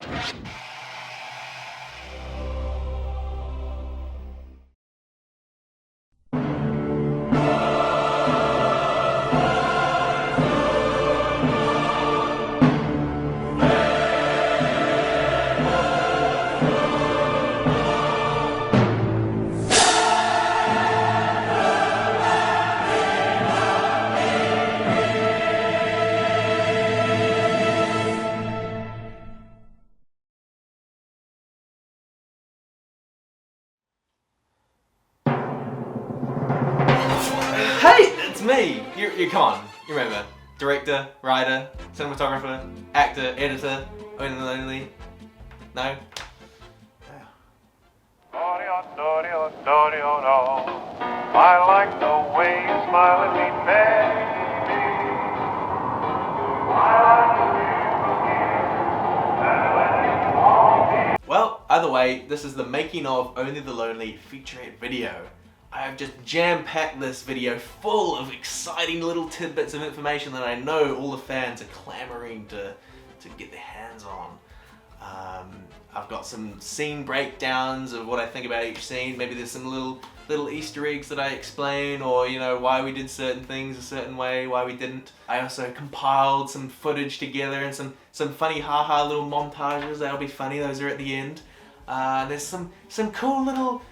Hey, it's me! You come on, you remember. Director, writer, cinematographer, actor, editor, Only the Lonely. No? I like the way you smile at me, baby. Well, either way, this is the making of Only the Lonely featurette video. I have just jam-packed this video full of exciting little tidbits of information that I know all the fans are clamoring to get their hands on. I've got some scene breakdowns of what I think about each scene. Maybe there's some little Easter eggs that I explain, or you know, why we did certain things a certain way, why we didn't. I also compiled some footage together and some funny haha little montages. That'll be funny. Those are at the end. There's some cool little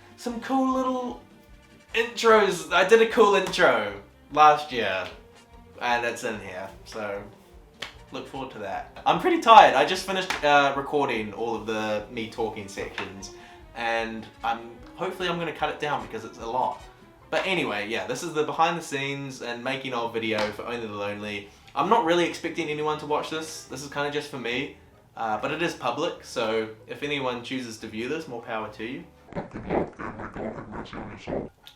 intros. I did a cool intro last year, and it's in here, so look forward to that. I'm pretty tired. I just finished recording all of the me talking sections, and hopefully I'm going to cut it down because it's a lot. But anyway, yeah, this is the behind the scenes and making of video for Only the Lonely. I'm not really expecting anyone to watch this. This is kind of just for me, but it is public, so if anyone chooses to view this, more power to you.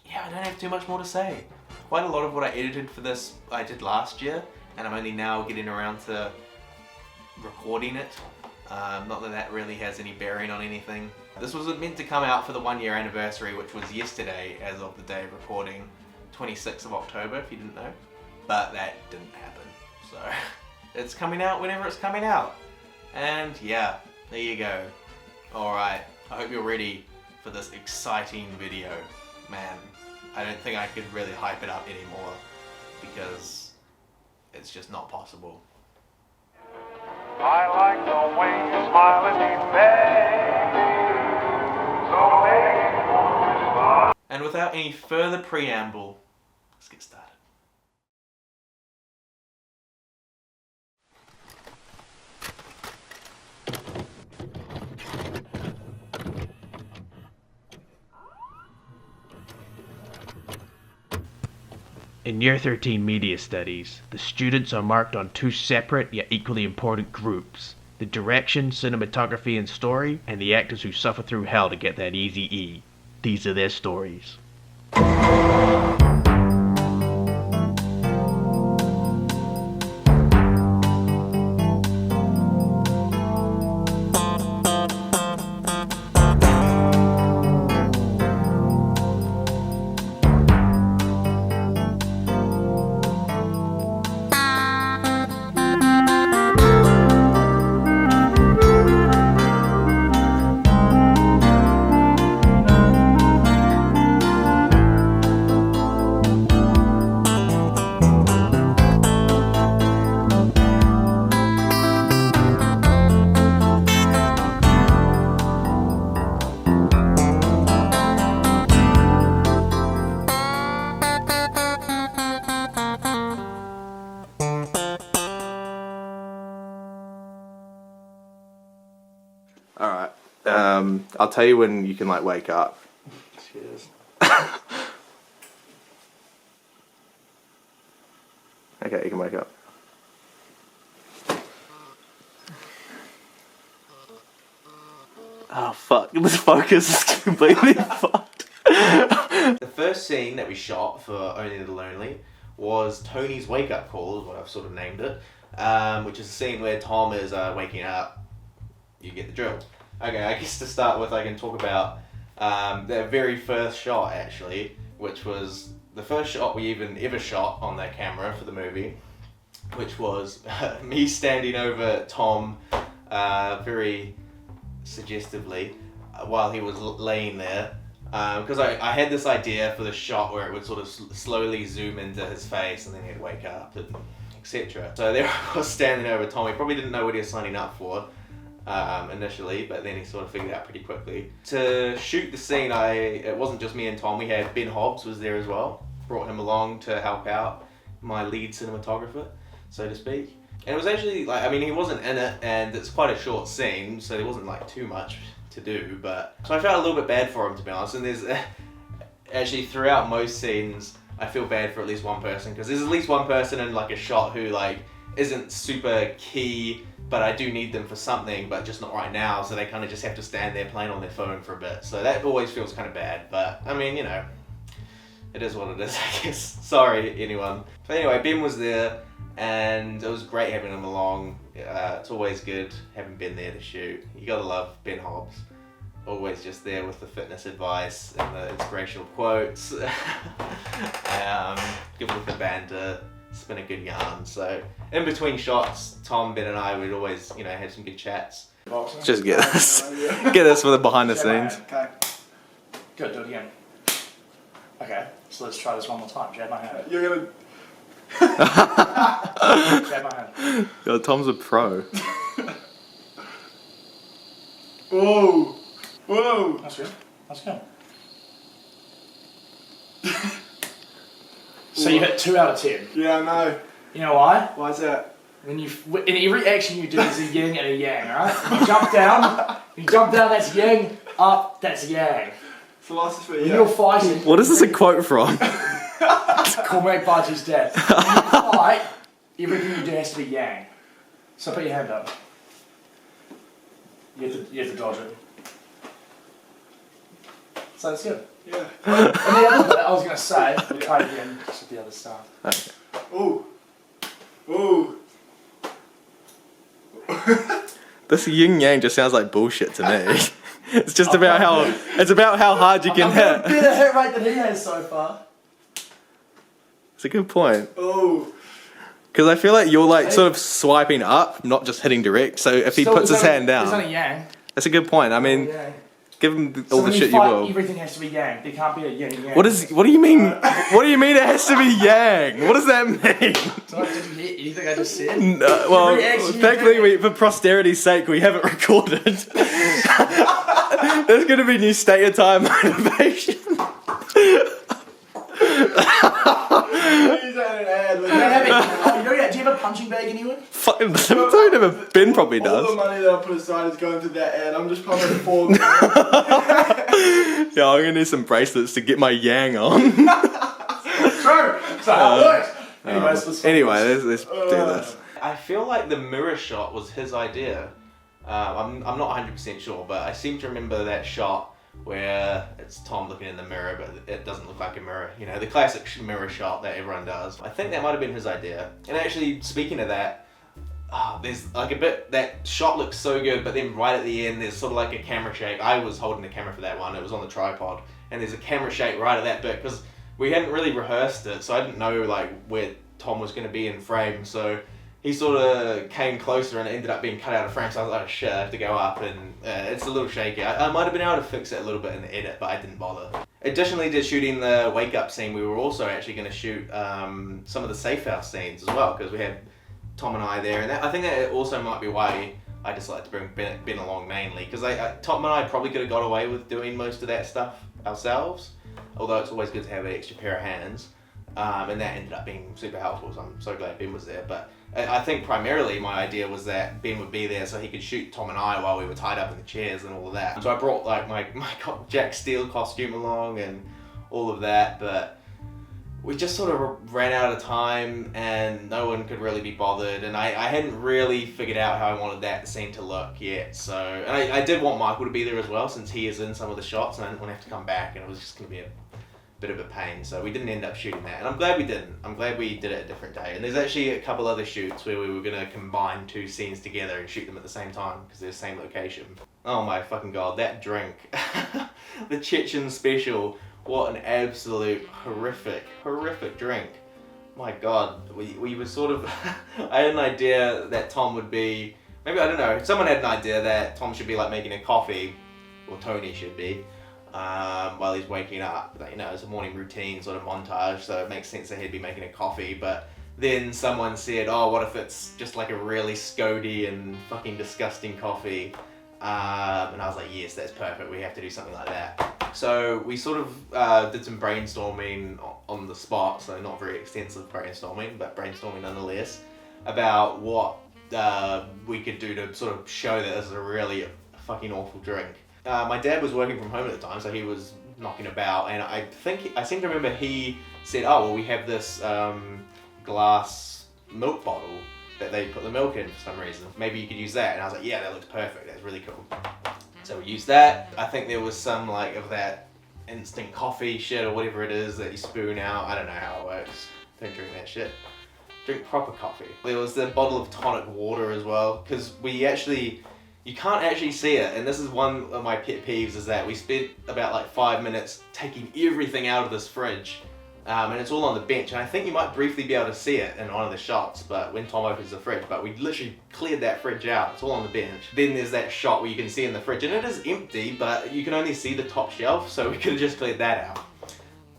Yeah, I don't have too much more to say. Quite a lot of what I edited for this I did last year, and I'm only now getting around to recording it. Not that really has any bearing on anything. This was meant to come out for the 1 year anniversary, which was yesterday as of the day of recording, 26th of October if you didn't know. But that didn't happen, so it's coming out whenever it's coming out. And yeah, there you go. Alright, I hope you're ready for this exciting video. Man, I don't think I could really hype it up anymore because it's just not possible. I like the way you smile at me, baby. So And without any further preamble, let's get started. In Year 13 Media Studies, the students are marked on two separate yet equally important groups: the direction, cinematography, and story, and the actors who suffer through hell to get that easy E. These are their stories. Alright. I'll tell you when you can like wake up. Cheers. Okay, you can wake up. Oh fuck, this focus is completely fucked. The first scene that we shot for Only the Lonely was Tony's wake-up call, is what I've sort of named it, which is a scene where Tom is waking up. You get the drill. Okay, I guess to start with I can talk about the very first shot actually, which was the first shot we ever shot on that camera for the movie, which was me standing over Tom, very suggestively while he was laying there. Because I had this idea for the shot where it would sort of slowly zoom into his face and then he'd wake up and etc. So there I was standing over Tom. He probably didn't know what he was signing up for initially, but then he sort of figured out pretty quickly. To shoot the scene, it wasn't just me and Tom. We had Ben Hobbs was there as well. Brought him along to help out, my lead cinematographer, so to speak. And it was actually like, I mean, he wasn't in it, and it's quite a short scene, so there wasn't like too much to do, but so I felt a little bit bad for him, to be honest. And there's actually throughout most scenes I feel bad for at least one person, because there's at least one person in like a shot who like isn't super key, but I do need them for something, but just not right now, so they kind of just have to stand there playing on their phone for a bit. So that always feels kind of bad, but I mean, you know, it is what it is, I guess. Sorry anyone. But anyway, Ben was there and it was great having him along. It's always good having Ben there to shoot. You gotta love Ben Hobbs. Always just there with the fitness advice and the inspirational quotes. Good with the banter, spin a good yarn. So in between shots, Tom, Ben and I would always, you know, have some good chats. Just get this. Get this for the behind the scenes. Okay. Good, do it again. Okay, so let's try this one more time. Jab my hand. You're gonna. Jab my hand. Yo, Tom's a pro. Whoa! Whoa! That's good. That's good. So you hit 2 out of 10. Yeah, I know. You know why? Why is that? When you, in every action you do is a yin and a yang, alright? When you jump down, that's yin. Up, that's yang. Philosophy, When yeah. you're fighting, What is this a quote from? Cormac Barty's dad. When you fight, everything you do has to be yang. So put your hand up. You have to dodge it. So that's good. Yeah. And the other bit I was going to say, we'll try it again, just with the other stuff. Okay. Ooh. Ooh. This yin yang just sounds like bullshit to me. It's just about how hard you can I've got a hit. better hit rate than he has so far. It's a good point. Ooh. Because I feel like you're like sort of swiping up, not just hitting direct. So if he Still, puts his there's hand There's down, only yang. that's a good point. I mean, Yang. give him So all when the you shit you fight, will. everything has to be yang. There can't be a yin and yang. What do you mean? What do you mean it has to be yang? What does that mean? Did you hear anything I just said? No, well, Every action you thankfully, for posterity's sake, we have it recorded. There's going to be new state of time motivation. Use that in an ad. You don't do you have a punching bag anywhere? Fucking, don't ever. Ben probably All the does. money that I put aside is going to that ad. I'm just pumping it forward. Yeah, I'm going to need some bracelets to get my yang on. True. So how it works. Anyways, Anyway, let's do this. I feel like the mirror shot was his idea. I'm not 100% sure, but I seem to remember that shot where it's Tom looking in the mirror, but it doesn't look like a mirror. You know, the classic mirror shot that everyone does. I think that might have been his idea. And actually, speaking of that, there's like a bit, that shot looks so good, but then right at the end, there's sort of like a camera shake. I was holding the camera for that one. It was on the tripod. And there's a camera shake right at that bit, because we hadn't really rehearsed it, so I didn't know like where Tom was going to be in frame. So he sort of came closer and it ended up being cut out of frame, so I was like, oh shit, I have to go up, and it's a little shaky. I might have been able to fix it a little bit in the edit, but I didn't bother. Additionally to shooting the wake up scene, we were also actually going to shoot some of the safe house scenes as well, because we had Tom and I there, and I think that also might be why I decided to bring Ben along mainly, because Tom and I probably could have got away with doing most of that stuff ourselves, although it's always good to have an extra pair of hands. And that ended up being super helpful, so I'm so glad Ben was there. But I think primarily my idea was that Ben would be there so he could shoot Tom and I while we were tied up in the chairs and all of that. So I brought like my Jack Steele costume along and all of that, but we just sort of ran out of time and no one could really be bothered, and I hadn't really figured out how I wanted that scene to look yet. So, and I did want Michael to be there as well, since he is in some of the shots, and I didn't want to have to come back, and it was just going to be a bit of a pain, so we didn't end up shooting that, and I'm glad we didn't. I'm glad we did it a different day. And there's actually a couple other shoots where we were going to combine 2 scenes together and shoot them at the same time, because they're the same location. Oh my fucking god, that drink. The Chechen Special. What an absolute horrific drink. My god, we were sort of, I had an idea that Tom would be maybe, I don't know, someone had an idea that Tom should be like making a coffee, or Tony should be, while he's waking up. Like, you know, it's a morning routine sort of montage, so it makes sense that he'd be making a coffee, but then someone said, oh, what if it's just like a really scody and fucking disgusting coffee? And I was like, yes, that's perfect, we have to do something like that. So we sort of did some brainstorming on the spot, so not very extensive brainstorming, but brainstorming nonetheless, about what we could do to sort of show that this is a really fucking awful drink. My dad was working from home at the time, so he was knocking about, and I seem to remember he said, oh, well, we have this glass milk bottle that they put the milk in for some reason. Maybe you could use that. And I was like, yeah, that looks perfect. That's really cool. So we used that. I think there was some like of that instant coffee shit or whatever it is that you spoon out. I don't know how it works. Don't drink that shit. Drink proper coffee. There was the bottle of tonic water as well, because you can't actually see it, and this is one of my pet peeves, is that we spent about like 5 minutes taking everything out of this fridge, and it's all on the bench, and I think you might briefly be able to see it in one of the shots, but when Tom opens the fridge, but we literally cleared that fridge out, it's all on the bench. Then there's that shot where you can see in the fridge, and it is empty, but you can only see the top shelf, so we could have just cleared that out.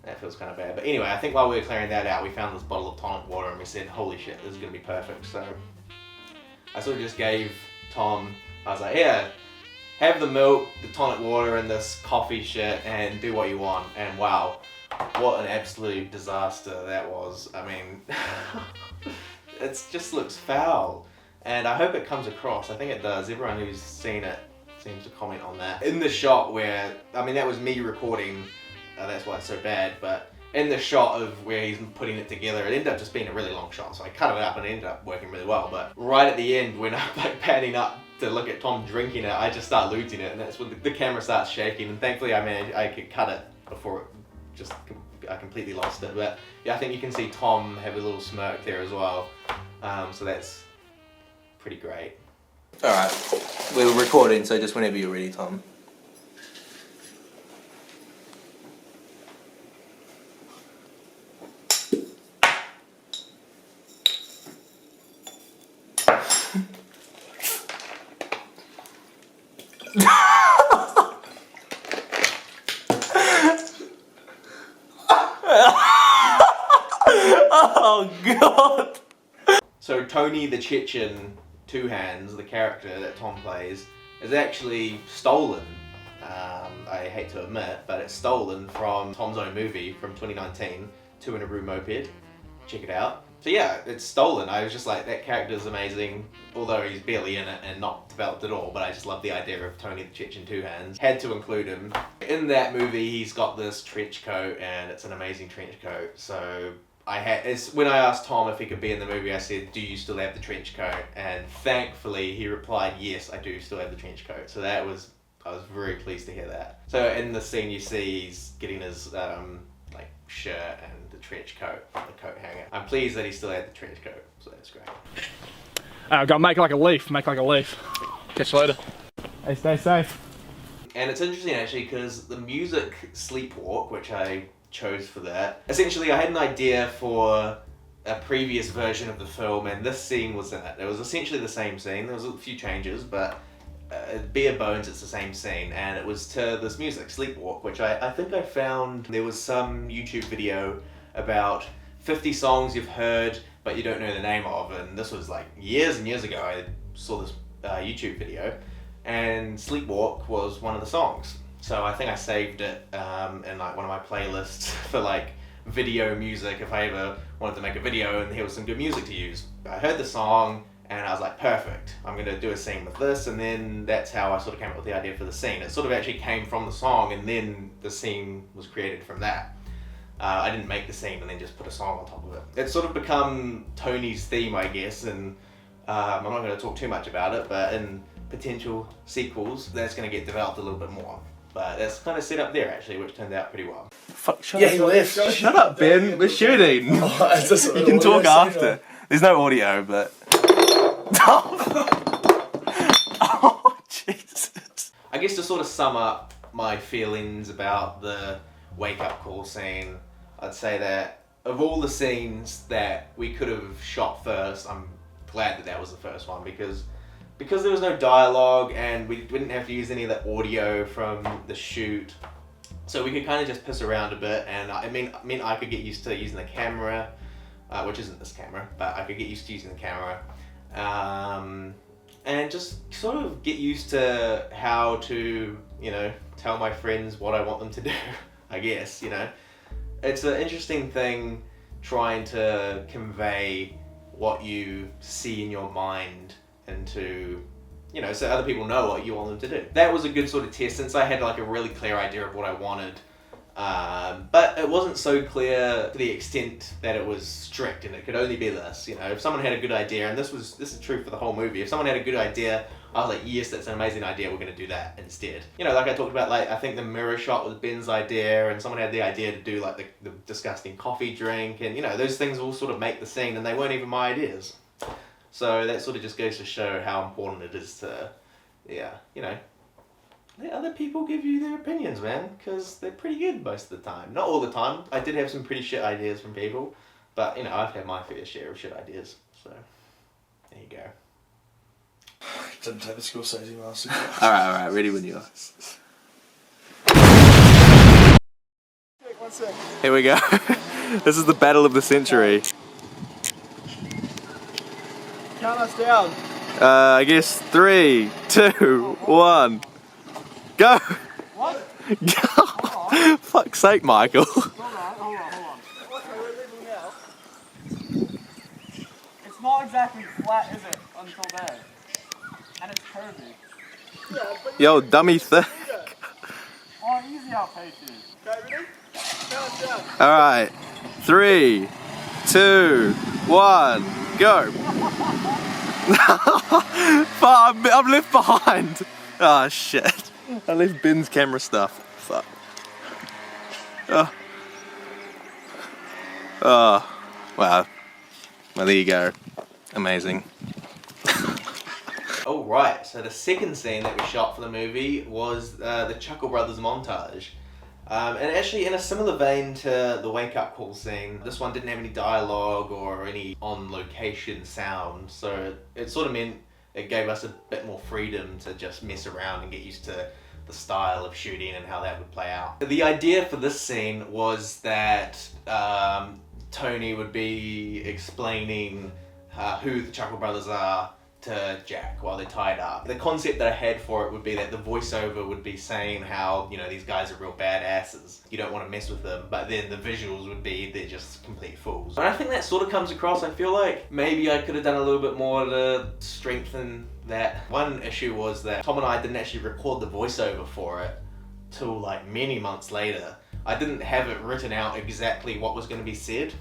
That feels kind of bad, but anyway, I think while we were clearing that out, we found this bottle of tonic water, and we said, holy shit, this is gonna be perfect. So I sort of just gave Tom, I was like, yeah, have the milk, the tonic water, and this coffee shit, and do what you want. And wow, what an absolute disaster that was. I mean, it just looks foul. And I hope it comes across. I think it does. Everyone who's seen it seems to comment on that. In the shot where, I mean, that was me recording, that's why it's so bad, but in the shot of where he's putting it together, it ended up just being a really long shot, so I cut it up and it ended up working really well. But right at the end, when I'm like panning up to look at Tom drinking it, I just start losing it, and that's when the camera starts shaking, and thankfully I could cut it before I completely lost it. But yeah, I think you can see Tom have a little smirk there as well, so that's pretty great. Alright, we're recording, so just whenever you're ready, Tom. Oh god! So Tony the Chechen, Two Hands, the character that Tom plays, is actually stolen. I hate to admit, but it's stolen from Tom's own movie from 2019, Two in a Room Moped. Check it out. So yeah, it's stolen. I was just like, that character's amazing, although he's barely in it and not developed at all, but I just love the idea of Tony the Chechen Two Hands. Had to include him. In that movie, he's got this trench coat, and it's an amazing trench coat. So when I asked Tom if he could be in the movie, I said, do you still have the trench coat? And thankfully, he replied, yes, I do still have the trench coat. So I was very pleased to hear that. So in the scene, you see he's getting his like shirt and the trench coat, the coat hanger. I'm pleased that he still had the trench coat, so that's great. I've got to make like a leaf, Catch you later. Hey, stay safe. And it's interesting actually, because the music Sleepwalk, which I chose for that, essentially I had an idea for a previous version of the film, and this scene was in it. It was essentially the same scene. There was a few changes, but bare bones it's the same scene, and it was to this music Sleepwalk, which I think I found there was some YouTube video about 50 songs you've heard but you don't know the name of, and this was like years and years ago. I saw this YouTube video, and Sleepwalk was one of the songs. So I think I saved it in like one of my playlists for like video music if I ever wanted to make a video and here was some good music to use. I heard the song and I was like, perfect, I'm gonna do a scene with this, and then that's how I sort of came up with the idea for the scene. It sort of actually came from the song, and then the scene was created from that. I didn't make the scene and then just put a song on top of it. It's sort of become Tony's theme, I guess, and I'm not going to talk too much about it, but in potential sequels, that's going to get developed a little bit more. But that's kind of set up there, actually, which turned out pretty well. Fuck, shut Yeah, up. he left. Shut up, Ben. We're shooting. You can talk after. There's no audio, but... Oh, Jesus. I guess to sort of sum up my feelings about the wake-up call scene, I'd say that of all the scenes that we could have shot first, I'm glad that that was the first one, because because there was no dialogue and we didn't have to use any of the audio from the shoot, so we could kind of just piss around a bit, and I mean I could get used to using the camera, which isn't this camera, but I could get used to using the camera, and just sort of get used to how to, you know, tell my friends what I want them to do, I guess, you know. It's an interesting thing trying to convey what you see in your mind into, you know, so other people know what you want them to do. That was a good sort of test, since I had like a really clear idea of what I wanted, but it wasn't so clear to the extent that it was strict and it could only be this, you know. If someone had a good idea, and this is true for the whole movie, if someone had a good idea, I was like, yes, that's an amazing idea, we're gonna do that instead. You know, like I talked about, like, I think the mirror shot was Ben's idea, and someone had the idea to do like the disgusting coffee drink, and you know, those things all sort of make the scene, and they weren't even my ideas. So that sort of just goes to show how important it is to, yeah, you know, let other people give you their opinions, man, because they're pretty good most of the time. Not all the time. I did have some pretty shit ideas from people, but you know, I've had my fair share of shit ideas, so there you go. Didn't take the Scorsese master. Alright, ready when you are. One sec. Here we go. This is the battle of the century. Count us down. I guess 3, 2, 1. Go! What? Go! Fuck's sake, Michael. Hold on. What's my level now? It's not exactly flat, is it? Until there. And it's curvy. Yeah, but Yo, dummy thick. oh, easy outpaces. Okay, ready? Count us down. Alright. 3, 2, 1, go! Fuck, I'm left behind. Oh shit. I left Ben's camera stuff. Fuck. Oh. Wow. Well, there you go. Amazing. Oh right, so the second scene that we shot for the movie was the Chuckle Brothers montage. And actually in a similar vein to the wake up call scene, this one didn't have any dialogue or any on location sound, so it sort of meant it gave us a bit more freedom to just mess around and get used to the style of shooting and how that would play out. The idea for this scene was that Tony would be explaining who the Chuckle Brothers are to Jack while they're tied up. The concept that I had for it would be that the voiceover would be saying how, you know, these guys are real badasses, you don't want to mess with them, but then the visuals would be they're just complete fools. And I think that sort of comes across. I feel like maybe I could have done a little bit more to strengthen that. One issue was that Tom and I didn't actually record the voiceover for it till like many months later. I didn't have it written out exactly what was going to be said.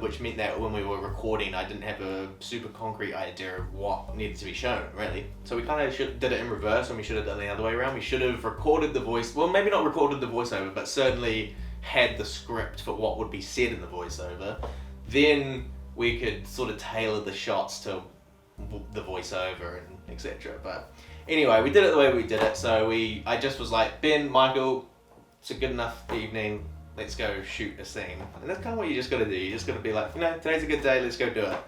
Which meant that when we were recording, I didn't have a super concrete idea of what needed to be shown, really. So we kind of did it in reverse, and we should have done the other way around. We should have recorded the voice, well, maybe not recorded the voiceover, but certainly had the script for what would be said in the voiceover. Then we could sort of tailor the shots to the voiceover and etc. But anyway, we did it the way we did it. So I just was like, Ben, Michael, it's a good enough evening. Let's go shoot a scene. And that's kind of what you just got to do. You just got to be like, you know, today's a good day, let's go do it.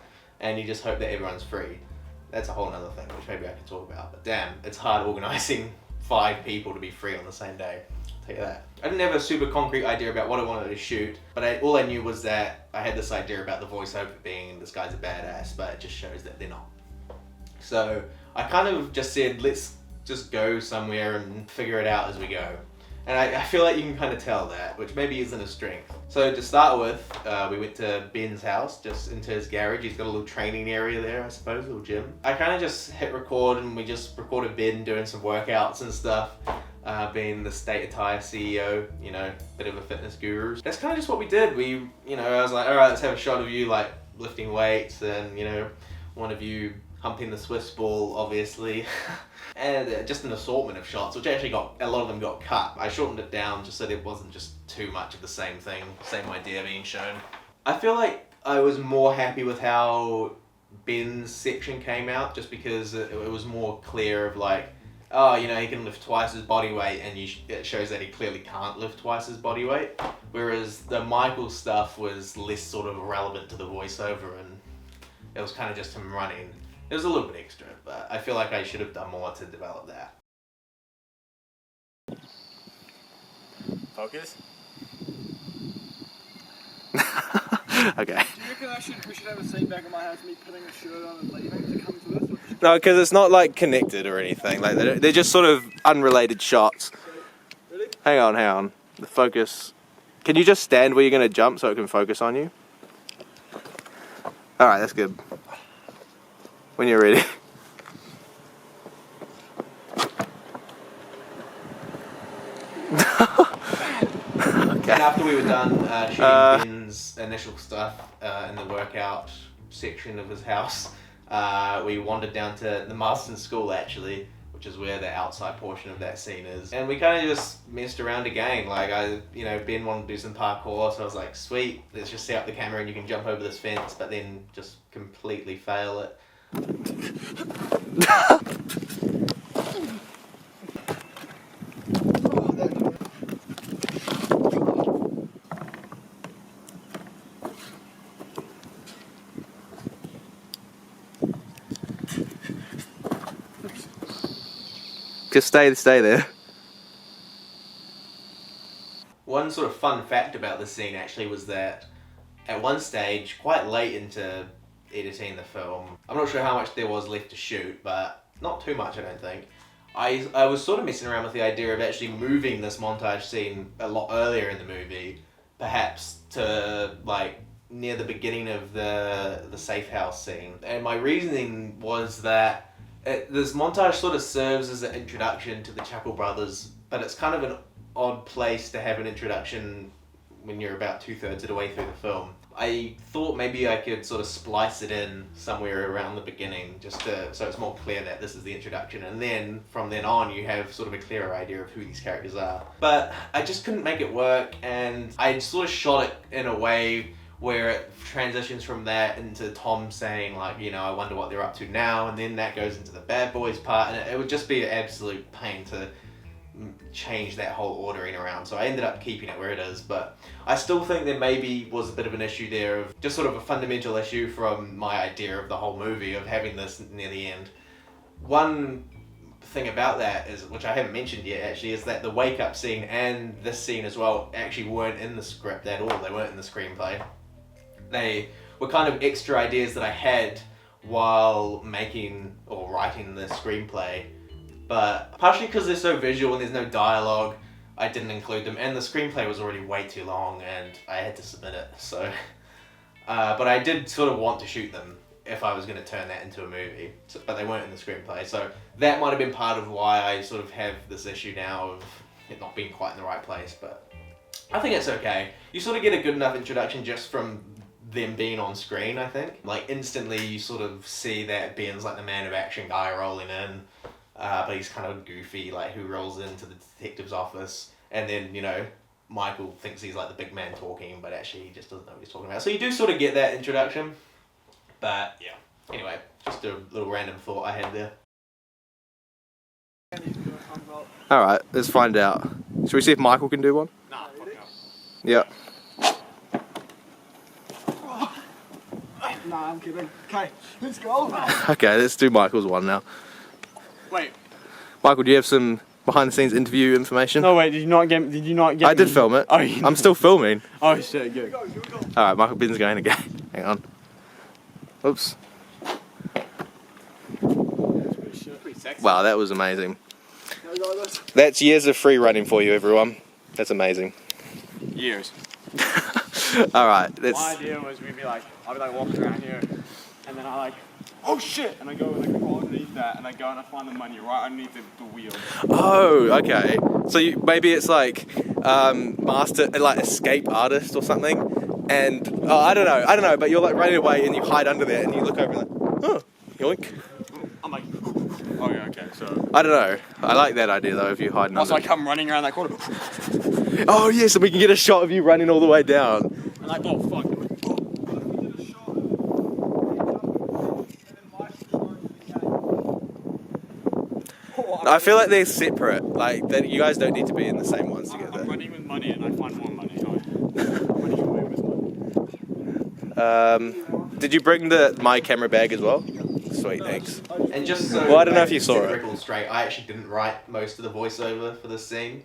And you just hope that everyone's free. That's a whole nother thing, which maybe I could talk about. But damn, it's hard organising 5 people to be free on the same day. I'll tell you that. I didn't have a super concrete idea about what I wanted to shoot, but all I knew was that I had this idea about the voiceover being, this guy's a badass, but it just shows that they're not. So I kind of just said, let's just go somewhere and figure it out as we go. And I feel like you can kind of tell that, which maybe isn't a strength. So to start with, we went to Ben's house, just into his garage. He's got a little training area there, I suppose, a little gym. I kind of just hit record and we just recorded Ben doing some workouts and stuff. Being the State Attire CEO, you know, bit of a fitness guru. That's kind of just what we did. I was like, all right, let's have a shot of you like lifting weights and, you know, one of you humping the Swiss ball, obviously. And just an assortment of shots, which actually a lot of them got cut. I shortened it down just so there wasn't just too much of the same thing, same idea being shown. I feel like I was more happy with how Ben's section came out, just because it was more clear of like, oh, you know, he can lift twice his body weight, and it shows that he clearly can't lift twice his body weight. Whereas the Michael stuff was less sort of relevant to the voiceover, and it was kind of just him running. It was a little bit extra, but I feel like I should have done more to develop that. Focus. Okay. Do you reckon we should have a scene back in my house, me putting a shirt on and leaving to come to this? No, because it's not like connected or anything. Like they're just sort of unrelated shots. Really? Hang on. The focus. Can you just stand where you're gonna jump so it can focus on you? All right, that's good. When you're ready. Okay. And after we were done shooting Ben's initial stuff in the workout section of his house, we wandered down to the Marston School actually, which is where the outside portion of that scene is. And we kind of just messed around again. Like Ben wanted to do some parkour, so I was like, sweet, let's just set up the camera and you can jump over this fence, but then just completely fail it. Just stay there. One sort of fun fact about this scene actually was that at one stage, quite late into editing the film, I'm not sure how much there was left to shoot, but not too much I don't think. I was sort of messing around with the idea of actually moving this montage scene a lot earlier in the movie, perhaps to like near the beginning of the safe house scene. And my reasoning was that this montage sort of serves as an introduction to the Chuckle brothers, but it's kind of an odd place to have an introduction when you're about 2/3 of the way through the film. I thought maybe I could sort of splice it in somewhere around the beginning, just so it's more clear that this is the introduction, and then from then on you have sort of a clearer idea of who these characters are. But I just couldn't make it work, and I sort of shot it in a way where it transitions from that into Tom saying like, I wonder what they're up to now, and then that goes into the bad boys part, and it would just be an absolute pain to change that whole ordering around. So I ended up keeping it where it is, but I still think there maybe was a bit of an issue there of just sort of a fundamental issue from my idea of the whole movie of having this near the end. One thing about that is, which I haven't mentioned yet actually, is that the wake up scene and this scene as well actually weren't in the script at all. They weren't in the screenplay. They were kind of extra ideas that I had while making or writing the screenplay, but partially because they're so visual and there's no dialogue, I didn't include them, and the screenplay was already way too long and I had to submit it, so but I did sort of want to shoot them if I was going to turn that into a movie, but they weren't in the screenplay, so that might have been part of why I sort of have this issue now of it not being quite in the right place. But I think it's okay. You sort of get a good enough introduction just from them being on screen, I think. Like instantly you sort of see that Ben's like the man of action guy rolling in, but he's kind of goofy, like who rolls into the detective's office, and then Michael thinks he's like the big man talking, but actually he just doesn't know what he's talking about. So you do sort of get that introduction, but yeah, anyway, just a little random thought I had there. Alright, let's find out. Should we see if Michael can do one? Nah, fuck no. Yeah. Nah, I'm kidding. Okay, let's go. Okay, let's do Michael's one now. Wait. Michael, do you have some behind the scenes interview information? No, wait. Did you not get? I did film it. Oh, you I'm still filming. Oh shit, good. Alright, Michael Ben's going again. Hang on. Oops. Wow, that was amazing. That's years of free running for you, everyone. That's amazing. Years. Alright, My let's... idea was I'd be like walking around here, and then oh shit, and I go and I crawl underneath that, and I go and I find the money right underneath the wheel. Oh, okay. So maybe it's like escape artist or something, and I don't know, but you're like running away and you hide under there and you look over and like, oh, yoink. I'm like, oh yeah, okay, so. I don't know. I like that idea though, if you hide under. Also, I come running around that corner. Oh yes, and we can get a shot of you running all the way down. I'm like, oh fuck. I feel like they're separate. Like that, you guys don't need to be in the same ones together. I'm running with money and I find more money. I'm running away with money. Did you bring my camera bag as well? Sweet, thanks. And just so Well, I don't know if you saw set the it. record straight, I actually didn't write most of the voiceover for this scene.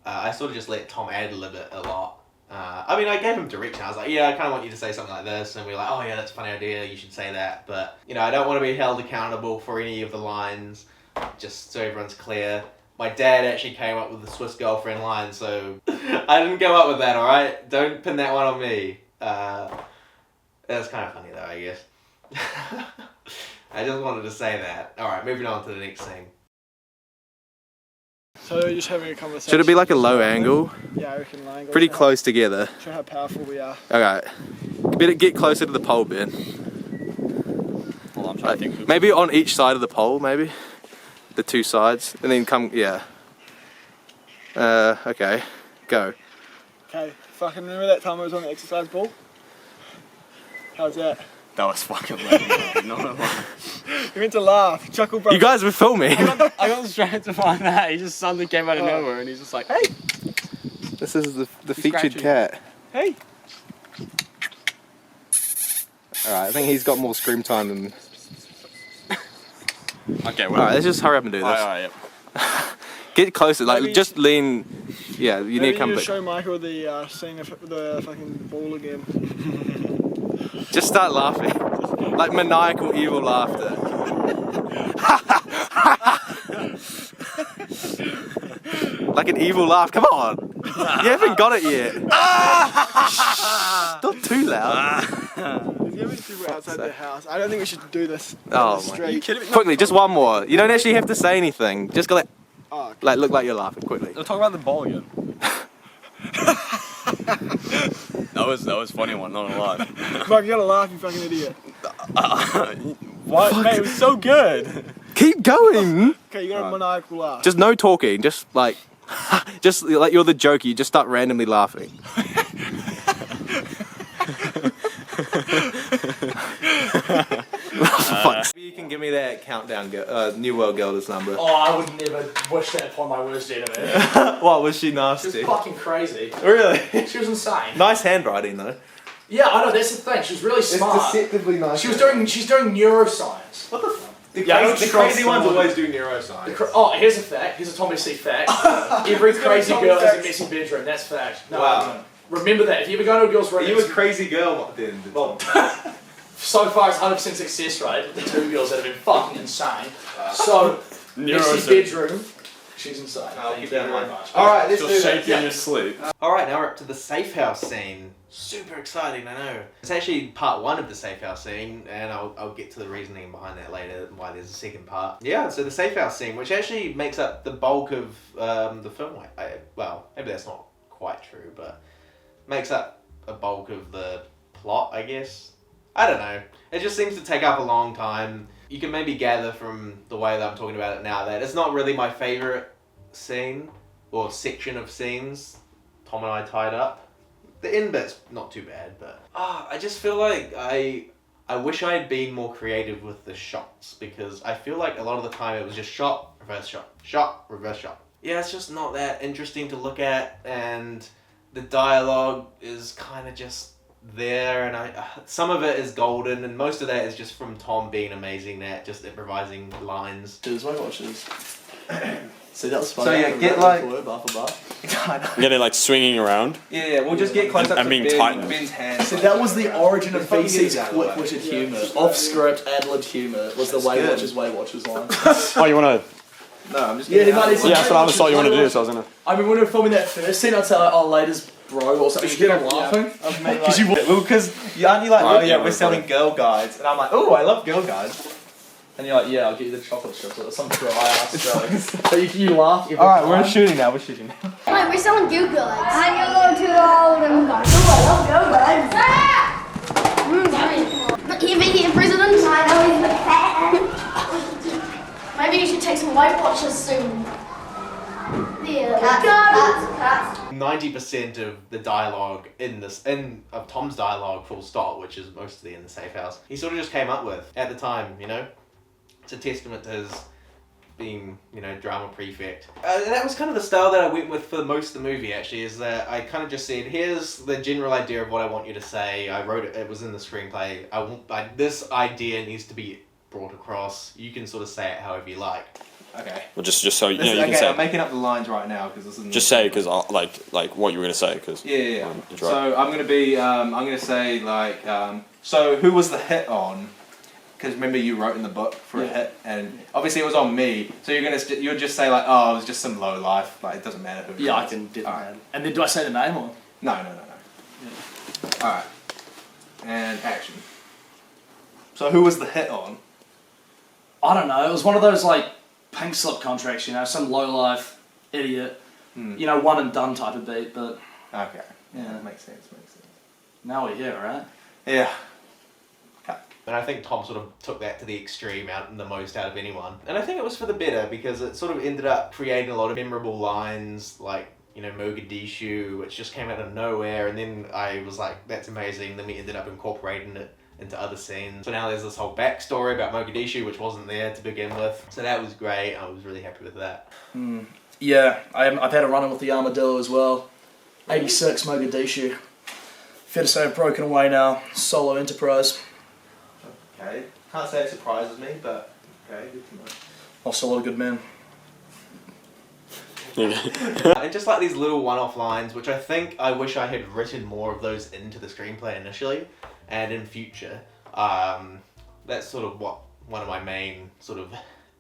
I sort of just let Tom ad-lib it a lot. I mean, I gave him direction. I was like, yeah, I kind of want you to say something like this. And we were like, oh yeah, that's a funny idea. You should say that. But, you know, I don't want to be held accountable for any of the lines, just so everyone's clear. My dad actually came up with the Swiss girlfriend line, so I didn't come up with that, alright? Don't pin that one on me. That's kind of funny though, I guess. I just wanted to say that. Alright, moving on to the next scene. So you're just having a conversation. Should it be like a low angle? Yeah, I reckon low angle. Pretty close together. Show how powerful we are. Alright. Better get closer to the pole, Ben. Well, I'm trying to think. Maybe on each side of the pole, maybe. The two sides. And then come, yeah. Okay. Go. Okay, fucking remember that time I was on the exercise ball? How's that? That was fucking lame. Not gonna lie. You meant to laugh. Chuckle, bro. You guys were filming. I got distracted to find that. He just suddenly came out of nowhere and he's just like, hey! This is the featured scratching. cat. Hey. Alright, I think he's got more scream time than... Okay, well. Alright, let's just hurry up and do this. Alright, yeah. Get closer, like Maybe- just lean. Yeah, you need Maybe to come you back. show Michael the scene of the fucking ball again. Just start laughing. Like maniacal evil laughter. Like an evil laugh. Come on. You haven't got it yet. Shh, not too loud. There's gonna be people outside the house. I don't think we should do this. Oh This is my. straight. Quickly, just one more. You don't actually have to say anything. Just go Oh, okay. like look like you're laughing quickly. Let's talk about the ball again. That was funny one, not gonna lie. Fuck, you gotta laugh, you fucking idiot. What? Mate, it was so good. Keep going. Okay, you got a maniacal laugh. Just no talking. Just like just like you're the joker. You just start randomly laughing. Maybe you can give me that countdown New World Girl's number. Oh, I would never wish that upon my worst enemy. What, was she She nasty? was fucking crazy. Really? She was insane. Nice handwriting though. Yeah, I know, that's the thing. She was really smart. deceptively nice. She's doing neuroscience. What the f- The Yeah, I crazy, don't the crazy trust ones someone. always do neuroscience. Oh, here's a fact. Here's a Tommy C fact. Every crazy girl has a messy bedroom. That's fact. No, Wow. remember that. If you ever go to a girl's room, Are you a crazy girl then? well, so far it's 100% success rate. The two girls that have been fucking insane. So, messy bedroom. She's insane. I'll Thank keep you that in very mind. much. Alright, let's She'll do shake that. you in your sleep. Alright, now we're up to the safe house scene. Super exciting, I know. It's actually part one of the safe house scene, and I'll get to the reasoning behind that later, why there's a second part. Yeah, so the safe house scene, which actually makes up the bulk of the film. Well, maybe that's not quite true, but makes up a bulk of the plot, I guess. I don't know. It just seems to take up a long time. You can maybe gather from the way that I'm talking about it now that it's not really my favourite scene or section of scenes. Tom and I tied up. The end bit's not too bad, but I just feel like I wish I had been more creative with the shots, because I feel like a lot of the time it was just shot, reverse shot, shot, reverse shot. Yeah, it's just not that interesting to look at, and the dialogue is kind of just there, and some of it is golden, and most of that is just from Tom being amazing at just improvising lines. Cheers, my watches. See, that was funny. So yeah, get like bar for bar. Get it like swinging around. yeah, we'll just get close up And to being tightened. Ben's hands. See, that was the origin of fucking VC's get it out of the way. quick-witted humour. Off-script, ad-libbed humour was the Way Watchers line. Oh, you wanna? No, I'm just Yeah, getting he might out of the need Yeah, that's what I thought you wanted to do, so I was gonna. I mean, when we were filming that first scene, I'd say like, oh, later's bro or something. You get him laughing. Because aren't you like, oh yeah, we're selling girl guides, and I'm like, oh, I love girl guides. And you're like, yeah, I'll get you the chocolate chips or some dry ass jokes. So you laugh every Alright, time. we're shooting now, we're shooting now. Like, we're selling Goo Goo Eggs. I'm too old and I love Goo Goo Eggs. Yummy. President. I know he's the cat. Maybe you should take some Weight Watchers soon. Yeah. Cats. 90% of the dialogue of Tom's dialogue, full stop, which is mostly in the safe house, he sort of just came up with at the time, you know? It's a testament to his being, you know, drama prefect. That was kind of the style that I went with for most of the movie, actually, is that I kind of just said, here's the general idea of what I want you to say. I wrote it, it was in the screenplay. This idea needs to be brought across. You can sort of say it however you like. Okay. Well, just so you know, you Okay, can say. I'm making up the lines right now because this isn't. Just say because like what you were gonna say because. Yeah. So I'm gonna say like so who was the hit on? Because remember you wrote in the book for a hit, and obviously it was on me. So you'll just say like, oh, it was just some low life. Like it doesn't matter who. Yeah, I can do that. And then do I say the name or? No. Yeah. All right. And action. So who was the hit on? I don't know. It was one of those like pink slip contracts, you know, some low life idiot, you know, one and done type of beat. But okay, yeah, that makes sense. Now we're here, right? Yeah. And I think Tom sort of took that to the extreme the most out of anyone. And I think it was for the better because it sort of ended up creating a lot of memorable lines like, you know, Mogadishu, which just came out of nowhere. And then I was like, that's amazing. Then we ended up incorporating it into other scenes. So now there's this whole backstory about Mogadishu, which wasn't there to begin with. So that was great. I was really happy with that. Yeah, I've had a run-in with the Armadillo as well. 86 Mogadishu. Fair to say I've broken away now. Solo enterprise. Okay. Can't say it surprises me, but okay, good to know. Also a lot of good men. And just like these little one-off lines, which I think I wish I had written more of those into the screenplay initially, and in future. That's sort of what one of my main sort of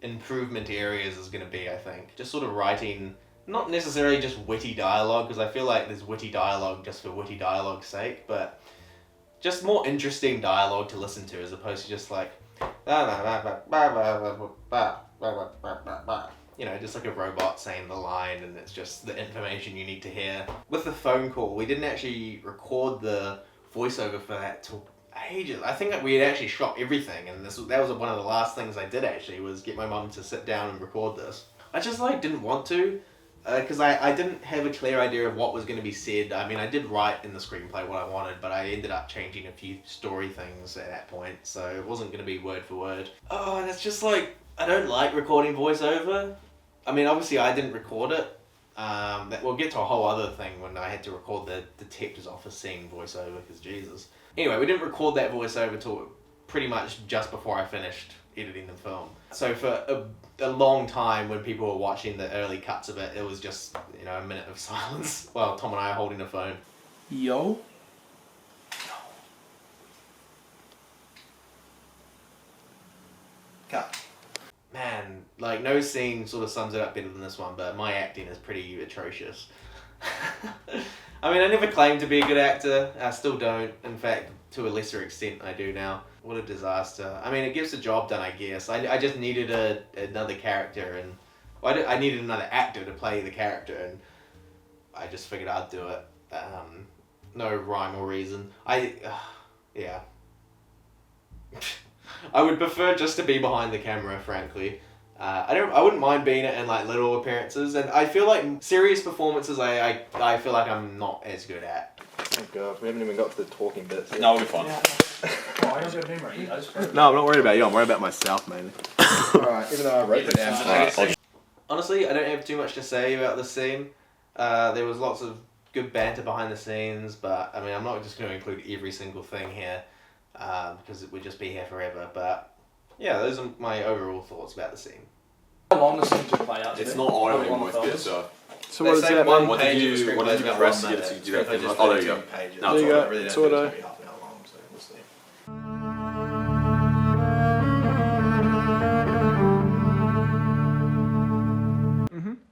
improvement areas is going to be, I think. Just sort of writing, not necessarily just witty dialogue, because I feel like there's witty dialogue just for witty dialogue's sake, but just more interesting dialogue to listen to as opposed to just like, you know, just like a robot saying the line and it's just the information you need to hear. With the phone call, we didn't actually record the voiceover for that till ages. I think that we had actually shot everything, and that was one of the last things I did actually, was get my mum to sit down and record this. I just like didn't want to, because I didn't have a clear idea of what was going to be said. I mean, I did write in the screenplay what I wanted, but I ended up changing a few story things at that point, so it wasn't going to be word for word. Oh, and it's just like, I don't like recording voiceover. I mean, obviously I didn't record it. We'll get to a whole other thing when I had to record the detective's office scene voiceover, because Jesus. Anyway, we didn't record that voiceover till pretty much just before I finished editing the film. So for a long time when people were watching the early cuts of it, it was just, you know, a minute of silence while Tom and I are holding the phone. Yo. Cut. Man, like no scene sort of sums it up better than this one, but my acting is pretty atrocious. I mean, I never claimed to be a good actor. I still don't. In fact, to a lesser extent, I do now. What a disaster. I mean, it gets the job done, I guess. I just needed another character, and I needed another actor to play the character, and I just figured I'd do it. No rhyme or reason. Yeah. I would prefer just to be behind the camera, frankly. I wouldn't mind being in like little appearances, and I feel like serious performances I feel like I'm not as good at. Oh god, we haven't even got to the talking bits yet. No, we'll be fine. Oh, I don't have memory. No, I'm not worried about you, I'm worried about myself mainly. Alright, even though I wrote it down. Honestly, I don't have too much to say about this scene. There was lots of good banter behind the scenes, but I mean, I'm not just going to include every single thing here, because it would just be here forever, but yeah, those are my overall thoughts about the scene. How long does it play out? It's not audio with this, so. So what is that? What did you press to get to do that? Oh, there you go. No, There you go. it's It's auto.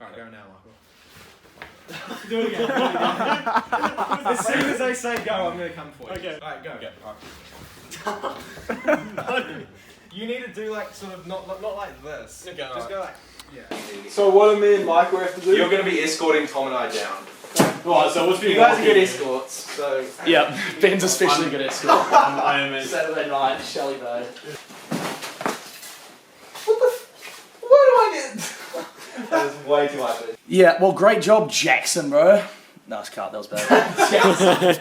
Alright, go now, Michael. Do it again. As soon as I say go, I'm going to come for you. Okay. Alright, go. You need to do like sort of not like this. Okay, just go like So what do me and Michael have to do? You're going to be escorting Tom and I down. Right, so what's You guys are good escorts, so... Yeah, Ben's especially good escort. I am Saturday night, Shelley Bay. Where do I get... That was way too much. Yeah, well, great job, Jackson, bro. Nice cut, that was bad.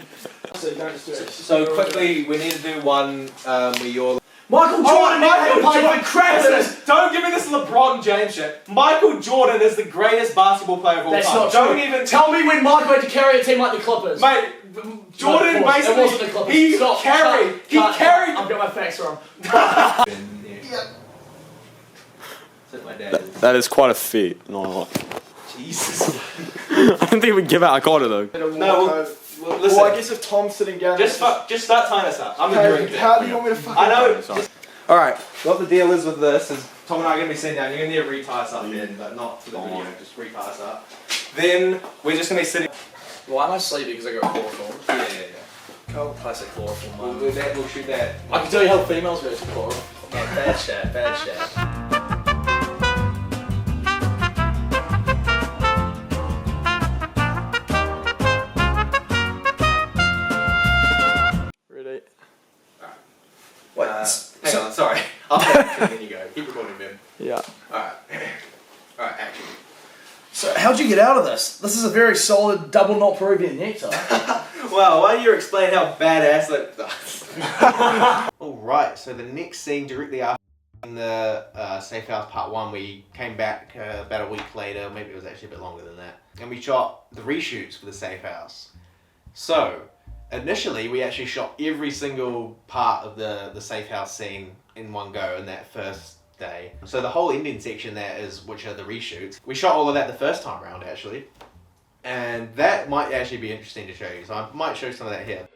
So quickly, we need to do one where you're... Michael Jordan, Don't give me this LeBron James shit. Michael Jordan is the greatest basketball player of all That's time. not Don't true. even Tell me when Michael had to carry a team like the Clippers. Mate, Jordan No, it wasn't the basically Clippers. he Stop, carried. cut, cut. I've got my facts wrong. Yeah. That's what my dad is. That is quite a feat. No. Jesus. I don't think we give out a quarter though. No, well, listen. Well, I guess if Tom's sitting down... Just start tying us up. I'm gonna drink it. How do you want me to fucking... I know. Sorry. Alright, what the deal is with this is Tom and I are going to be sitting down. You're going to need to retie us up then, but not for the video, just retie us up. Then we're just going to be sitting. Well, am I sleepy because I got chloroform? Yeah. Cool. Classic chloroform. We'll do that, we'll shoot that. I can tell you how females versus chloroform. Yeah, bad shit, bad shit. Wait, hang on, sorry. I'll then you go. Keep recording, Ben. Yeah. Alright. Alright, action. So, how'd you get out of this? This is a very solid double knot Peruvian necktie. Well, why don't you explain how badass that does? Alright, so the next scene directly after the Safe House Part 1, we came back about a week later, maybe it was actually a bit longer than that, and we shot the reshoots for the Safe House. So, initially, we actually shot every single part of the Safe House scene in one go in that first day. So the whole ending section there is, which are the reshoots. We shot all of that the first time around, actually. And that might actually be interesting to show you. So I might show some of that here.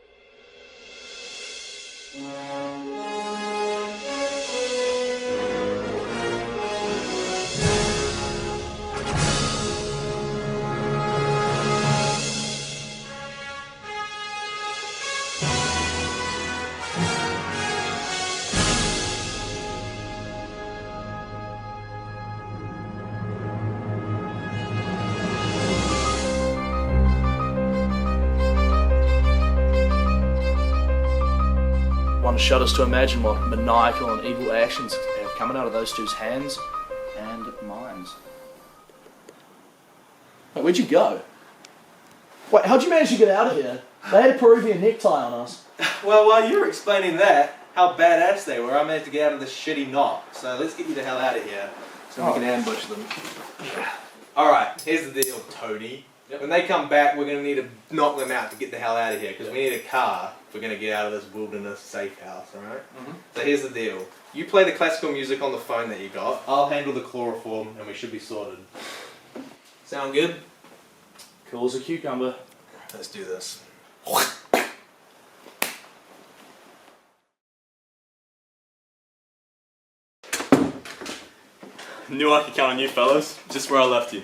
One shudders to imagine what maniacal and evil actions have coming out of those two's hands and minds. Wait, where'd you go? Wait, how'd you manage to get out of here? They had a Peruvian necktie on us. Well, while you were explaining that, how badass they were, I managed to get out of this shitty knot. So let's get you the hell out of here so we can ambush them. Alright, here's the deal, Tony. Yep. When they come back, we're going to need to knock them out to get the hell out of here, because we need a car if we're going to get out of this wilderness safe house, alright? So here's the deal. You play the classical music on the phone that you got, I'll handle the chloroform, and we should be sorted. Sound good? Cool as a cucumber. Let's do this. Knew I could count on you fellas, just where I left you.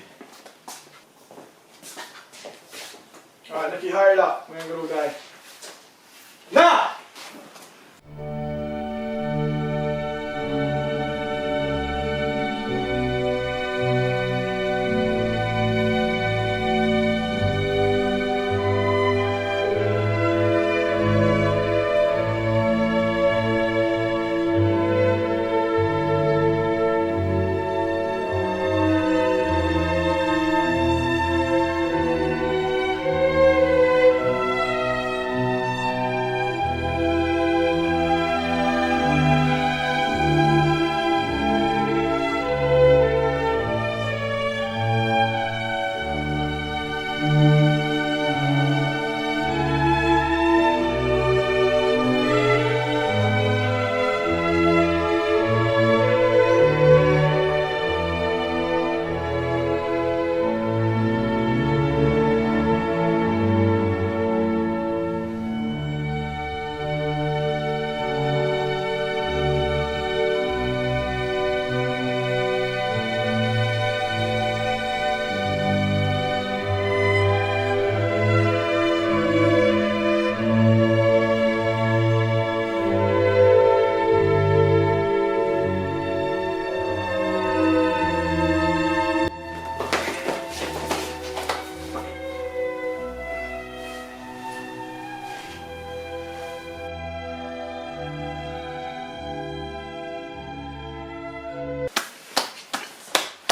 Alright, Nicky, hurry it up. We ain't got all day. Nah!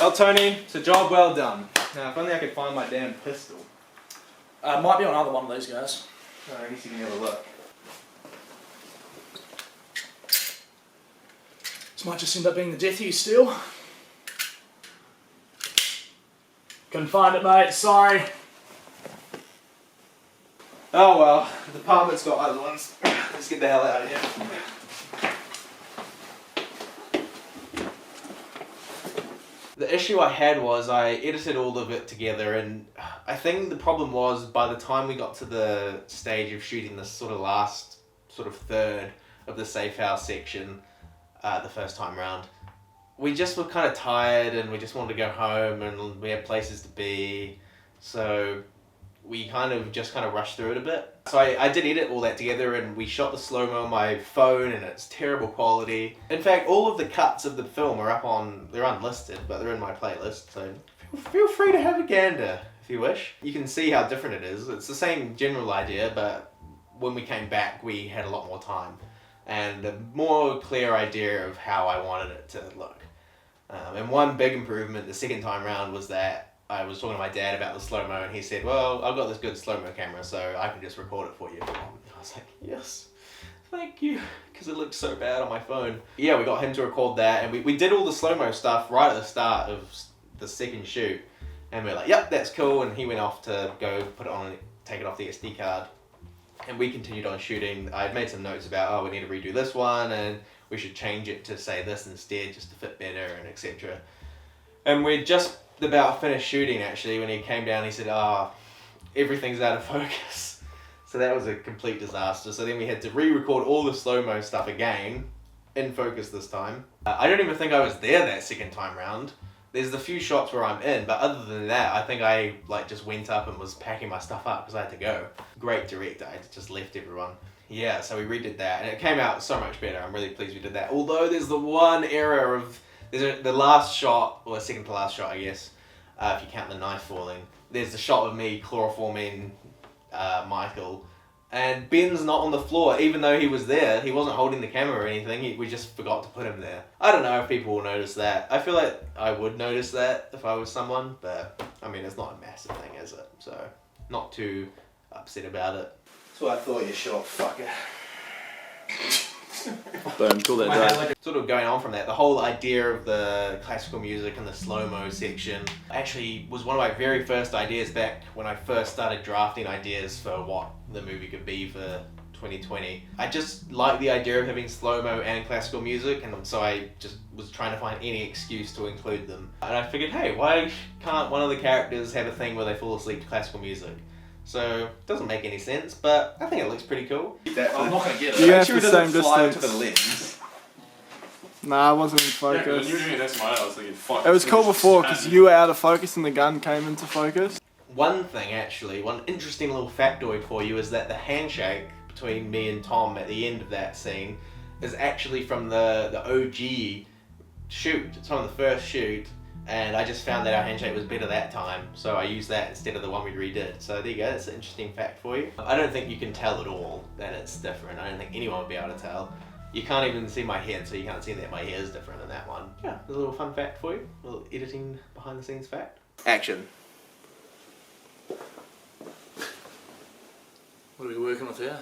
Well, Tony, it's a job well done. Now, if only I could find my damn pistol. Might be on another one of these guys. Oh, I guess you can have a look. This might just end up being the death you steal. Couldn't find it, mate. Sorry. Oh well, the department's got other ones. Let's get the hell out of here. The issue I had was I edited all of it together, and I think the problem was by the time we got to the stage of shooting this sort of last sort of third of the safe house section, the first time round, we just were kind of tired and we just wanted to go home and we had places to be, so we kind of rushed through it a bit. So I did edit all that together, and we shot the slow-mo on my phone, and it's terrible quality. In fact, all of the cuts of the film are they're unlisted, but they're in my playlist, so feel free to have a gander if you wish. You can see how different it is. It's the same general idea, but when we came back, we had a lot more time and a more clear idea of how I wanted it to look. And one big improvement the second time round was that I was talking to my dad about the slow-mo, and he said, well, I've got this good slow-mo camera, so I can just record it for you. And I was like, yes, thank you, because it looked so bad on my phone. Yeah, we got him to record that, and we did all the slow-mo stuff right at the start of the second shoot, and we were like, yep, that's cool, and he went off to go put it on, take it off the SD card, and we continued on shooting. I had made some notes about, we need to redo this one, and we should change it to say this instead, just to fit better, and etc. And we just about finished shooting, actually, when he came down. He said, everything's out of focus. So that was a complete disaster. So then we had to re-record all the slow-mo stuff again, in focus this time. I don't even think I was there that second time round. There's the few shots where I'm in, but other than that, I think I just went up and was packing my stuff up because I had to go. Great director, I just left everyone. Yeah, so we redid that, and it came out so much better. I'm really pleased we did that. Although there's the one error of the last shot, or the second to last shot, I guess, if you count the knife falling. There's the shot of me chloroforming Michael, and Ben's not on the floor, even though he was there. He wasn't holding the camera or anything. We just forgot to put him there. I don't know if people will notice that. I feel like I would notice that if I was someone, but I mean, it's not a massive thing, is it? So, not too upset about it. That's what I thought, you short fucker. Boom, cool that dry. Sort of going on from that, the whole idea of the classical music and the slow-mo section actually was one of my very first ideas back when I first started drafting ideas for what the movie could be for 2020. I just like the idea of having slow-mo and classical music, and so I just was trying to find any excuse to include them. And I figured, hey, why can't one of the characters have a thing where they fall asleep to classical music? So, it doesn't make any sense, but I think it looks pretty cool. I'm not going to get it. You have sure the it same doesn't fly distance. into the lens. Nah, I wasn't in Yeah, 'cause focus. when you were doing this, I was thinking, fuck. It was cool before because you were out of focus and the gun came into focus. One thing, actually, one interesting little factoid for you is that the handshake between me and Tom at the end of that scene is actually from the OG shoot. It's from the first shoot, and I just found that our handshake was better that time, so I used that instead of the one we redid. So there you go, that's an interesting fact for you. I don't think you can tell at all that it's different. I don't think anyone would be able to tell. You can't even see my head, so you can't see that my hair is different in that one. Yeah, there's a little fun fact for you, a little editing behind the scenes fact. Action. What are we working with here?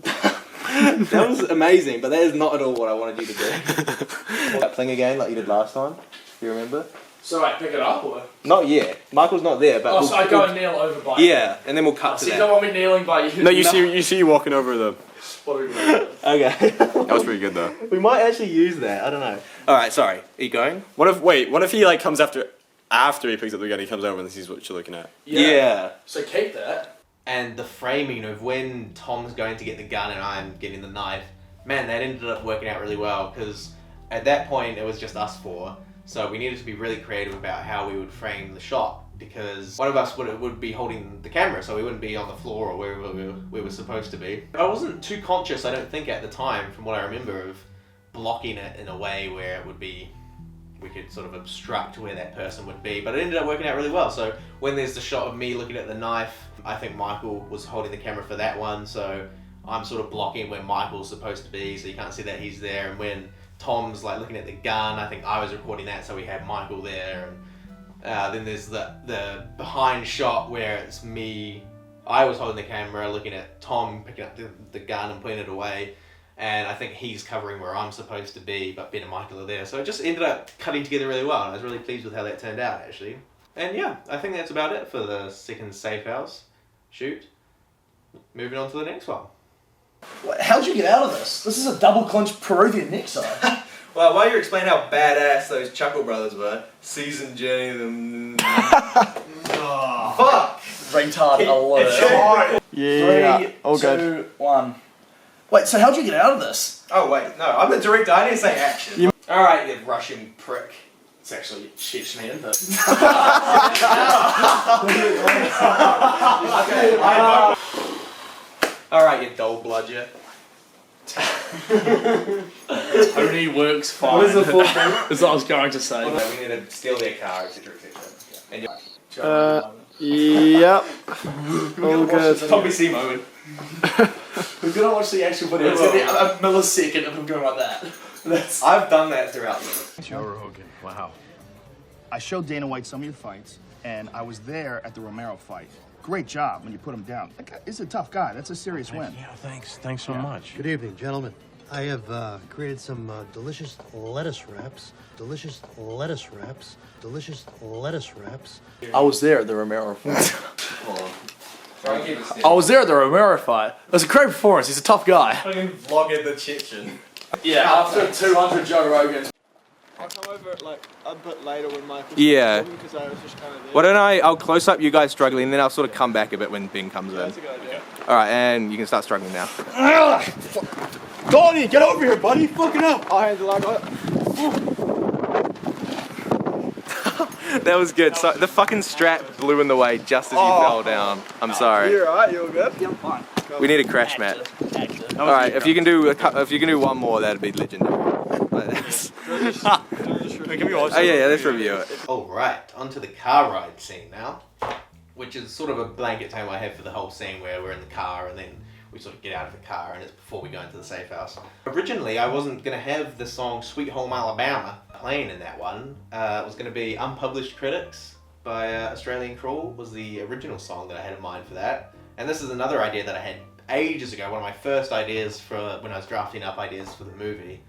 That was amazing, but that is not at all what I wanted you to do. That pling again like you did last time, you remember? So I pick it up, or? Not yet. Michael's not there, but Oh, so I go and kneel over by you? yeah, and then we'll cut to So you that. don't want me kneeling by you? No, you see you walking over them. What are we doing? Okay. That was pretty good though. We might actually use that, I don't know. Alright, sorry. Are you going? What if he like comes after he picks up the gun, he comes over and sees what you're looking at? Yeah. So keep that. And the framing of when Tom's going to get the gun and I'm getting the knife, man, that ended up working out really well, because at that point it was just us four, so we needed to be really creative about how we would frame the shot, because one of us would be holding the camera, so we wouldn't be on the floor or wherever we were supposed to be. I wasn't too conscious, I don't think, at the time, from what I remember, of blocking it in a way where it would be, we could sort of obstruct where that person would be, but it ended up working out really well. So when there's the shot of me looking at the knife, I think Michael was holding the camera for that one, so I'm sort of blocking where Michael's supposed to be, so you can't see that he's there. And when Tom's like looking at the gun, I think I was recording that, so we had Michael there. And then there's the behind shot where it's me, I was holding the camera looking at Tom picking up the gun and putting it away, and I think he's covering where I'm supposed to be, but Ben and Michael are there. So it just ended up cutting together really well, and I was really pleased with how that turned out, actually. And yeah, I think that's about it for the second safe house shoot. Moving on to the next one. How'd you get out of this? This is a double clinch Peruvian neck side. Well, while you're explaining how badass those Chuckle brothers were, seasoned journey. Fuck! Retard alert. Yeah. 3, All 2, good. 1. Wait, so how'd you get out of this? Oh wait, no, I'm the director. I didn't say action. All right, you Russian prick. It's actually Chechen, but. All right, you dull bludger. Tony works fine. What is the full thing? That's what I was going to say. We need to steal their car, etc., etc. And Yep. All good. Tommy C moment. We're gonna watch the actual video. It's gonna be a millisecond of him going like that. I've done that throughout the Joe Rogan, wow. I showed Dana White some of your fights, and I was there at the Romero fight. Great job when you put him down. That guy is a tough guy. That's a serious win. Yeah, thanks. Thanks so much. Good evening, gentlemen. I have created some delicious lettuce wraps. Delicious lettuce wraps. Delicious lettuce wraps. I was there at the Romero fight. I was there at the Romero fight. It was a great performance. He's a tough guy. Fucking vlogging the Chechen. Yeah, after 200 Joe Rogans. I'll come over like a bit later when Michael's Yeah. because I was just kind of there. Why don't I'll close up you guys struggling, then I'll sort of come back a bit when Ben comes in. That's a good idea. Alright, and you can start struggling now. Donnie, get over here, buddy. Fucking up. I'll handle it. That was good. So the fucking strap blew in the way just as you fell down. I'm sorry. You're alright, you're good? Yeah, I'm fine. We need a crash mat. Alright, if you can do one more, that'd be legendary. Oh yeah, let's review it. Alright, onto the car ride scene now. Which is sort of a blanket term I have for the whole scene where we're in the car and then we sort of get out of the car and it's before we go into the safe house. Originally, I wasn't going to have the song Sweet Home Alabama playing in that one. It was going to be Unpublished Critics by Australian Crawl was the original song that I had in mind for that. And this is another idea that I had ages ago, one of my first ideas for when I was drafting up ideas for the movie.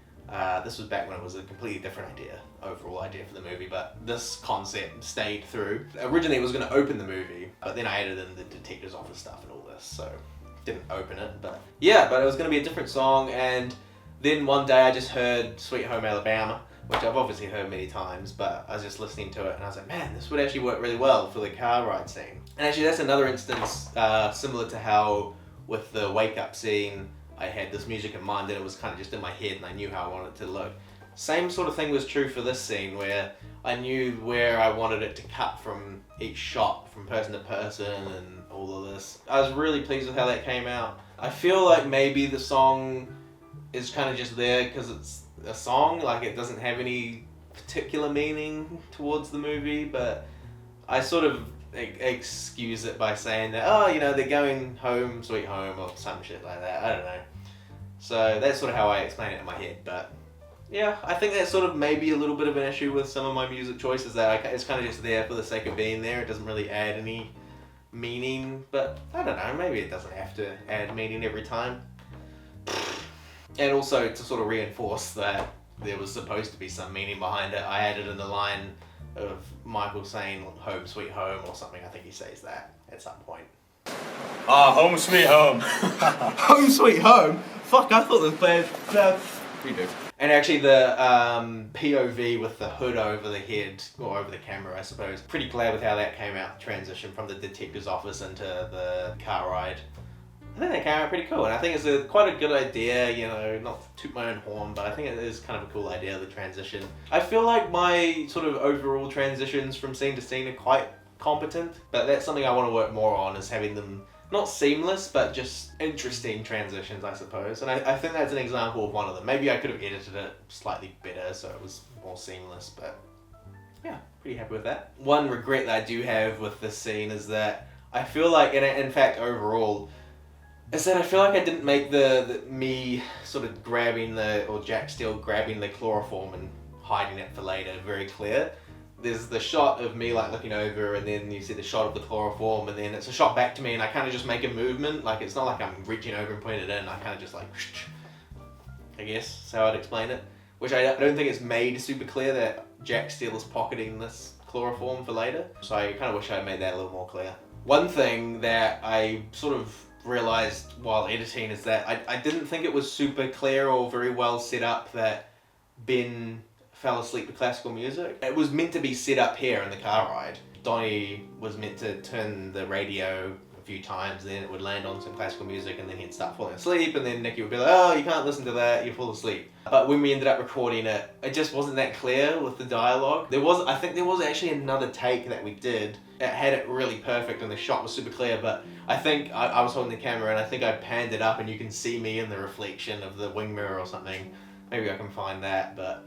This was back when it was a completely different overall idea for the movie, but this concept stayed through. Originally it was going to open the movie, but then I added in the detective's office stuff and all this, so didn't open it, but yeah, but it was going to be a different song, and then one day I just heard Sweet Home Alabama, which I've obviously heard many times, but I was just listening to it and I was like, man, this would actually work really well for the car ride scene. And actually that's another instance similar to how with the wake up scene, I had this music in mind and it was kind of just in my head and I knew how I wanted it to look. Same sort of thing was true for this scene where I knew where I wanted it to cut from each shot, from person to person and all of this. I was really pleased with how that came out. I feel like maybe the song is kind of just there because it's a song, like it doesn't have any particular meaning towards the movie, but I sort of excuse it by saying that, oh, you know, they're going home, sweet home, or some shit like that. I don't know. So that's sort of how I explain it in my head, but yeah, I think that's sort of maybe a little bit of an issue with some of my music choices, that it's kind of just there for the sake of being there. It doesn't really add any meaning, but I don't know, maybe it doesn't have to add meaning every time. And also to sort of reinforce that there was supposed to be some meaning behind it, I added in the line of Michael saying home sweet home or something. I think he says that at some point. Home sweet home. Home sweet home? Fuck, I thought the band. We do. And actually the POV with the hood over the head, or over the camera I suppose, pretty glad with how that came out, transition from the detective's office into the car ride. I think that came out pretty cool, and I think it's quite a good idea, you know, not to toot my own horn, but I think it is kind of a cool idea, the transition. I feel like my sort of overall transitions from scene to scene are quite competent, but that's something I want to work more on, is having them not seamless, but just interesting transitions, I suppose. And I think that's an example of one of them. Maybe I could have edited it slightly better so it was more seamless, but yeah, pretty happy with that. One regret that I do have with this scene is that I feel like, and in fact overall, is that I feel like I didn't make the me sort of grabbing or Jack Steele grabbing the chloroform and hiding it for later very clear. There's the shot of me like looking over, and then you see the shot of the chloroform, and then it's a shot back to me, and I kind of just make a movement. Like, it's not like I'm reaching over and putting it in. I kind of just like, I guess is how I'd explain it. Which I don't think it's made super clear that Jack Steele is pocketing this chloroform for later. So I kind of wish I had made that a little more clear. One thing that I sort of realized while editing is that I didn't think it was super clear or very well set up that Ben fell asleep to classical music. It was meant to be set up here in the car ride. Donnie was meant to turn the radio a few times, then it would land on some classical music, and then he'd start falling asleep, and then Nikki would be like, oh, you can't listen to that, you fall asleep. But when we ended up recording it, it just wasn't that clear with the dialogue. I think there was actually another take that we did. It had it really perfect and the shot was super clear, but I think I was holding the camera and I think I panned it up and you can see me in the reflection of the wing mirror or something. Maybe I can find that, but...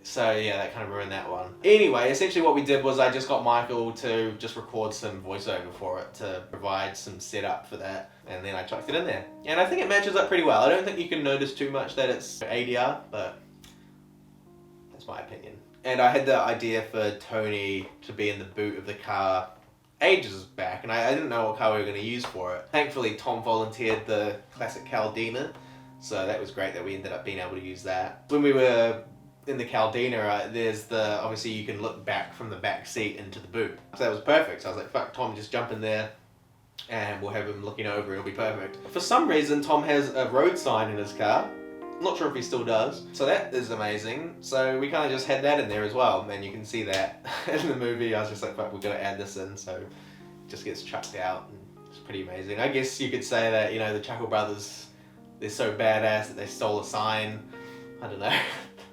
So yeah, that kind of ruined that one. Anyway, essentially what we did was I just got Michael to just record some voiceover for it to provide some setup for that, and then I chucked it in there. And I think it matches up pretty well. I don't think you can notice too much that it's ADR, but that's my opinion. And I had the idea for Tony to be in the boot of the car ages back, and I didn't know what car we were going to use for it. Thankfully, Tom volunteered the classic Caldina, so that was great that we ended up being able to use that. When we were in the Caldina, there's obviously you can look back from the back seat into the boot. So that was perfect. So I was like, fuck, Tom, just jump in there and we'll have him looking over, it'll be perfect. For some reason, Tom has a road sign in his car. Not sure if he still does. So that is amazing. So we kind of just had that in there as well. And you can see that in the movie. I was just like, fuck, we've got to add this in. So it just gets chucked out. And it's pretty amazing. I guess you could say that, you know, the Chuckle brothers, they're so badass that they stole a sign. I don't know.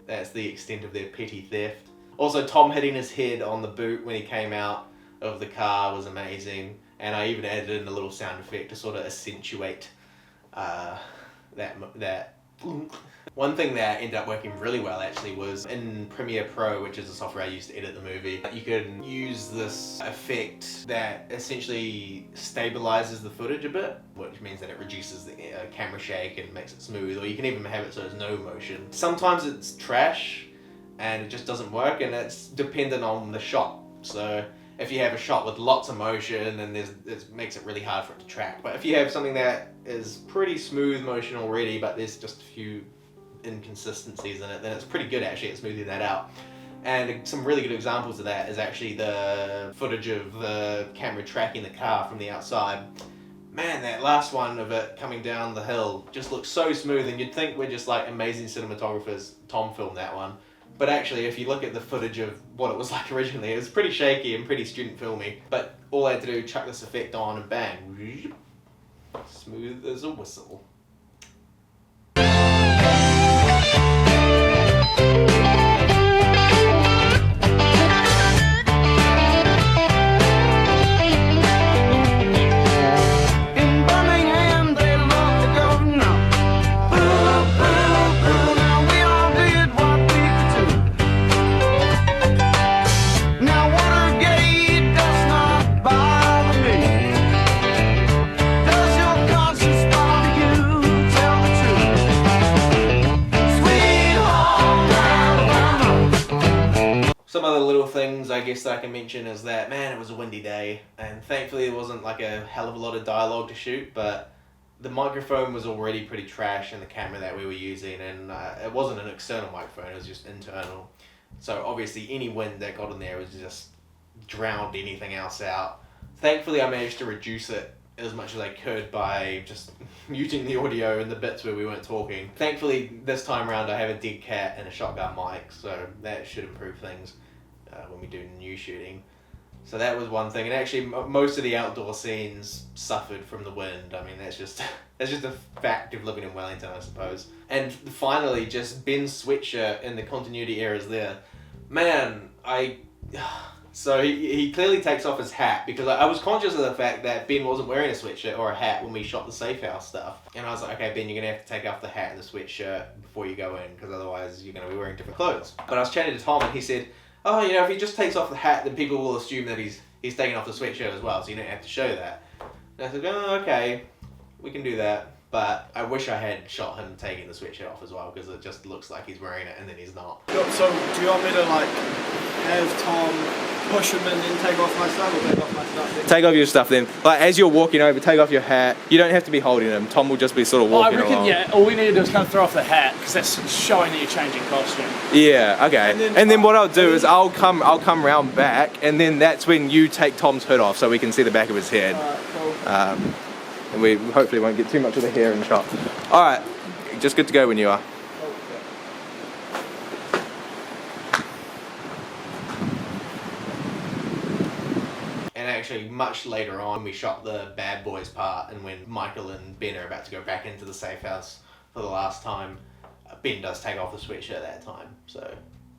That's the extent of their petty theft. Also, Tom hitting his head on the boot when he came out of the car was amazing. And I even added in a little sound effect to sort of accentuate that. One thing that ended up working really well actually was in Premiere Pro, which is the software I used to edit the movie. You can use this effect that essentially stabilizes the footage a bit, which means that it reduces the camera shake and makes it smooth, or you can even have it so there's no motion. Sometimes it's trash and it just doesn't work, and it's dependent on the shot. So if you have a shot with lots of motion, then it makes it really hard for it to track. But if you have something that is pretty smooth motion already, but there's just a few inconsistencies in it, then it's pretty good actually at smoothing that out. And some really good examples of that is actually the footage of the camera tracking the car from the outside. Man, that last one of it coming down the hill just looks so smooth, and you'd think we're just like amazing cinematographers. Tom filmed that one. But actually, if you look at the footage of what it was like originally, it was pretty shaky and pretty student filmy. But all I had to do, chuck this effect on and bang. Smooth as a whistle. Some other little things I guess that I can mention is that, man, it was a windy day, and thankfully there wasn't like a hell of a lot of dialogue to shoot, but the microphone was already pretty trash in the camera that we were using, and it wasn't an external microphone, it was just internal. So obviously any wind that got in there was just drowned anything else out. Thankfully I managed to reduce it as much as I could by just muting the audio in the bits where we weren't talking. Thankfully this time around I have a dead cat and a shotgun mic, so that should improve things when we do new shooting. So that was one thing, and actually most of the outdoor scenes suffered from the wind. I mean, that's just a fact of living in Wellington, I suppose. And finally, just Ben's sweatshirt in the continuity errors there. Man, so he clearly takes off his hat, because I was conscious of the fact that Ben wasn't wearing a sweatshirt or a hat when we shot the safe house stuff. And I was like, okay, Ben, you're going to have to take off the hat and the sweatshirt before you go in, because otherwise you're going to be wearing different clothes. But I was chatting to Tom and he said, oh, you know, if he just takes off the hat, then people will assume that he's taking off the sweatshirt as well, so you don't have to show that. And I said, oh, okay, we can do that. But I wish I had shot him taking the sweatshirt off as well, because it just looks like he's wearing it and then he's not. So, do you want me to, like, have Tom push him and then take off my stuff, or take off my stuff? Take off your stuff then. Like, as you're walking over, take off your hat. You don't have to be holding him. Tom will just be sort of walking along. Yeah, all we need to do is kind of throw off the hat, because that's showing that you're changing costume. Yeah, okay. And then what I'll do is I'll come round back, and then that's when you take Tom's hood off so we can see the back of his head. Alright, cool. And we hopefully won't get too much of the hair in shot. Alright, just good to go when you are. And actually, much later on, we shot the bad boys part, and when Michael and Ben are about to go back into the safe house for the last time, Ben does take off the sweatshirt at that time. So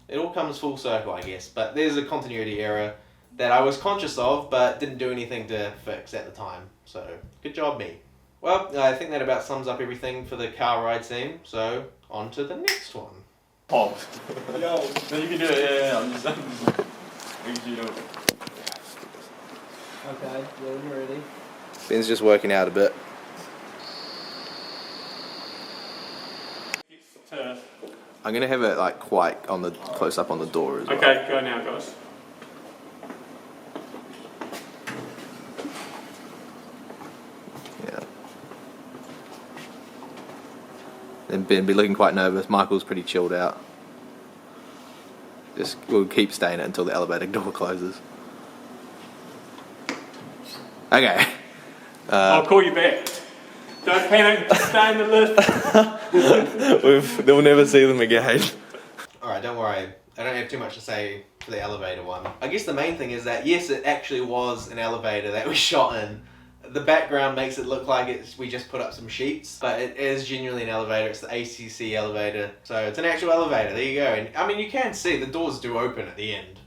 it all comes full circle, I guess. But there's a continuity error that I was conscious of, but didn't do anything to fix at the time. So good job, me. Well, I think that about sums up everything for the car ride scene. So on to the next one. Yo. No, you can do it. Yeah. I'm just. You know. Okay, when you're ready. Ben's just working out a bit. I'm gonna have it like quite on the close up on the door as well. Okay, go now, guys. Yeah. Then Ben be looking quite nervous. Michael's pretty chilled out. We'll keep staying it until the elevator door closes. Okay. I'll call you back. Don't panic, just stay in the lift. They'll never see them again. Alright, don't worry. I don't have too much to say for the elevator one. I guess the main thing is that, yes, it actually was an elevator that we shot in. The background makes it look like we just put up some sheets, but it is genuinely an elevator. It's the ACC elevator, so it's an actual elevator. There you go. And I mean, you can see the doors do open at the end,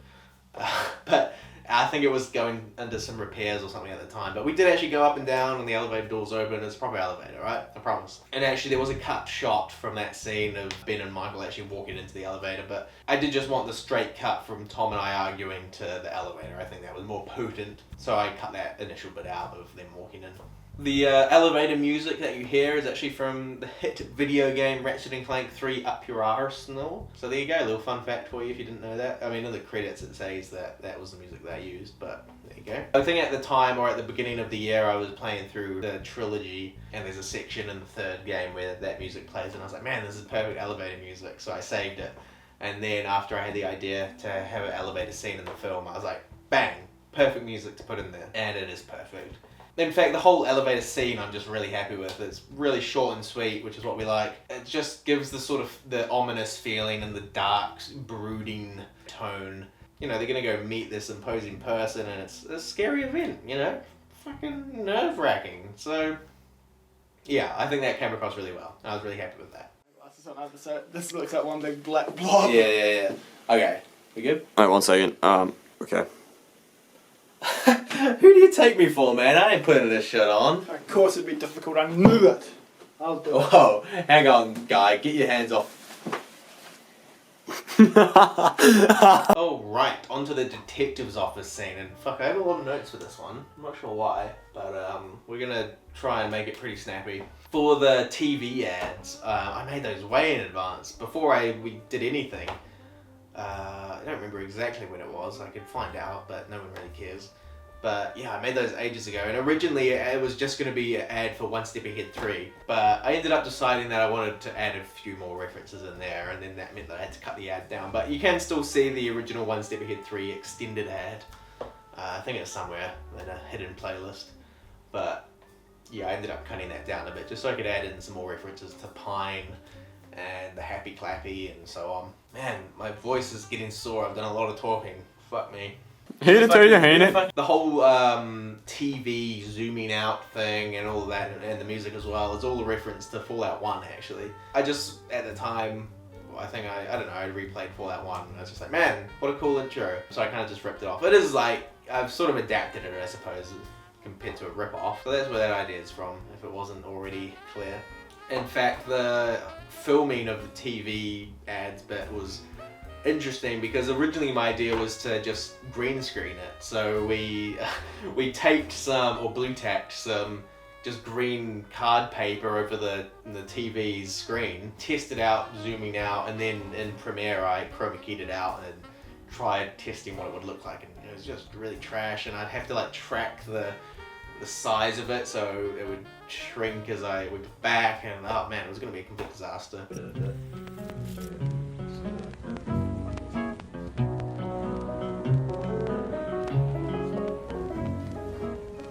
but I think it was going under some repairs or something at the time. But we did actually go up and down, and the elevator doors open. It's a proper elevator, right? I promise. And actually, there was a cut shot from that scene of Ben and Michael actually walking into the elevator, but I did just want the straight cut from Tom and I arguing to the elevator. I think that was more potent, so I cut that initial bit out of them walking in. The elevator music that you hear is actually from the hit video game Ratchet & Clank 3 Up Your Arsenal. So there you go, a little fun fact for you if you didn't know that. I mean, in the credits it says that was the music that I used, but there you go. I think at the time, or at the beginning of the year, I was playing through the trilogy, and there's a section in the third game where that music plays, and I was like, man, this is perfect elevator music, so I saved it. And then after I had the idea to have an elevator scene in the film, I was like, bang, perfect music to put in there, and it is perfect. In fact, the whole elevator scene I'm just really happy with. It's really short and sweet, which is what we like. It just gives the sort of the ominous feeling and the dark, brooding tone. You know, they're gonna go meet this imposing person, and it's a scary event, you know? Fucking nerve-wracking. So, yeah, I think that came across really well. I was really happy with that. This looks like one big black blob. Yeah. Okay, we good? Alright, 1 second. Okay. Who do you take me for, man? I ain't putting this shit on. Of course it'd be difficult, I knew it. I'll do it. Whoa, hang on, guy. Get your hands off. Oh, right. Onto the detective's office scene. And fuck, I have a lot of notes for this one. I'm not sure why, but we're gonna try and make it pretty snappy. For the TV ads, I made those way in advance. Before we did anything. I don't remember exactly when it was. I could find out, but no one really cares. But yeah, I made those ages ago, and originally it was just going to be an ad for One Step Ahead 3, but I ended up deciding that I wanted to add a few more references in there, and then that meant that I had to cut the ad down. But you can still see the original One Step Ahead 3 extended ad. I think it's somewhere in a hidden playlist. But yeah, I ended up cutting that down a bit, just so I could add in some more references to Pine and the Happy Clappy and so on. Man, my voice is getting sore. I've done a lot of talking. Fuck me. Hate it, you hate it. The whole TV zooming out thing and all of that, and the music as well, is all a reference to Fallout 1, actually. I just, at the time, I think I don't know, I replayed Fallout 1, and I was just like, man, what a cool intro. So I kind of just ripped it off. It is like, I've sort of adapted it, I suppose, compared to a rip-off. So that's where that idea is from, if it wasn't already clear. In fact, the filming of the TV ads bit was interesting because originally my idea was to just green screen it. So we taped some, or blue tacked some, just green card paper over the TV's screen, tested out, zooming out, and then in Premiere I chroma keyed it out and tried testing what it would look like, and it was just really trash, and I'd have to like track the size of it so it would shrink as I went back, and oh man, it was going to be a complete disaster.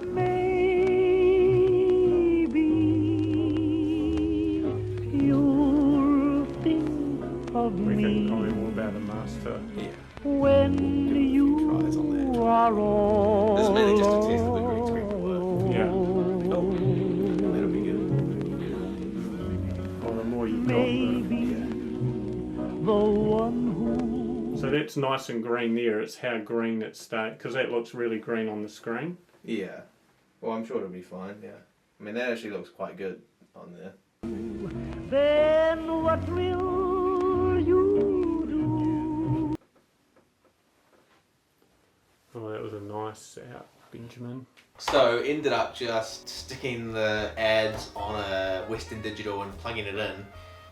Maybe you'll think of me. We can tell me more about the master. Yeah. When you are all. This wasn't really just a test of the green screen would work. Yeah. Oh, that'll be good. Or the more you've The one who got. So that's nice and green there. It's how green it stays, because that looks really green on the screen. Yeah. Well, I'm sure it'll be fine, yeah. I mean, that actually looks quite good on there. then what will you do? Oh, that was a nice out, Benjamin. So ended up just sticking the ads on a Western Digital and plugging it in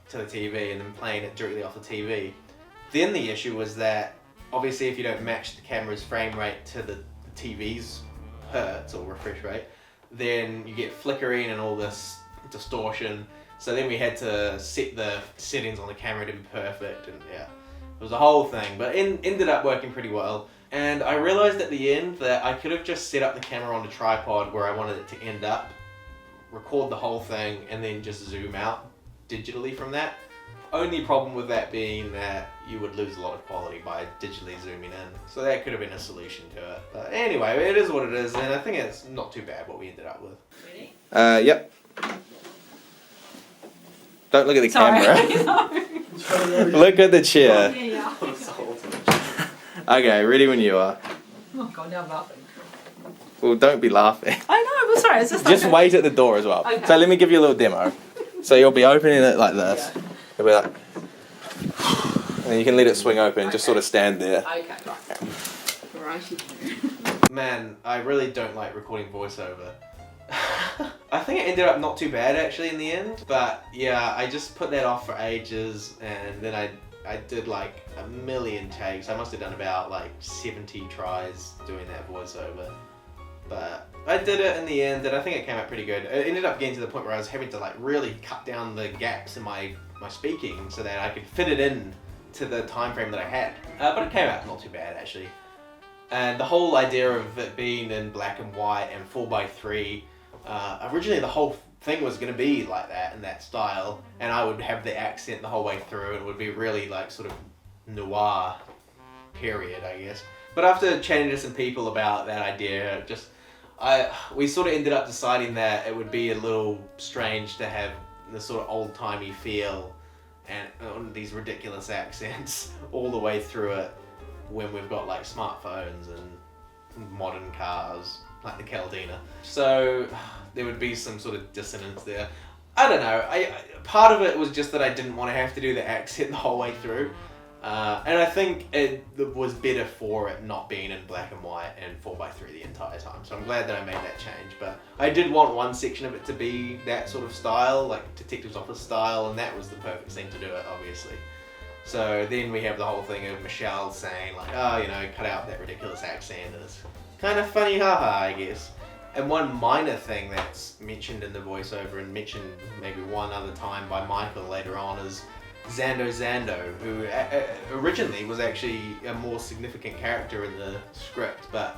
to the TV and then playing it directly off the TV. Then the issue was that obviously if you don't match the camera's frame rate to the TV's hertz or refresh rate, then you get flickering and all this distortion. So then we had to set the settings on the camera to be perfect, and yeah, it was a whole thing, but ended up working pretty well. And I realized at the end that I could have just set up the camera on a tripod where I wanted it to end up, record the whole thing, and then just zoom out digitally from that. Only problem with that being that you would lose a lot of quality by digitally zooming in. So that could have been a solution to it. But anyway, it is what it is, and I think it's not too bad what we ended up with. Ready? Yep. Don't look at the camera. Look at the chair. Yeah. Okay, ready when you are. Oh god, now I'm laughing. Well, don't be laughing. I know, but sorry, it's just Just wait at the door as well. Okay. So let me give you a little demo. So you'll be opening it like this. You'll be like, and then you can let it swing open. Just sort of stand there. Okay, right. Man, I really don't like recording voiceover. I think it ended up not too bad actually in the end, but yeah, I just put that off for ages, and then I did like a million takes. I must have done about like 70 tries doing that voiceover, but I did it in the end, and I think it came out pretty good. It ended up getting to the point where I was having to like really cut down the gaps in my speaking so that I could fit it in to the time frame that I had, but it came out not too bad actually. And the whole idea of it being in black and white and 4:3, originally the whole thing was going to be like that, in that style, and I would have the accent the whole way through. It would be really like sort of noir period, I guess. But after chatting to some people about that idea, we sort of ended up deciding that it would be a little strange to have the sort of old-timey feel and these ridiculous accents all the way through it when we've got like smartphones and modern cars like the Caldina. So there would be some sort of dissonance there. I don't know. Part of it was just that I didn't want to have to do the accent the whole way through. And I think it was better for it not being in black and white and 4:3 the entire time. So I'm glad that I made that change. But I did want one section of it to be that sort of style, like Detective's Office style, and that was the perfect thing to do it, obviously. So then we have the whole thing of Michelle saying like, oh, you know, cut out that ridiculous accent. And it's kind of funny, haha, I guess. And one minor thing that's mentioned in the voiceover and mentioned maybe one other time by Michael later on is Zando, who originally was actually a more significant character in the script, but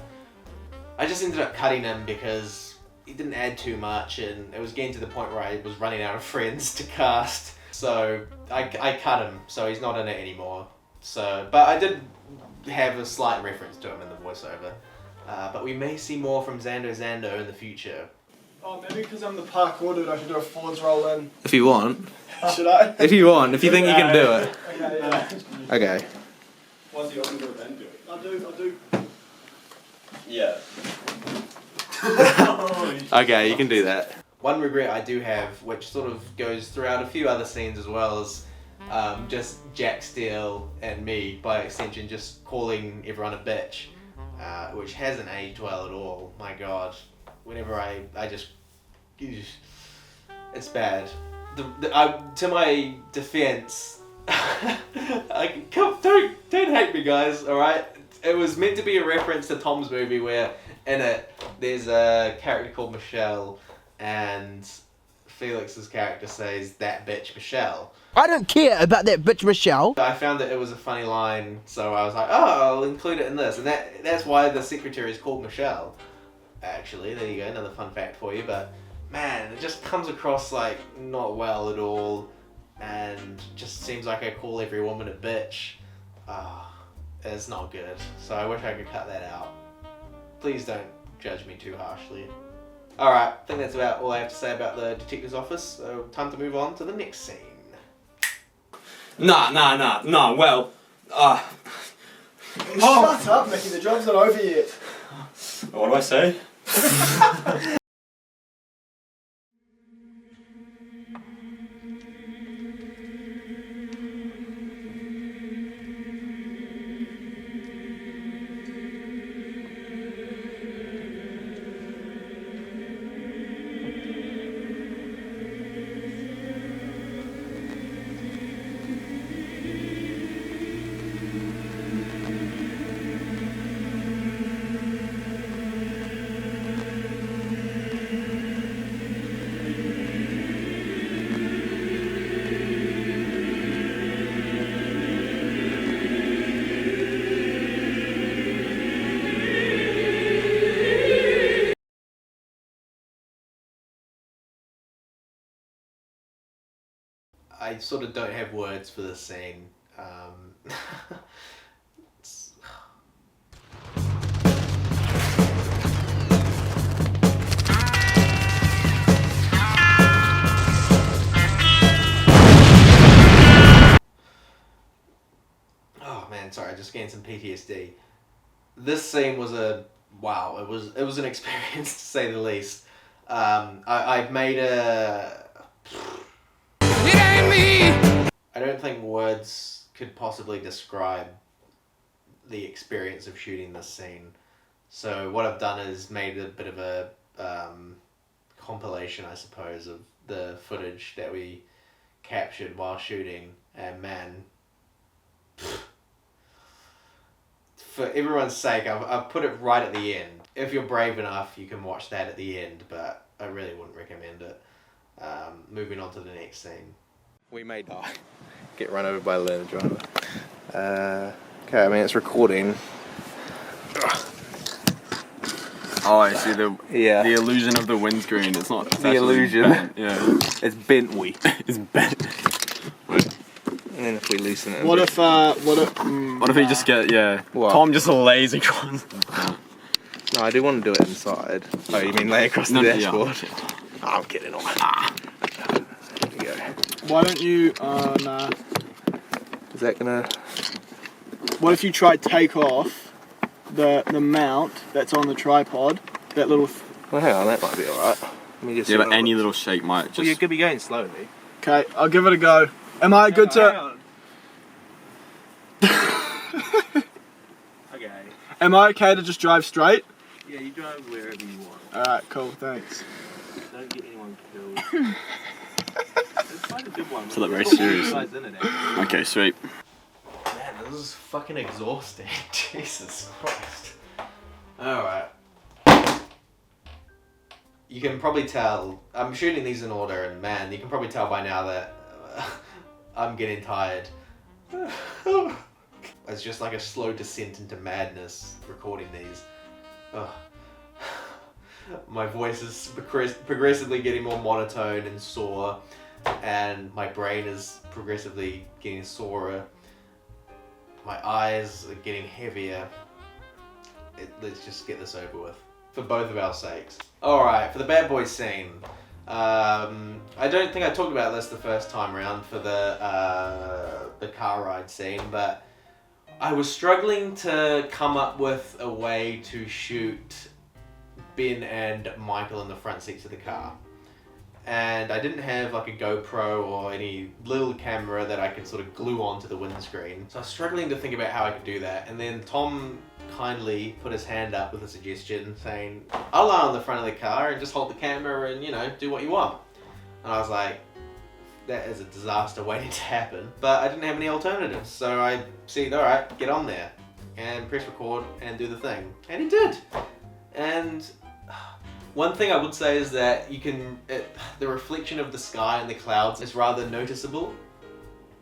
I just ended up cutting him because he didn't add too much, and it was getting to the point where I was running out of friends to cast. So I cut him, so he's not in it anymore. So, but I did have a slight reference to him in the voiceover. But we may see more from Zando in the future. Oh, maybe because I'm the parkour dude, I should do a forwards roll in. If you want. Should I? If you want, if you think you can do it. Okay, yeah. Okay. What's the opposite of then do it? I do. Yeah. Okay, you can do that. One regret I do have, which sort of goes throughout a few other scenes as well, is just Jack Steele and me, by extension, just calling everyone a bitch, which hasn't aged well at all. My God, whenever I just, it's bad. To my defense, don't hate me, guys. All right, it was meant to be a reference to Tom's movie, where in it there's a character called Michelle, and Felix's character says, "That bitch Michelle." I don't care about that bitch Michelle. I found that it was a funny line, so I was like, oh, I'll include it in this, and that's why the secretary is called Michelle. Actually, there you go, another fun fact for you. But man, it just comes across like not well at all, and just seems like I call every woman a bitch. It's not good. So I wish I could cut that out. Please don't judge me too harshly. Alright, I think that's about all I have to say about the detective's office, so time to move on to the next scene. Nah, well, Shut up, Mickey, the job's not over yet. what do I say? I sort of don't have words for this scene. Oh man, sorry, I just gained some PTSD. This scene was wow, it was an experience to say the least. I've made a... It ain't me! I don't think words could possibly describe the experience of shooting this scene. So what I've done is made a bit of a compilation, I suppose, of the footage that we captured while shooting, and man, for everyone's sake, I've put it right at the end. If you're brave enough, you can watch that at the end, but I really wouldn't recommend it. Moving on to the next scene. We may die. Get run over by a learner driver. Okay, I mean, it's recording. Oh, I see the illusion of the windscreen. It's not the illusion. Bent. Yeah, it's bent weak. It's bent. And then if we loosen it. What if you just get What? Tom just lays across. No, I do want to do it inside. Oh, you mean lay across the dashboard? Yeah. Oh, I'm kidding. There we go. Why don't you, nah. Is that gonna... What if you try take off the mount that's on the tripod, that little... Well, hang on, that might be alright. Let me just... Yeah, but any little shake might just... Well, you could be going slowly. Okay, I'll give it a go. Am I good to... Okay. Am I okay to just drive straight? Yeah, you drive wherever you want. Alright, cool, thanks. Don't get anyone killed. It's quite a good one. So that very serious. Okay, Okay, sweet. Man, this is fucking exhausting. Jesus Christ. Alright. You can probably tell, I'm shooting these in order, and man, you can probably tell by now that I'm getting tired. It's just like a slow descent into madness recording these. Ugh. My voice is progressively getting more monotone and sore, and my brain is progressively getting sorer. My eyes are getting heavier. Let's just get this over with, for both of our sakes. Alright, for the bad boy scene. I don't think I talked about this the first time around for the car ride scene, but I was struggling to come up with a way to shoot Ben and Michael in the front seats of the car. And I didn't have like a GoPro or any little camera that I could sort of glue onto the windscreen. So I was struggling to think about how I could do that. And then Tom kindly put his hand up with a suggestion saying, I'll lie on the front of the car and just hold the camera and, you know, do what you want. And I was like, that is a disaster waiting to happen. But I didn't have any alternatives. So I said, all right, get on there and press record and do the thing. And he did. And one thing I would say is that the reflection of the sky and the clouds is rather noticeable.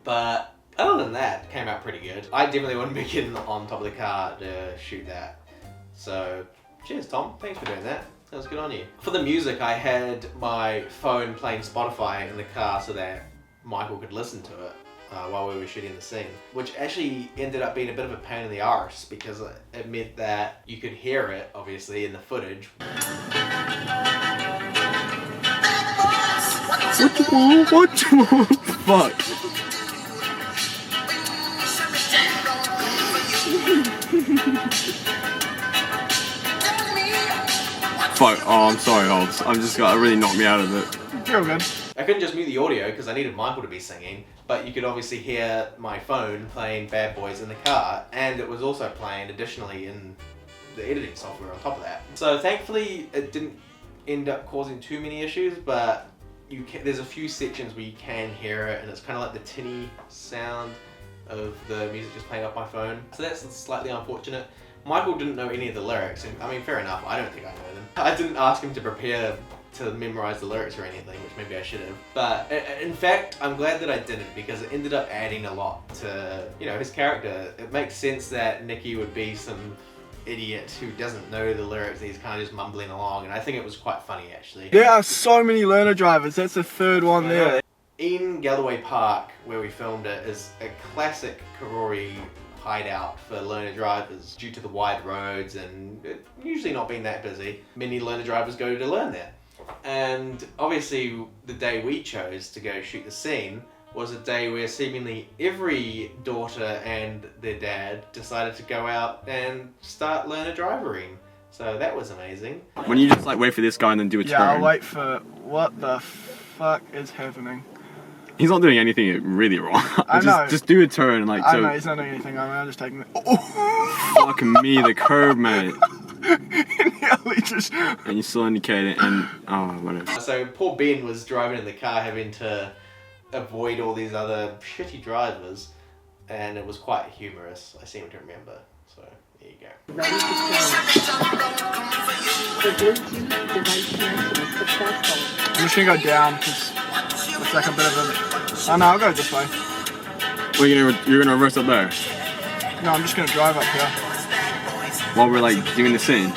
But other than that, it came out pretty good. I definitely wouldn't be getting on top of the car to shoot that. So, cheers Tom, thanks for doing that. That was good on you. For the music, I had my phone playing Spotify in the car so that Michael could listen to it. while we were shooting the scene, which actually ended up being a bit of a pain in the arse because it meant that you could hear it, obviously, in the footage. Fuck. Fuck. Oh, I'm sorry, Hobbs. I'm just got really knocked me out of it. You're good. I couldn't just mute the audio because I needed Michael to be singing, but you could obviously hear my phone playing Bad Boys in the car, and it was also playing additionally in the editing software on top of that. So thankfully it didn't end up causing too many issues, but there's a few sections where you can hear it, and it's kind of like the tinny sound of the music just playing off my phone. So that's slightly unfortunate. Michael didn't know any of the lyrics, and I mean, fair enough, I don't think I know them. I didn't ask him to prepare to memorize the lyrics or anything, which maybe I should have. But in fact, I'm glad that I didn't, because it ended up adding a lot to, you know, his character. It makes sense that Nicky would be some idiot who doesn't know the lyrics, and he's kind of just mumbling along, and I think it was quite funny actually. There are so many learner drivers, that's the third one there. In Galloway Park, where we filmed it, is a classic Karori hideout for learner drivers due to the wide roads and it usually not being that busy. Many learner drivers go to learn there. And obviously the day we chose to go shoot the scene was a day where seemingly every daughter and their dad decided to go out and start learner drivering. So that was amazing. When you just like wait for this guy and then do a turn. Yeah, I'll wait for what the fuck is happening. He's not doing anything really wrong. I know. Just do a turn, like I so. know, he's not doing anything. I'm just taking it. Fuck me, the curve, mate. Just... And you still indicate it, and oh, whatever. So poor Ben was driving in the car, having to avoid all these other shitty drivers, and it was quite humorous. I seem to remember. So there you go. I'm just gonna go down because it's like a bit of a. Oh no, I'll go this way. Well, you're gonna reverse up there. No, I'm just gonna drive up here. While we're like doing the scene.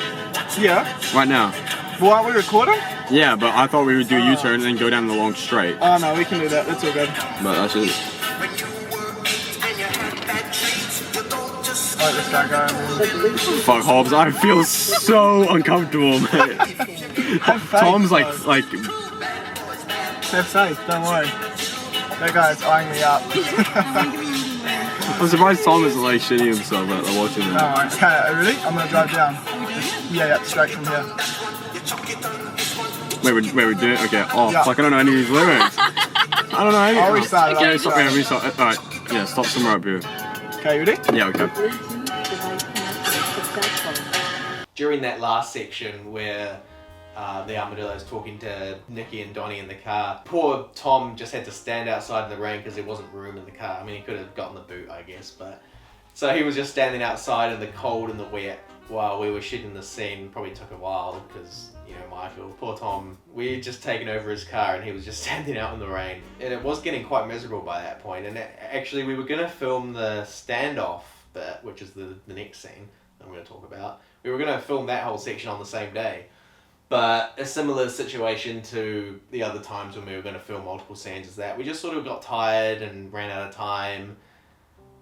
Yeah. Right now. Well, aren't we recording? Yeah, but I thought we would do a U-turn and then go down the long straight. Oh no, we can do that. That's all good. But that's it. Alright, this guy going. Fuck Hobbs, I feel so uncomfortable, man. Tom's like. Have faith, don't worry. That guy's eyeing me up. I'm surprised Tom isn't like shitting himself at watching it. Alright, okay, ready? I'm gonna drive down. Yeah, straight from here. Wait, we're doing it? Okay. Oh, yeah. Fuck, I don't know any of these lyrics. I don't know any of these. I'll restart. Okay, restart. Alright, yeah, stop somewhere up here. Okay, ready? Yeah, okay. During that last section where the Armadillo's talking to Nicky and Donnie in the car, poor Tom just had to stand outside in the rain because there wasn't room in the car. I mean, he could have gotten the boot, I guess, but... So he was just standing outside in the cold and the wet while we were shooting the scene. Probably took a while because, you know, Michael, poor Tom, we had just taken over his car and he was just standing out in the rain. And it was getting quite miserable by that point. And actually we were going to film the standoff bit, which is the next scene I'm going to talk about. We were going to film that whole section on the same day. But a similar situation to the other times when we were going to film multiple scenes is that we just sort of got tired and ran out of time.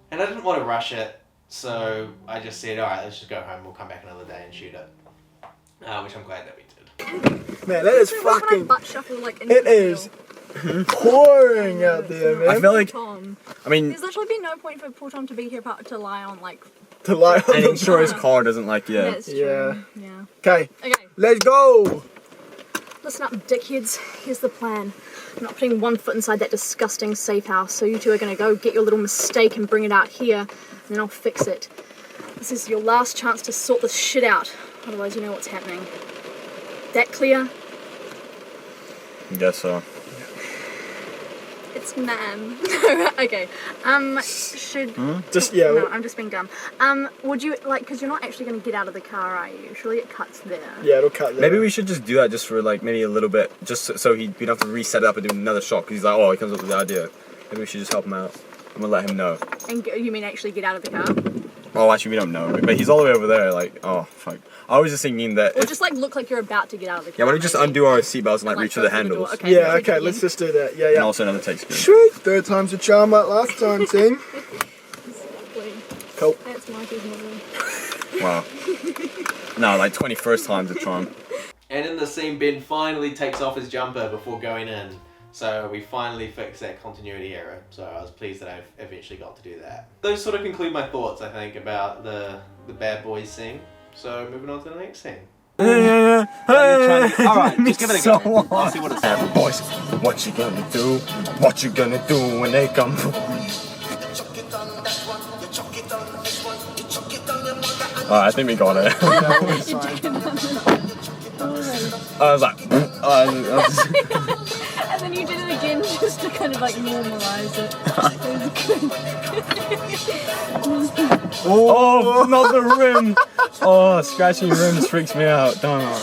And I didn't want to rush it, so I just said, alright, let's just go home, we'll come back another day and shoot it. Which I'm glad that we did. Man, that is fucking... It is pouring out there, man. I feel like... Tom. I mean... There's literally been no point for poor Tom to be here apart to lie on, like... To lie on and ensure his car doesn't, like, yeah. That's true. Yeah. Okay. Okay. Let's go! Listen up, dickheads. Here's the plan. I'm not putting one foot inside that disgusting safe house, so you two are going to go get your little mistake and bring it out here, and then I'll fix it. This is your last chance to sort this shit out, otherwise you know what's happening. That clear? Guess so. It's man. Okay. Should... Just, yeah. No, I'm just being dumb. Would you, like, because you're not actually going to get out of the car, are you? Surely it cuts there. Yeah, it'll cut there. Maybe we should just do that just for, like, maybe a little bit, just so we don't have to reset it up and do another shot, because he's like, oh, he comes up with the idea. Maybe we should just help him out. I'm going to let him know. And you mean actually get out of the car? Oh, actually, we don't know. But he's all the way over there. Like, oh fuck. I was just thinking that. Or just like look like you're about to get out of the car. Yeah, why don't we just undo our seatbelts and like reach for the handles? Okay, yeah, okay, let's just do that. Yeah, yeah. And also another take screen. Sweet. Third time's a charm like last time, team. Cool. That's Mikey's movie. Wow. No, like 21st time's a charm. And in the scene, Ben finally takes off his jumper before going in. So we finally fixed that continuity error. So I was pleased that I eventually got to do that. Those sort of conclude my thoughts, I think, about the bad boys scene. So moving on to the next scene. Alright, just give it a go. I'll see what it's like. Boys, what you gonna do? What you gonna do when they come? I think we got it. I was like, And then you did it again just to kind of like normalize it. Oh, not the rim! Oh, scratching rims freaks me out. Don't know.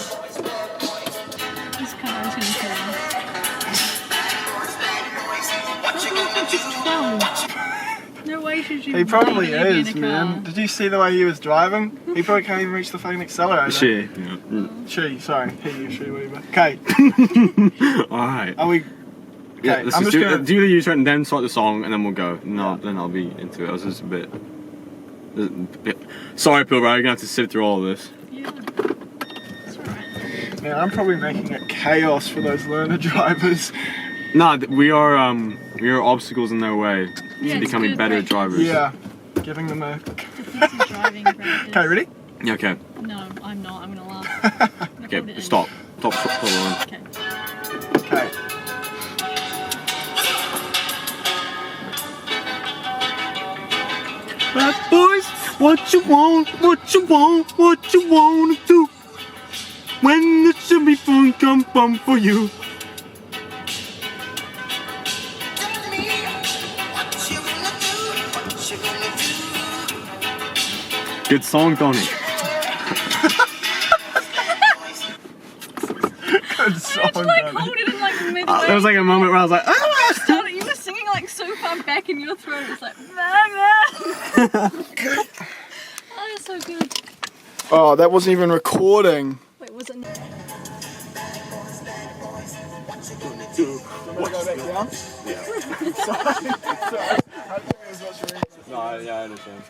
This car is gonna kill us. No way should you. He probably legally be is, in a car. man. Did you see the way he was driving? He probably can't even reach the fucking accelerator. She. She, sorry. He, she, whatever. Okay. Alright. Are we... Yeah, Okay, let's I'm just just do gonna... the U-turn and then start the song and then we'll go. No, then I'll be into it. I was just a bit... Sorry, Pilbara, you're gonna have to sit through all of this. Man, I'm probably making it chaos for those learner drivers. Nah, we are obstacles in their way to becoming better drivers. Yeah, giving them a... Okay, ready? Yeah, okay. No, I'm not. I'm gonna laugh. Okay, stop. Stop. Okay. Okay. Bad boys, what you want, what you want, what you wanna do? When the should be fun come fun for you. Good song, Donnie. Good song, I had to like hold it in like midway. There was like a moment where I was like, ah! You were singing like so far back in your throat. It's like, oh, that's so good. Oh, that wasn't even recording. Wait, was it? No, yeah, I understand.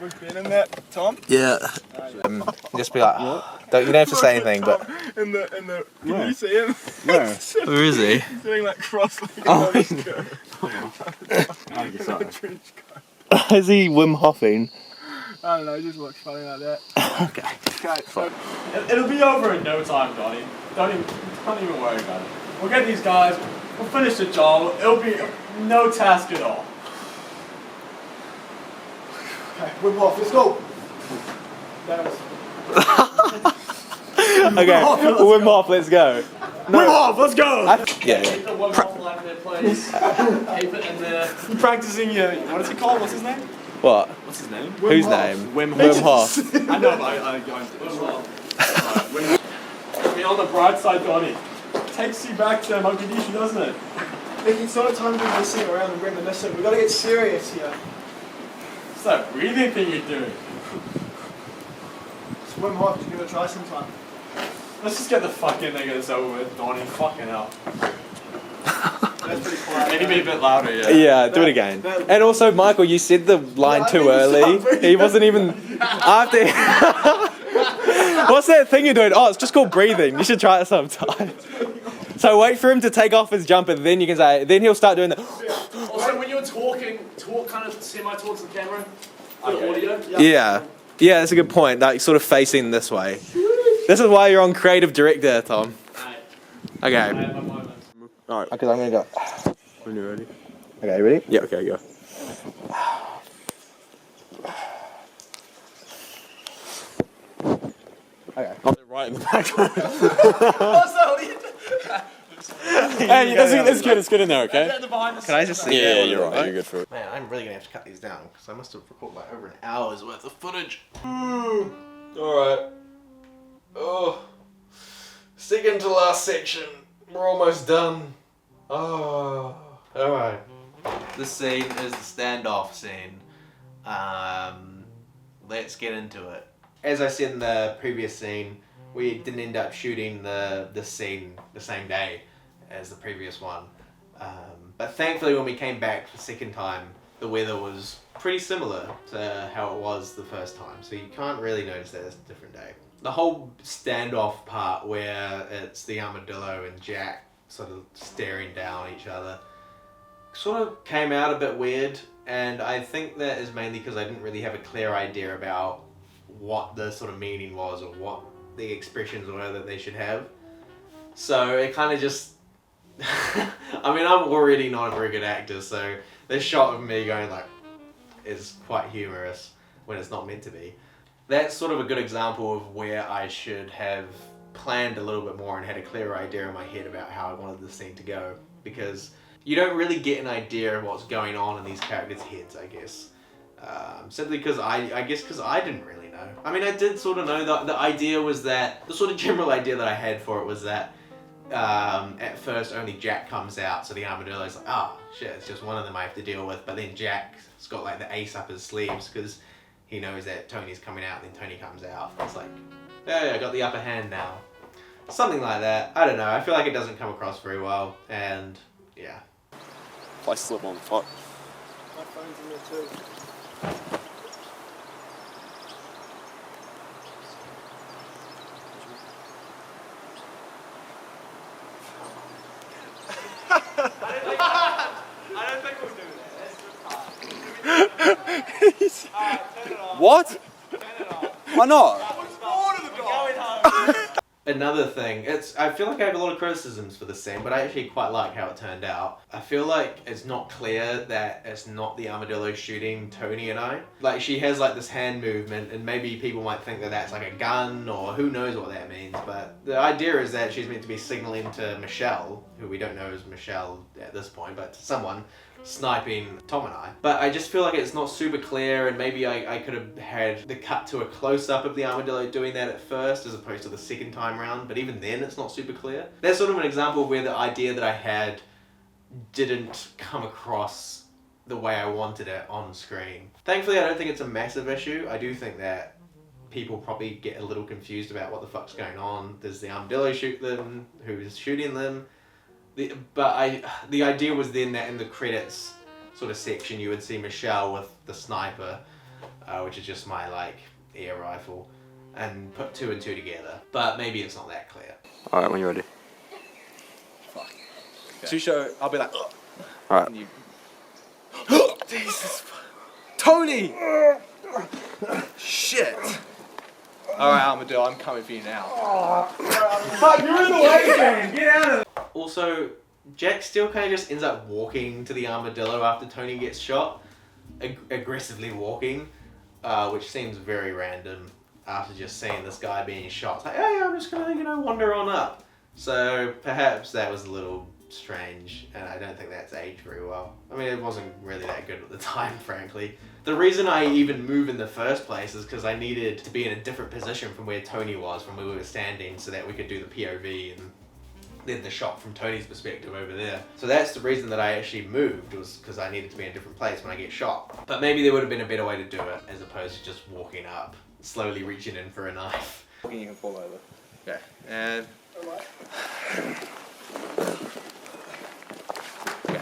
We've been in that, Tom? Yeah. Just be like, you don't have to say anything, but... In the, can you see him? Where? Where is he? He's doing like cross-legged Oh. Is he Wim Hofing? I don't know, he just looks funny like that. Okay. Okay, so... It'll be over in no time, Donnie. Don't even worry about it. We'll get these guys, we'll finish the job, it'll be no task at all. Okay, Wim Hof, let's go! Okay, Wim Hof, let's go. Wim Hof, let's go! Yeah. Keep the Wim Hof line in their place. Keep it in there. Practicing your, what is he called? What's his name? What? What's his name? Whose name? Wim Hof. I know, but I Wim Hof. I mean, on the bright side, Donnie, takes you back to Mogadishu, doesn't it? Mickey, it's not time to be messing around and reminiscing. We've got to get serious here. What's that breathing thing you're doing? It's Wim Hof, just give it a try sometime. Let's just get the fucking thing that's over with, Donnie. Fucking hell. That's pretty quiet. Maybe be a bit louder, yeah. Yeah, do it again. And also, Michael, you said the line too early. He wasn't even... After... What's that thing you're doing? Oh, it's just called breathing. You should try it sometime. So wait for him to take off his jumper, then you can say... Then he'll start doing the... Also, when you're talking, talk kind of semi-towards the camera. For the audio. Yeah. Yeah, that's a good point. Like, sort of facing this way. This is why you're on creative director, Tom. Okay. Alright. Okay, I'm gonna go. When you're ready. Okay, ready? Yeah, okay, go. Okay. I'll be right in the back. Hey, it's good. It's good in there, okay? Can I just see? Yeah, you're right. You're good for it. Man, I'm really gonna have to cut these down because I must have recorded like over an hour's worth of footage. Alright. Oh. Second to last section. We're almost done. Oh. Alright. This scene is the standoff scene. Let's get into it. As I said in the previous scene, we didn't end up shooting the scene the same day as the previous one. But thankfully when we came back the second time, the weather was pretty similar to how it was the first time. So you can't really notice that it's a different day. The whole standoff part where it's the Armadillo and Jack sort of staring down each other sort of came out a bit weird, and I think that is mainly because I didn't really have a clear idea about what the sort of meaning was or what the expressions were that they should have. So it kind of just I mean, I'm already not a very good actor, so this shot of me going like is quite humorous when it's not meant to be. That's sort of a good example of where I should have planned a little bit more and had a clearer idea in my head about how I wanted the scene to go, because you don't really get an idea of what's going on in these characters' heads, I guess. Simply because I guess because I didn't really know. I mean, I did sort of know that the idea was that, the sort of general idea that I had for it was that at first only Jack comes out, so the Armadillo's like, oh shit, it's just one of them I have to deal with, but then Jack's got like the ace up his sleeves because he knows that Tony's coming out, and then Tony comes out. It's like, hey, I got the upper hand now. Something like that. I don't know, I feel like it doesn't come across very well, and yeah. If I slip on, fuck. My phone's in there too. I don't think we'll do that. That's too hard. Turn it off. What? Turn it off. Why not? Another thing, I feel like I have a lot of criticisms for this scene, but I actually quite like how it turned out. I feel like it's not clear that it's not the Armadillo shooting Tony and I. Like, she has like this hand movement, and maybe people might think that that's like a gun, or who knows what that means, but the idea is that she's meant to be signaling to Michelle, who we don't know is Michelle at this point, but to someone, sniping Tom and I. But I just feel like it's not super clear, and maybe I could have had the cut to a close-up of the Armadillo doing that at first as opposed to the second time round, but even then it's not super clear. That's sort of an example where the idea that I had didn't come across the way I wanted it on screen. Thankfully I don't think it's a massive issue. I do think that people probably get a little confused about what the fuck's going on. Does the Armadillo shoot them? Who's shooting them? But the idea was then that in the credits sort of section you would see Michelle with the sniper, which is just my like air rifle, and put two and two together. But maybe it's not that clear. Alright, when you're ready. Fuck. Okay. Show, I'll be like, ugh. Alright. You... Jesus. Tony! Shit. Alright, Armadillo, I'm coming for you now. Fuck, you're in the way, man. Get out of it. Also, Jack still kind of just ends up walking to the Armadillo after Tony gets shot. Aggressively walking, which seems very random after just seeing this guy being shot. It's like, hey, I'm just gonna, wander on up. So perhaps that was a little strange, and I don't think that's aged very well. I mean, it wasn't really that good at the time, frankly. The reason I even moved in the first place is because I needed to be in a different position from where Tony was, from where we were standing, so that we could do the POV and then the shot from Tony's perspective over there. So that's the reason that I actually moved, was because I needed to be in a different place when I get shot. But maybe there would have been a better way to do it, as opposed to just walking up, slowly reaching in for a knife. You can fall over. Okay, and... Okay.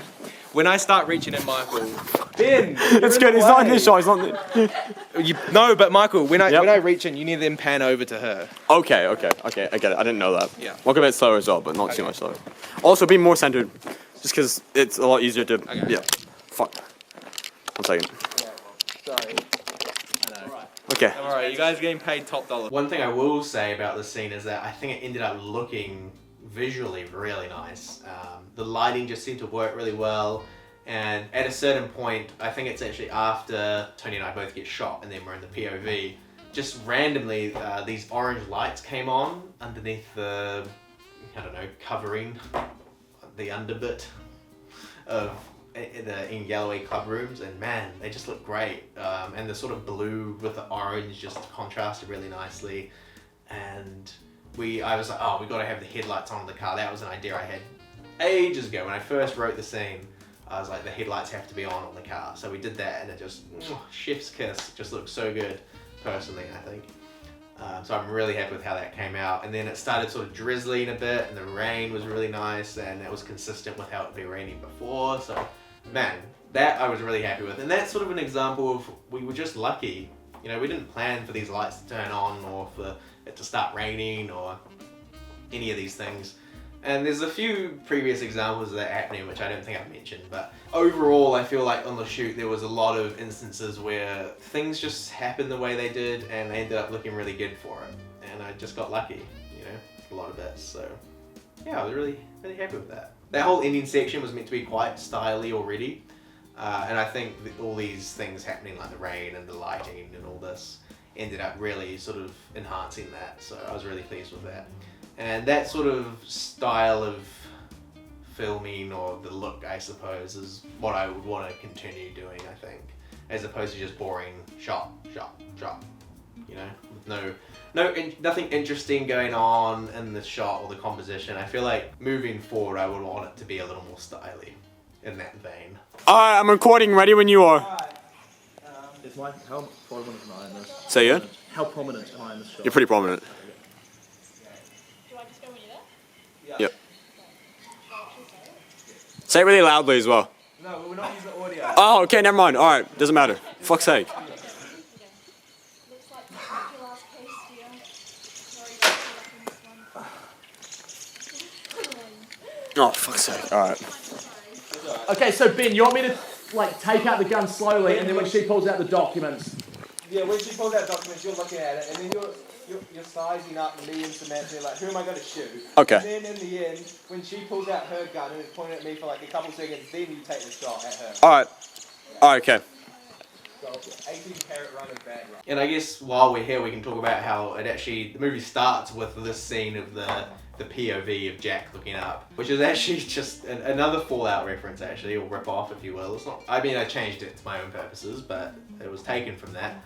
When I start reaching in, Michael... Ben! It's good, he's not in this shot, he's not in this. No, but Michael, when I reach in, you need to then pan over to her. Okay, I get it, I didn't know that. Yeah. Walk a bit slower as well, but not too much slower. Also, be more centered, just because it's a lot easier to... Okay. Yeah. Fuck. 1 second. Sorry. I know. Okay. Alright, you guys are getting paid top dollar. One thing I will say about this scene is that I think it ended up looking visually really nice. The lighting just seemed to work really well. And at a certain point, I think it's actually after Tony and I both get shot and then we're in the POV, just randomly these orange lights came on underneath the, I don't know, covering, the underbit of the in Club rooms, and man, they just look great. And the sort of blue with the orange just contrasted really nicely. And I was like, oh, we gotta have the headlights on the car. That was an idea I had ages ago when I first wrote the scene. I was like, the headlights have to be on the car. So we did that, and it just, chef's kiss. It just looked so good, personally, I think. So I'm really happy with how that came out. And then it started sort of drizzling a bit, and the rain was really nice, and it was consistent with how it'd be raining before. So, man, that I was really happy with. And that's sort of an example of, we were just lucky. You know, we didn't plan for these lights to turn on, or for it to start raining, or any of these things. And there's a few previous examples of that happening, which I don't think I've mentioned, but overall I feel like on the shoot there was a lot of instances where things just happened the way they did, and they ended up looking really good for it. And I just got lucky, you know, a lot of bits. So yeah, I was really happy with that. That whole ending section was meant to be quite stylish already, and I think that all these things happening, like the rain and the lighting and all this, ended up really sort of enhancing that. So I was really pleased with that. And that sort of style of filming, or the look, I suppose, is what I would want to continue doing, I think, as opposed to just boring shot, you know, with nothing interesting going on in the shot or the composition. I feel like moving forward, I would want it to be a little more stylish in that vein. Alright, I'm recording. Ready when you are. How prominent am I in this? Say again? How prominent am I in this shot? You're pretty prominent. Yep. Say it really loudly as well. No, we're not using the audio. Oh, okay, never mind. Alright, doesn't matter. Fuck's sake. Oh, fuck's sake. Alright. Okay, so Ben, you want me to like take out the gun slowly, and then when she pulls out the documents? Yeah, when she pulls out documents, you're looking at it, and then you're sizing up me and Samantha, like, who am I going to shoot? Okay. And then in the end, when she pulls out her gun and is pointing at me for like a couple seconds, then you take the shot at her. Alright. Alright, okay. 18 carat run and bad run. And I guess while we're here, we can talk about how the movie starts with this scene of the POV of Jack looking up, which is actually just another Fallout reference, actually, or rip-off, if you will. It's not, I mean, I changed it to my own purposes, but it was taken from that,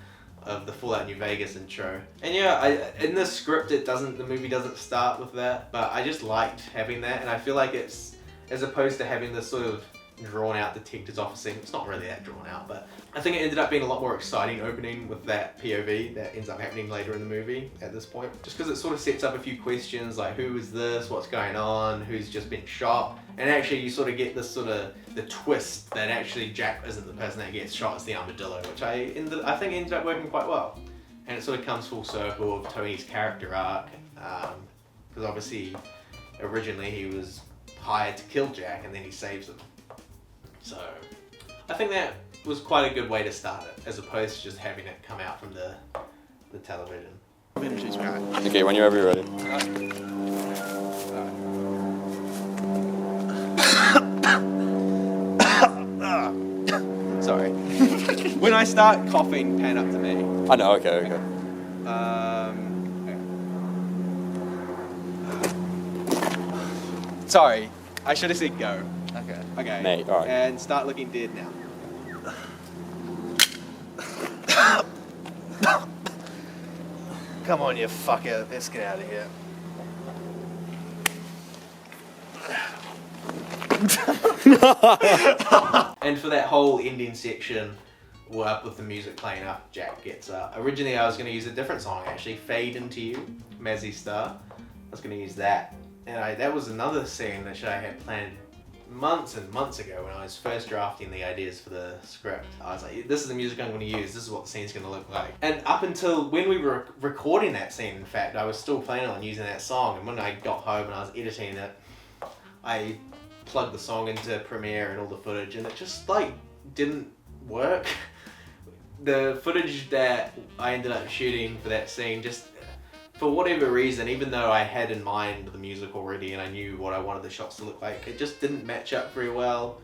of the Fallout New Vegas intro. And yeah, in the script, the movie doesn't start with that, but I just liked having that, and I feel like it's, as opposed to having this sort of drawn out detective's office scene, it's not really that drawn out, but I think it ended up being a lot more exciting opening with that POV that ends up happening later in the movie at this point. Just because it sort of sets up a few questions like, who is this, what's going on, who's just been shot, and actually you sort of get this sort of, the twist that actually Jack isn't the person that gets shot, it's the Armadillo, which I think ended up working quite well. And it sort of comes full circle of Tony's character arc, because obviously originally he was hired to kill Jack and then he saves him. So I think that was quite a good way to start it, as opposed to just having it come out from the television. Okay, whenever you're ready. Sorry. When I start coughing, pan up to me. I know, okay. Sorry, I should have said go. Okay. Mate, alright. And start looking dead now. Come on, you fucker. Let's get out of here. And for that whole ending section, with the music playing up, Jack gets up. Originally I was going to use a different song actually, Fade Into You, Mazzy Star. I was going to use that. And that was another scene that I had planned months and months ago when I was first drafting the ideas for the script. I was like, this is the music I'm going to use, this is what the scene's going to look like. And up until when we were recording that scene, in fact, I was still planning on using that song, and when I got home and I was editing it, I plugged the song into Premiere and all the footage, and it just like didn't work. The footage that I ended up shooting for that scene, just for whatever reason, even though I had in mind the music already and I knew what I wanted the shots to look like, it just didn't match up very well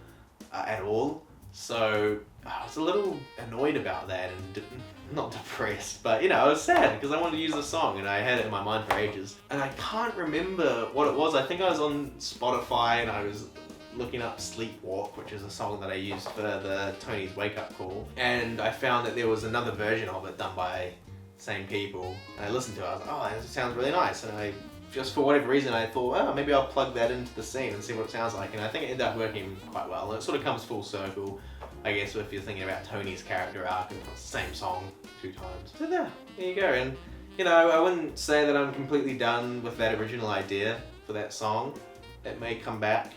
at all. So I was a little annoyed about that, and not depressed, but you know, I was sad because I wanted to use the song and I had it in my mind for ages. And I can't remember what it was. I think I was on Spotify and I was looking up Sleepwalk, which is a song that I used for the Tony's Wake Up Call, and I found that there was another version of it done by same people, and I listened to it. I was like, oh, this sounds really nice, and I just for whatever reason I thought, oh, maybe I'll plug that into the scene and see what it sounds like, and I think it ended up working quite well. And it sort of comes full circle, I guess, if you're thinking about Tony's character arc, and it's the same song 2 times. So there you go. And you know, I wouldn't say that I'm completely done with that original idea for that song. It may come back,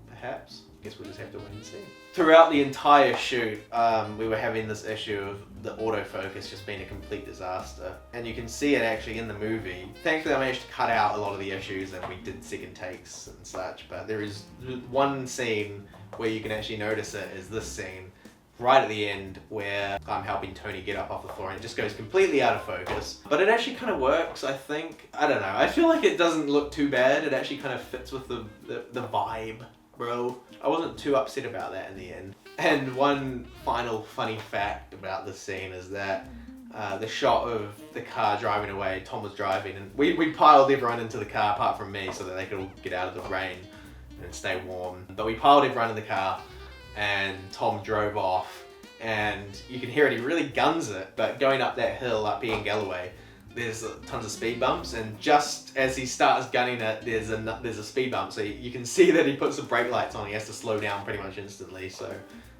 perhaps. I guess we'll just have to wait and see. Throughout the entire shoot, we were having this issue of the autofocus just being a complete disaster. And you can see it actually in the movie. Thankfully I managed to cut out a lot of the issues and we did second takes and such, but there is one scene where you can actually notice it, is this scene right at the end where I'm helping Tony get up off the floor and it just goes completely out of focus. But it actually kind of works, I think. I don't know, I feel like it doesn't look too bad. It actually kind of fits with the vibe, bro. I wasn't too upset about that in the end. And one final funny fact about this scene is that the shot of the car driving away, Tom was driving, and we piled everyone into the car apart from me so that they could all get out of the rain and stay warm. But we piled everyone in the car and Tom drove off, and you can hear it, he really guns it, but going up that hill up Ian Galloway, there's tons of speed bumps, and just as he starts gunning it, there's a speed bump, so you can see that he puts the brake lights on. He has to slow down pretty much instantly, so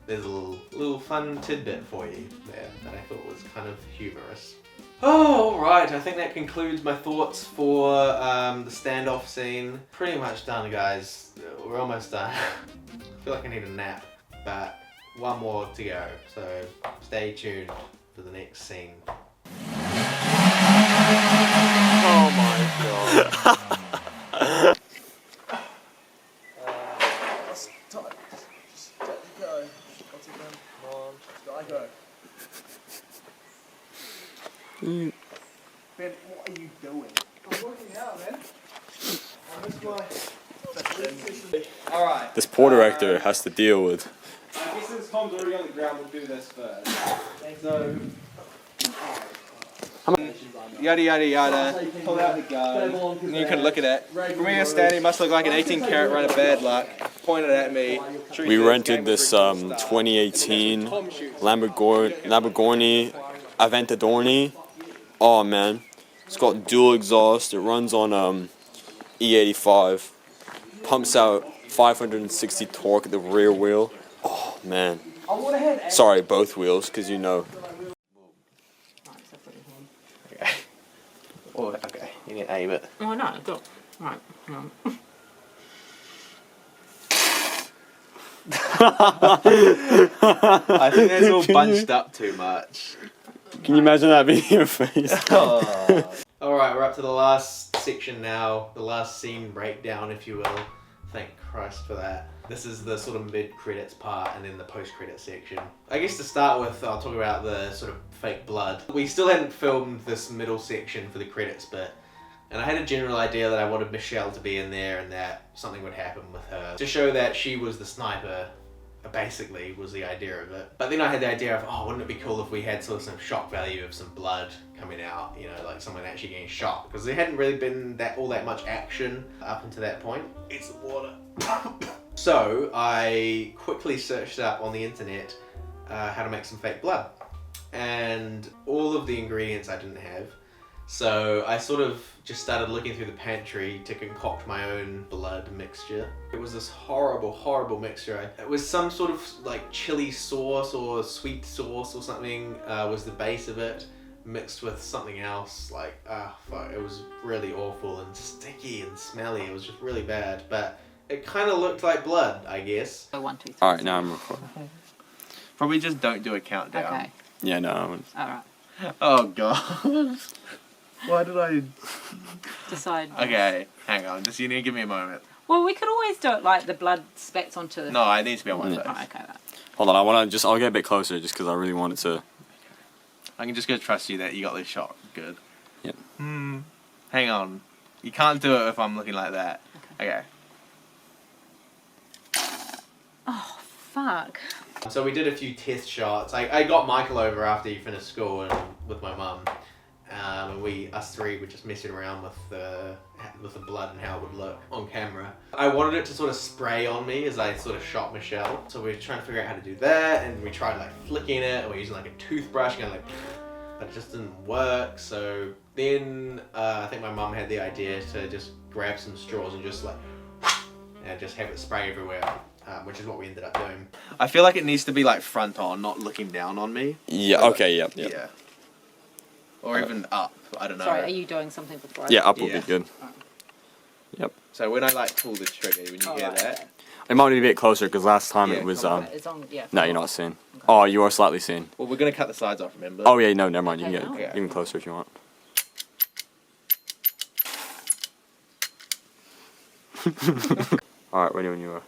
there's a little fun tidbit for you there that I thought was kind of humorous. Oh, alright, I think that concludes my thoughts for the standoff scene. Pretty much done, guys. We're almost done. I feel like I need a nap, but one more to go, so stay tuned for the next scene. Oh my god. Just let it go. What's it done? Come on, just gotta go. Ben, what are you doing? I'm working out, man. Alright. This poor director has to deal with. I guess since Tom's already on the ground, we'll do this first. So, yada yada yada, pull out the gun, and you can look at it. From where you're standing, it must look like an 18-carat run of bad luck, pointed at me. We rented this 2018 Lamborghini Aventador. Oh man, it's got dual exhaust, it runs on E85, pumps out 560 torque at the rear wheel. Oh man, sorry, both wheels, because you know. Okay. Oh, okay, you need to aim it. Oh no, go. Right, hang on. I think that's all bunched up too much. Can you imagine that being your face? Oh. Alright, we're up to the last section now, the last scene breakdown, if you will. Thank Christ for that. This is the sort of mid-credits part and then the post-credits section. I guess to start with, I'll talk about the sort of fake blood. We still hadn't filmed this middle section for the credits bit, and I had a general idea that I wanted Michelle to be in there and that something would happen with her. To show that she was the sniper, basically, was the idea of it. But then I had the idea of, oh, wouldn't it be cool if we had sort of some shock value of some blood coming out, you know, like someone actually getting shot, because there hadn't really been all that much action up until that point. It's the water. So I quickly searched up on the internet how to make some fake blood, and all of the ingredients I didn't have. So I sort of just started looking through the pantry to concoct my own blood mixture. It was this horrible, horrible mixture. It was some sort of like chili sauce or sweet sauce or something was the base of it, mixed with something else. Like, fuck, it was really awful and sticky and smelly. It was just really bad, but it kind of looked like blood, I guess. 1, 2, 3. Alright, now I'm recording. Probably just don't do a countdown. Okay. Yeah, no. Alright. Oh god. Why did I decide? Okay, hang on. Just you need to give me a moment. Well, we could always do it like the blood specks onto. No, I need to be on my face. Right, okay. Right. Hold on, I'll get a bit closer just because I really want it to. I can just go trust you that you got this shot good. Yep. Hang on. You can't do it if I'm looking like that. Okay. Oh fuck. So we did a few test shots. I got Michael over after he finished school and with my mum. And us three were just messing around with the blood and how it would look on camera. I wanted it to sort of spray on me as I sort of shot Michelle. So we were trying to figure out how to do that, and we tried like flicking it, and we were using like a toothbrush, kind of like, but it just didn't work. So then I think my mum had the idea to just grab some straws and just like, and just have it spray everywhere, which is what we ended up doing. I feel like it needs to be like front on, not looking down on me. Yeah, okay, yep. Yeah. Or even up, I don't know. Sorry, are you doing something before I... Yeah, up will be good. Yep. So when I like pull this trigger, when you hear that... I might need to be a bit closer because last time it was... It's on, yeah. No, you're not seeing. Oh, you are slightly seeing. Well, we're going to cut the sides off, remember? Oh, yeah, no, never mind. You Okay, can get no. even closer if you want. Alright, ready when you are.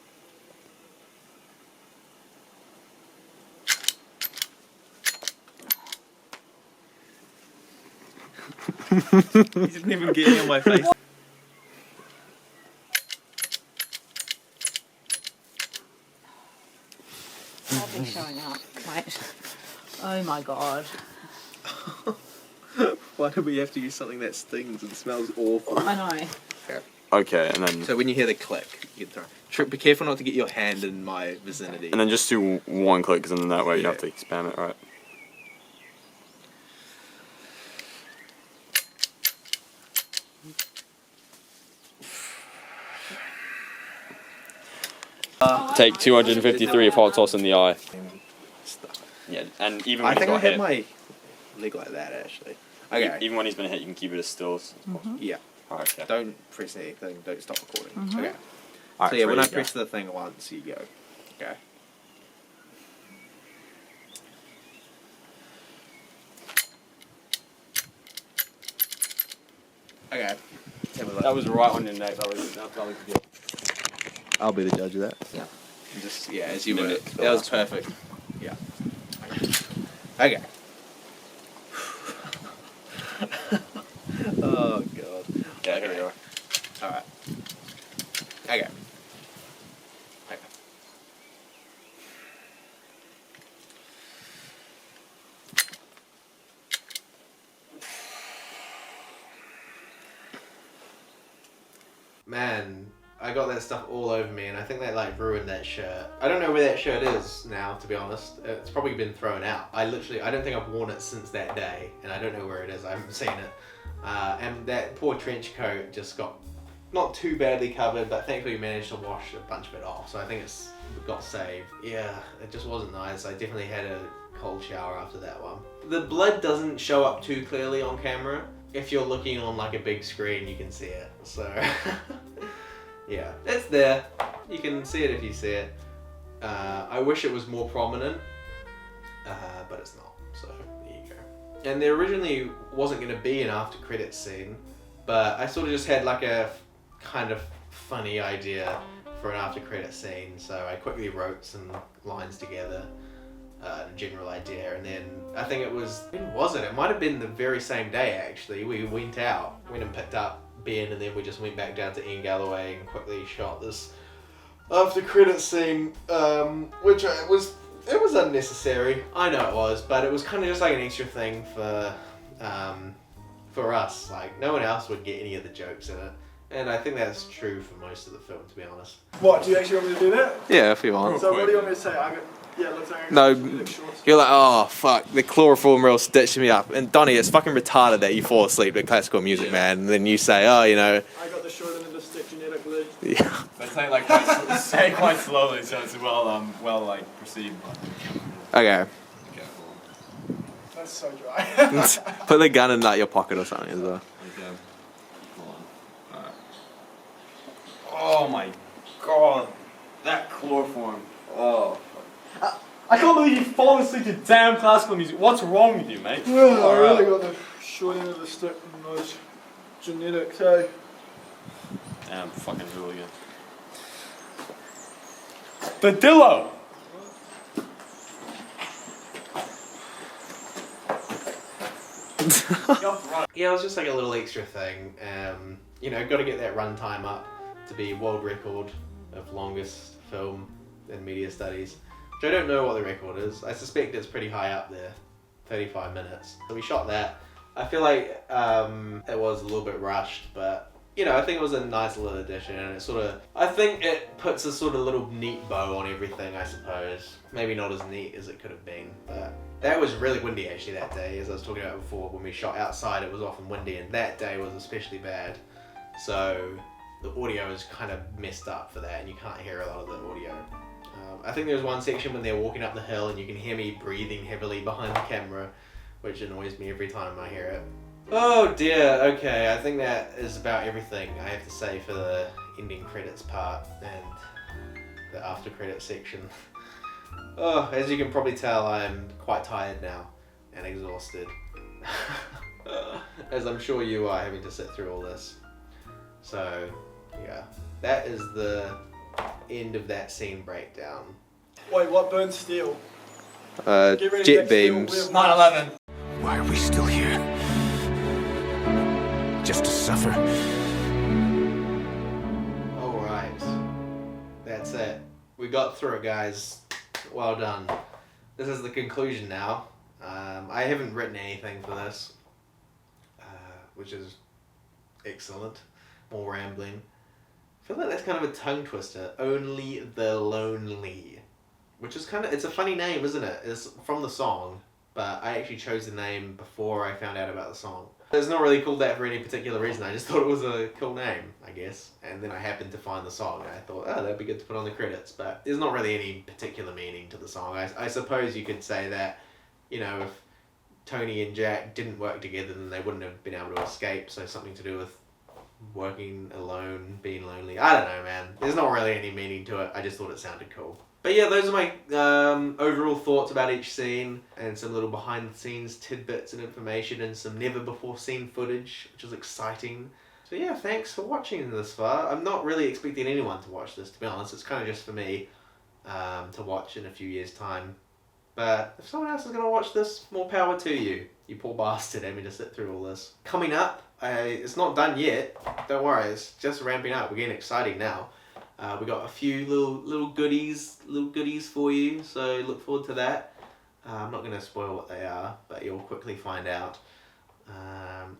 He didn't even get any on my face. I'll be showing up, mate. Oh my god. Why do we have to use something that stings and smells awful? I know. Okay. Okay, and then... So when you hear the click, you can throw. Be careful not to get your hand in my vicinity. And then just do one click because then that way you have to spam it, right? Take 253 of hot sauce in the eye. Yeah, and even when I think I got had hit, my leg like that actually. Okay. Even when he's been hit, you can keep it as still as possible. Yeah. Alright, okay. Don't press anything. Don't stop recording. Mhm. Okay. Alright, So yeah, when I ready to go. press the thing once, you go. Okay. Okay. That was right on your neck. That was good. I'll be the judge of that. Yeah. Just as you were. Mimic the That was last one. perfect. Yeah. Okay. Oh god. Yeah, here we go. Alright. Okay. Okay. Man, I got that stuff all over me and I think that like ruined that shirt. I don't know where that shirt is now, to be honest. It's probably been thrown out. I don't think I've worn it since that day and I don't know where it is. I haven't seen it. And that poor trench coat just got not too badly covered, but thankfully managed to wash a bunch of it off. So I think it's got saved. Yeah, it just wasn't nice. I definitely had a cold shower after that one. The blood doesn't show up too clearly on camera. If you're looking on like a big screen, you can see it. So yeah, it's there. You can see it if you see it. I wish it was more prominent, but it's not. So there you go. And there originally wasn't going to be an after credits scene, but I sort of just had like a kind of funny idea for an after credits scene. So I quickly wrote some lines together. A general idea, and then I think it was, when was it? It might have been the very same day actually. We went and picked up Ben, and then we just went back down to Ian Galloway and quickly shot this after credit scene, which it was unnecessary. I know it was, but it was kind of just like an extra thing for us. Like no one else would get any of the jokes in it, and I think that's true for most of the film, to be honest. What, do you actually want me to do that? Yeah, if you want. So what do you want me to say? Yeah, it looks like No, you're like, oh fuck, the chloroform real stitched me up. And Donnie, it's fucking retarded that you fall asleep to classical music, man. And then you say, oh, you know. I got the short end of the stick genetically. Yeah. But say like say it quite slowly, so it's well like perceived. Okay. That's so dry. Put the gun in like your pocket or something as well. Okay. Hold on. Alright. Oh my god, that chloroform. Oh. I can't believe you've fallen asleep to damn classical music. What's wrong with you, mate? I really got the short end of the stick from those genetics, hey? Damn, fucking hooligan. Badillo! Yeah, it was just like a little extra thing. You know, got to get that runtime up to be world record of longest film in media studies. Which I don't know what the record is. I suspect it's pretty high up there, 35 minutes. So we shot that. I feel like it was a little bit rushed, but you know, I think it was a nice little addition, and it sort of, I think it puts a sort of little neat bow on everything, I suppose. Maybe not as neat as it could have been, but that was really windy actually that day. As I was talking about before, when we shot outside it was often windy, and that day was especially bad. So the audio is kind of messed up for that, and you can't hear a lot of the audio. I think there's one section when they're walking up the hill and you can hear me breathing heavily behind the camera, which annoys me every time I hear it. Oh dear, okay, I think that is about everything I have to say for the ending credits part and the after credits section. Oh, as you can probably tell, I'm quite tired now and exhausted. As I'm sure you are, having to sit through all this. So, yeah, that is the end of that scene breakdown. Wait, what burns steel? Jet beams. 9/11. Why are we still here? Just to suffer? Alright, that's it. We got through it, guys. Well done. This is the conclusion now. I haven't written anything for this, which is excellent. More rambling. I feel like that's kind of a tongue twister. Only the Lonely. Which is kind of, it's a funny name, isn't it? It's from the song, but I actually chose the name before I found out about the song. It's not really called that for any particular reason. I just thought it was a cool name, I guess. And then I happened to find the song and I thought, oh, that'd be good to put on the credits. But there's not really any particular meaning to the song. I suppose you could say that, you know, if Tony and Jack didn't work together, then they wouldn't have been able to escape. So something to do with working alone, being lonely. I don't know, man. There's not really any meaning to it. I just thought it sounded cool. But yeah, those are my overall thoughts about each scene, and some little behind the scenes tidbits and information, and some never before seen footage, which is exciting. So yeah, thanks for watching this far. I'm not really expecting anyone to watch this, to be honest. It's kind of just for me to watch in a few years' time. But if someone else is going to watch this, more power to you. You poor bastard having to sit through all this. Coming up, it's not done yet. Don't worry, it's just ramping up. We're getting exciting now. We got a few little goodies for you, so look forward to that. I'm not going to spoil what they are, but you'll quickly find out.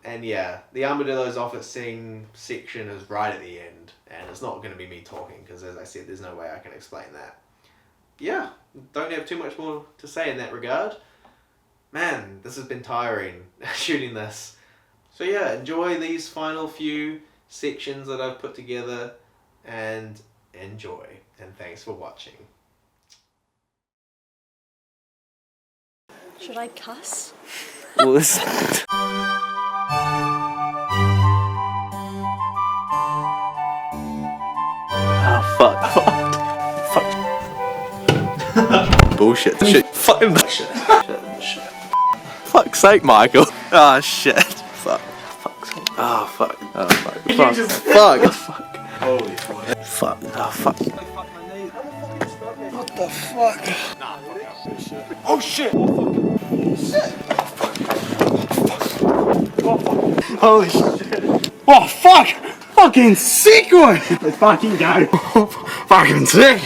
And yeah, the Armadillo's office scene section is right at the end, and it's not going to be me talking, because as I said, there's no way I can explain that. Yeah, don't have too much more to say in that regard. Man, this has been tiring, shooting this. So yeah, enjoy these final few sections that I've put together, and enjoy, and thanks for watching. Should I cuss? Well, this... Oh fuck. Bullshit. Shit. Fucking bullshit. Shit. Fuck's sake, Michael. Ah, shit. Fuck. Fuck's sake. Oh, fuck. Oh, fuck. Fuck. Fuck. Fuck. Holy fuck. Fuck. Oh, fuck. What the fuck? Nah, fuck. Oh shit! Holy shit. Oh fuck! Fucking sick one! Let's fucking go. Fucking sick!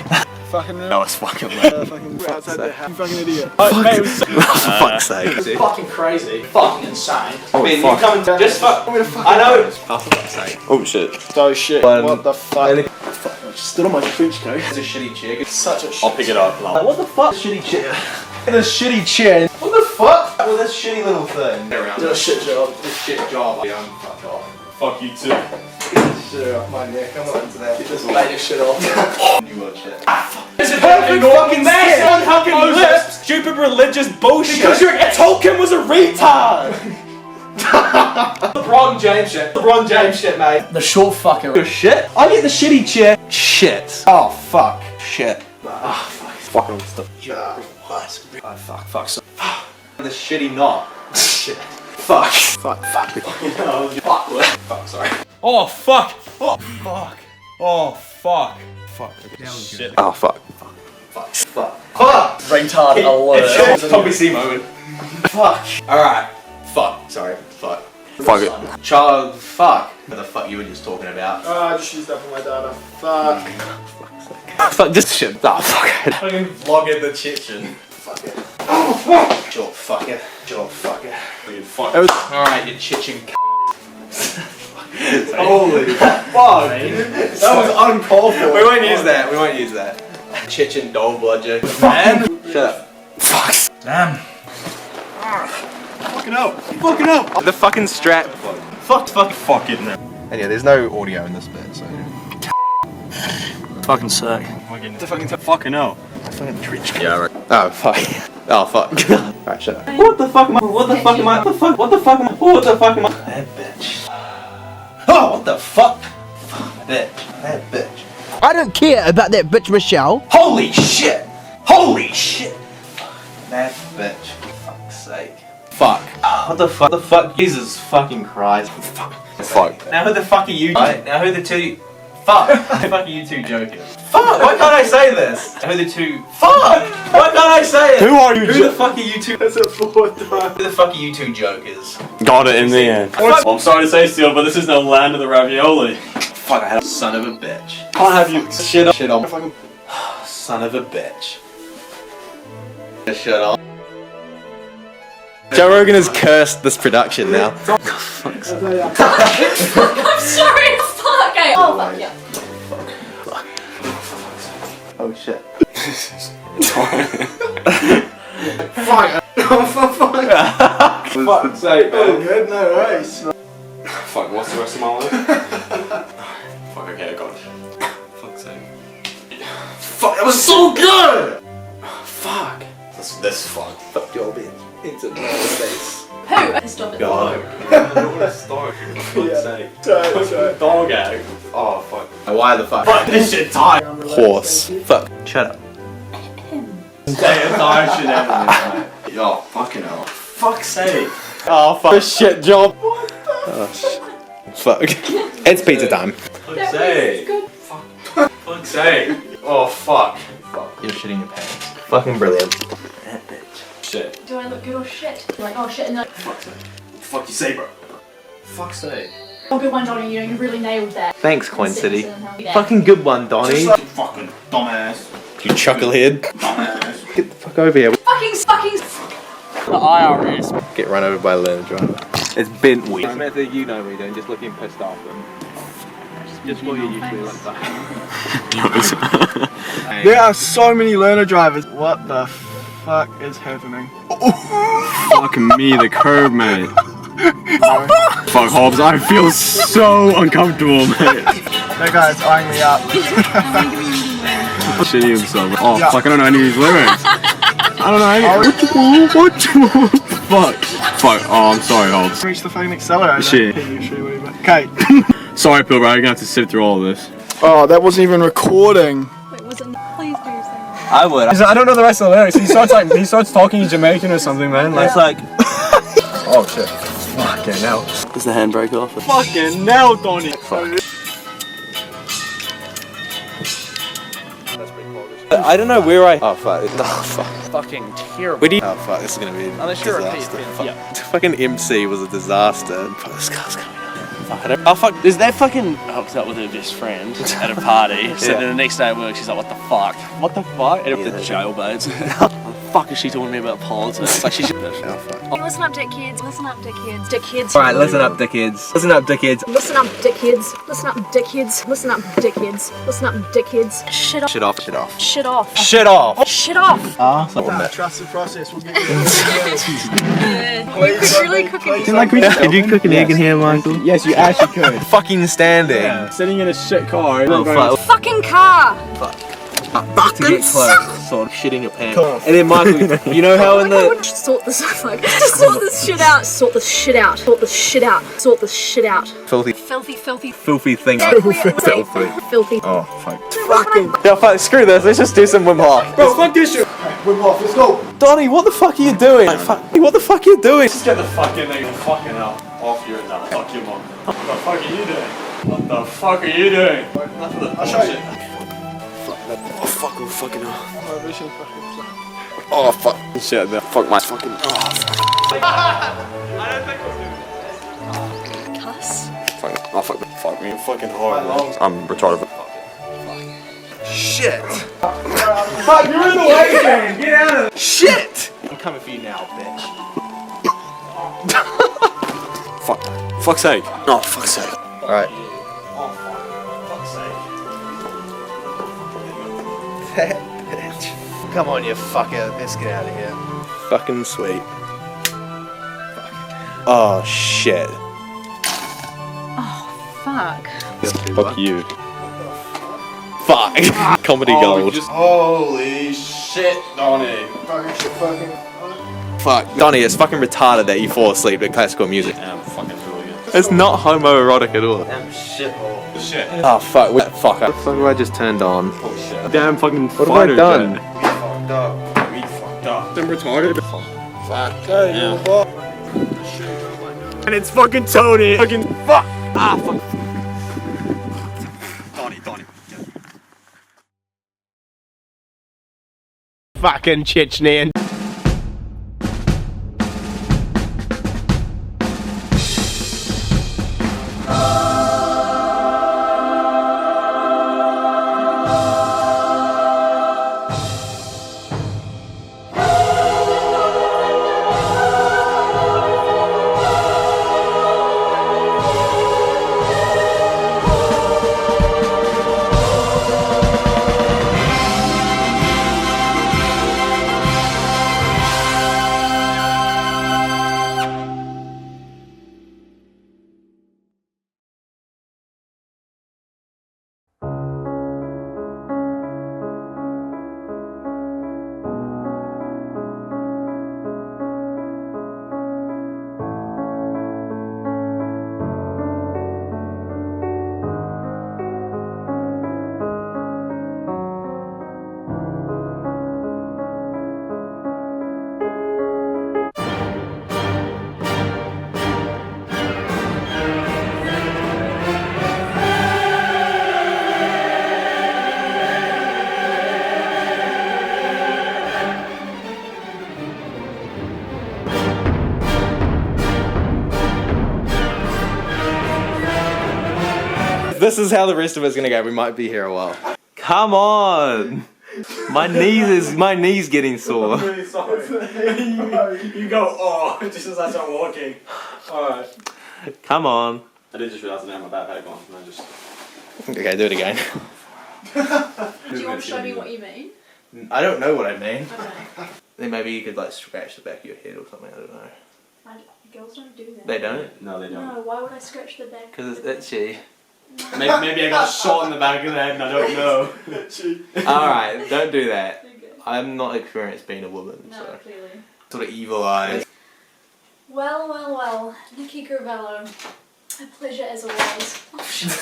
Fucking That was fucking lit. fuck's sake. You fucking idiot. Fuck's sake. It's fucking crazy. Fucking insane. Oh, Man, fuck. you coming to just fuck. I know. Oh, for fuck's sake. Oh, shit. Oh shit. What the fuck? Fuck, stood on my trench coat. It's a shitty chair. It's such a shit. I'll pick it up. What the fuck? Shitty chair. This shitty chair. What the fuck? Well, this shitty little thing. Do a shit job. This shit job. Yeah, I'm fucked off. Fuck you too. Get this shit off my neck. I'm not into that. Get this latest shit off. You watch it. It's a perfect fucking match on fucking lips. Stupid religious bullshit. Because Tolkien was a retard. LeBron James shit. LeBron James shit, mate. The short fucker. Your shit? I get the shitty chair. Shit. Oh fuck. Shit. Ah fuck. Fucking stuff. What? Oh fuck. So. The shitty knot. Shit. Fuck. Fuck. Fuck, sorry. Oh fuck. Oh fuck. Oh fuck. Fuck. Shit. Oh, fuck. Fuck. Retard alert. It's a Tommy C moment. Fuck. Alright. Fuck. Sorry. Fuck. Fuck it. Child. Fuck. What the fuck you were just talking about? Oh, I just used that for my data. Fuck. Fuck this shit. Oh, fuck it. Fucking vlogging the Chechen. Fuck it. Oh, fuck. Jaw fucker. Jaw fucker. Fuck. Alright, you Chechen. Holy fuck! That was uncalled for. We won't use that. We won't use that. Chechen doll bludger. Man! Shut up. Fuck. Damn. Fucking up. Fucking up. The fucking strap. Fuck it now. And yeah, there's no audio in this bit, so. Fucking sick. Fucking hell. Yeah, right. Oh fuck. Oh fuck. Alright, shut up. What the fuck am I? What the fuck am I? What the fuck? What the fuck am I? What the fuck am I? That bitch. Oh, what the fuck? Bitch. That bitch. I don't care about that bitch Michelle. Holy shit! Holy shit! That bitch. For fuck's sake. Fuck. What the fuck? The fuck? Jesus fucking Christ. Fuck. Fuck. Now who the fuck are you? Right? Now who the two? Fuck. Who the fuck are you two jokers? Fuck! Why can't I say this? Who the two? Fuck! Why can't I say it? Who are you? Who the fuck are you two? That's a 4 time. Who the fuck are you two jokers? Got it in the end. Well, I'm sorry to say, Steele, but this is no land of the ravioli. Fuck! I had a son of a bitch. Can't have you shit on. Shit on. Son of a bitch. Shut up. Joe Rogan has cursed this production now. I'm sorry, it's fuck. Okay. Oh, fuck yeah. Oh shit. Fuck. Fuck's sake, man. Good, no worries. Fuck, what's the rest of my life? Fuck, okay, I got it. Fuck's sake. Fuck, that was so good! Fuck. This fuck. Fuck your bitch. Into my face. Who? Stop it. God. I don't want to start, for fuck's sake. Sorry. Dog egg. Oh, fuck. Why the fuck? Fuck, this shit time. Horse. Fuck. Shut up. Say entire shit ever. Oh, fucking hell. Fuck's sake. Oh, fuck. Shit job. Oh, fuck. It's pizza time. Fuck's sake. Fuck's sake. Oh, fuck. Fuck. You're shitting your pants. Fucking brilliant. That bitch. Shit. Do I look good or shit? You're like, oh shit, and they're like, Fuck's sake. Fuck you say, bro. Fuck's sake. oh, good one, Johnny. You know, you really nailed that. Thanks, Coin City. Yeah. Fucking good one, Donnie. Fucking dumbass. You chucklehead. Dumbass. Get the fuck over here. Fucking. The IRS. Get run over by a learner driver. It's bent weak. Samantha, you know me, don't just looking pissed off. Just what you usually look like. There are so many learner drivers. What the fuck is happening? Fucking me, the curb, mate. Fuck, Hobbs, I feel so uncomfortable, mate. That guy's eyeing me up. Shitting himself. Oh, Yeah. fuck, I don't know any of these lyrics. I don't know any. What you want? Fuck. Fuck, oh, I'm sorry, Hobbs. Reach the fucking accelerator. Shit. Okay. Sorry, Pilbara, you're gonna have to sit through all of this. Oh, that wasn't even recording. Wait, was it? Please do something. I would. I don't know the rest of the lyrics. He starts talking Jamaican or something, man. Like, It's like, Oh shit. Fucking hell. is the handbrake off? fucking now, Donnie. I don't know where I. Oh fuck. Oh fuck. Fucking terrible. Where do you? Oh fuck. This is gonna be a Unless you're a disaster. PFN. Fuck. Yeah. Fucking MC was a disaster. Fuck, this car's coming up. Fuck. I don't. Oh fuck, is that fucking hooked up with her best friend at a party? So Yeah. then the next day at work she's like, what the fuck? What the fuck? And up to jail, babes. What the fuck is she talking to me about politics? Like she should. Oh fuck. Listen up, dickheads. Listen up, dickheads. Dickheads. Alright, listen up, dickheads. Listen up, dickheads. Listen up, dickheads. Listen up, dickheads. Listen up, dickheads. Listen up, dickheads. Shit off. Shit off. Shit off. Shit off. Shit off. Shit off. That trusted process will get you. Really cooking. Did you cook an egg in here, Michael? Yes, you actually could. Fucking standing. Yeah. Sitting in a shit car. Oh fuck. Fucking car. To get close, sort of shitting your pants. And then Michael, you know how in the Just sort this out. Just sort this shit out. Sort this shit out. Sort this shit out. Sort this shit out. filthy Filthy thing. Filthy. Oh fuck. Fucking. Yeah, fuck. Screw this. Let's just do some Wim Hof. Bro, fuck this shit. Wim Hof, let's go. Donnie, what the fuck are you doing? Like, fuck. What the fuck are you doing? Just get the fucking thing fucking up off your nut. Fuck your mom. What the fuck are you doing? What the fuck are you doing? Enough of the bullshit. Oh, fuck, oh, fucking hell. Oh, fuck. Shit, man. Fuck my fucking. Oh, Cuss. fuck. Oh, fuck. Fuck me. Fucking hard, man. I'm retarded. Shit. Fuck, you're in the way, man. Get out of it. Shit. I'm coming for you now, bitch. Fuck. Fuck's sake. Oh, fuck's sake. Alright. Oh, fuck. Fuck's sake. That bitch. Come on, you fucker. Let's get out of here. Fucking sweet. Oh, shit. Oh, fuck. Fuck you. Fuck. Comedy gold. Holy shit, Donnie. Fuck. Donnie, it's fucking retarded that you fall asleep to classical music. I'm fucking brilliant. It's not homoerotic at all. Damn shithole. Shit. Oh fuck. Fuck. What the fuck have I just turned on? Oh shit. Damn fucking what have I done? We fucked up. We fucked up. I'm retarded. Fuck. Yeah. And it's fucking Tony. Fucking fuck. Ah fuck. Donnie. Fucking Chechnyan. This is how the rest of it's gonna go. We might be here a while. Come on! My knees getting sore. I'm really sorry. you go, oh, just as I start walking. Alright. Come on. I did just realize I didn't have my backpack on, and I just... Okay, do it again. Do you want to show me what you mean? I don't know what I mean. Okay. Then maybe you could like scratch the back of your head or something, I don't know. Girls don't do that. They don't? No, they don't. No, why would I scratch the back? Because it's itchy. Maybe I got shot in the back of the head and I don't know. Alright, don't do that. I'm not experienced being a woman, No, so. clearly. Sort of evil eyes. Well, Nikki Gravello. A pleasure as always. Oh, shut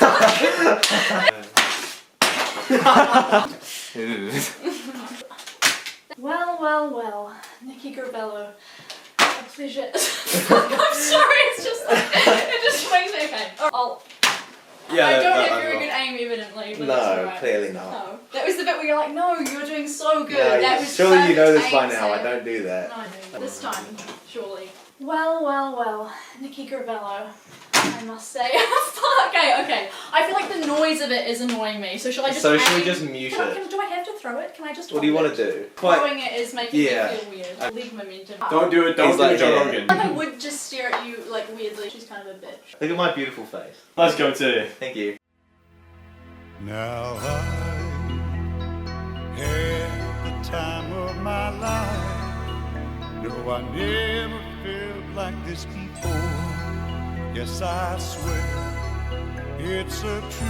Well, Nikki Gravello. A pleasure. I'm sorry, it's just like, it just makes me, okay. I don't have very good aim evidently, but that's alright. Clearly not. No. That was the bit where you're like, no, you're doing so good. No, that was surely you know this perfect by aim now, I set. don't do that. No, I do. This time, surely. Well, Nikki Gravello. I must say. Okay. I feel like the noise of it is annoying me, so shall I just So aim? should we just mute it? Do I have to throw it? Can I just What do you hold want to it? do? Throwing it is making me Yeah. feel weird. Leave momentum. Don't do it, don't He's do like, it, John yeah. Rogan. Like I would just stare at you like weirdly. She's kind of a bitch. Look at my beautiful face. Let's go to. Thank you. Now I had the time of my life. No, I never felt like this before. Yes, I swear it's a truth,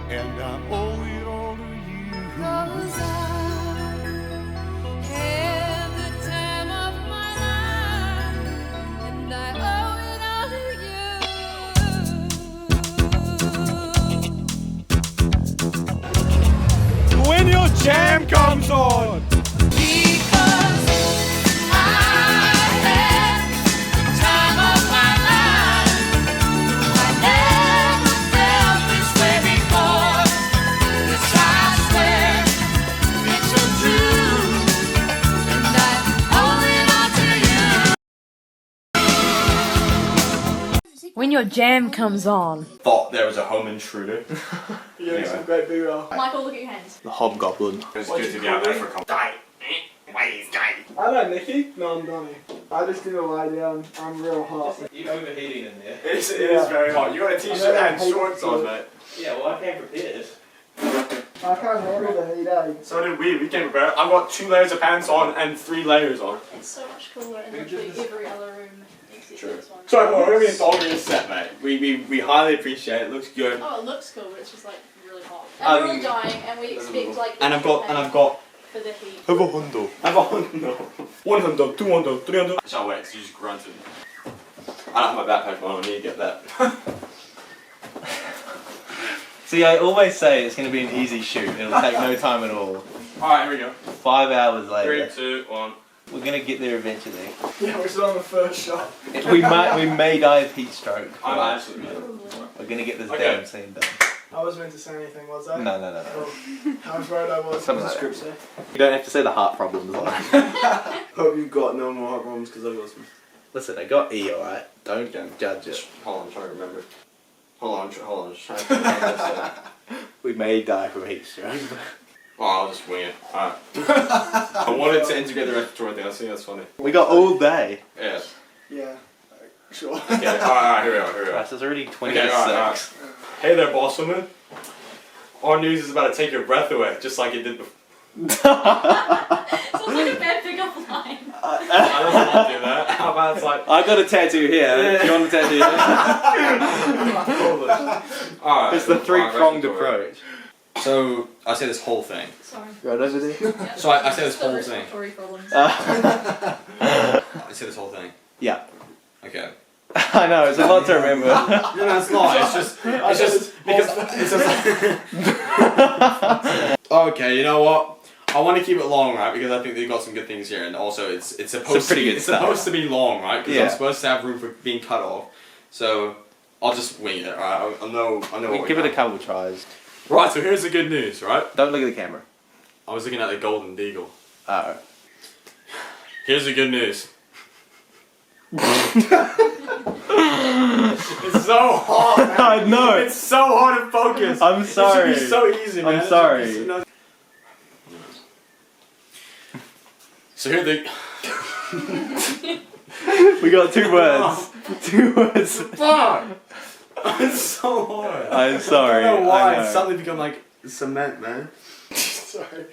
and I owe it all to you. 'Cause I had the time of my life, and I owe it all to you. When your jam comes on. When your jam comes on. Thought there was a home intruder. You're some great B-roll. Michael, look at your hands. The hobgoblin. It's good to be out there for a couple. I know Nikki. No, I'm Donnie. I just need to lie down. I'm real hot. You're overheating in there. It is very hot. You got a t-shirt and shorts on, mate. Yeah, well, I came prepared. I can't handle the heat, eh? So did we. We came prepared. I've got 2 layers of pants on and 3 layers on. It's so much cooler in literally every other room except this one. Sorry, we're going to be installed in this set, mate. We highly appreciate it. It looks good. Oh, it looks cool, but it's just like really hot. And we're all dying, and we expect like. And I've got. For the heat. I have a hundo. 100, 200, 300. Shall wait, so you just grunted. I don't have my backpack on, I need to get that. See, I always say it's going to be an easy shoot. It'll take no time at all. Alright, here we go. 5 hours later. 3, 2, 1. We're going to get there eventually. Yeah, we're still on the first shot. We may die of heat stroke. I'm absolutely. We're going to get this damn scene done. I wasn't meant to say anything, was I? No. Oh, I was worried I was. Something What's like the script say? You don't have to say the heart problems. Hope you've got no more heart problems because I've got some. Listen, I got E, alright? Don't judge it. Hold on, I'm trying to remember. Hold on, just trying to remember. We may die from heat stroke. Oh, I'll just wing it. Alright. I wanted to integrate the respiratory thing, I think that's funny. We got all day. Yeah. Yeah. Sure. Okay, alright, here we go. Right, so it's already 20 Okay, to alright. 6. Hey there, boss woman. Our news is about to take your breath away, just like it did before. Sounds like a bad pickup line. I don't want to do that. How about it's like... I got a tattoo here. Do you want a tattoo here? Alright. It's the 3-pronged approach. So, I say this whole thing. Sorry. Right over there? Yeah, So I say this still whole thing. respiratory problems. I say this whole thing. Yeah. Okay. I know, it's a lot to remember. No, it's not. It's just because it's just. Okay, you know what? I want to keep it long, right? Because I think they've got some good things here, and also it's supposed to be supposed to be long, right? Because I'm supposed to have room for being cut off. So I'll just wing it, right? I know. We give it a couple tries. Right. So here's the good news, right? Don't look at the camera. I was looking at the golden deagle. Uh oh. Here's the good news. It's so hard, man. I know. It's so hard to focus. I'm sorry. It should be so easy, man. I'm sorry. So here the. We got 2 words. 2 words. Fuck! It's so hard. I'm sorry. I don't know why I know. it's suddenly become like cement, man. Sorry.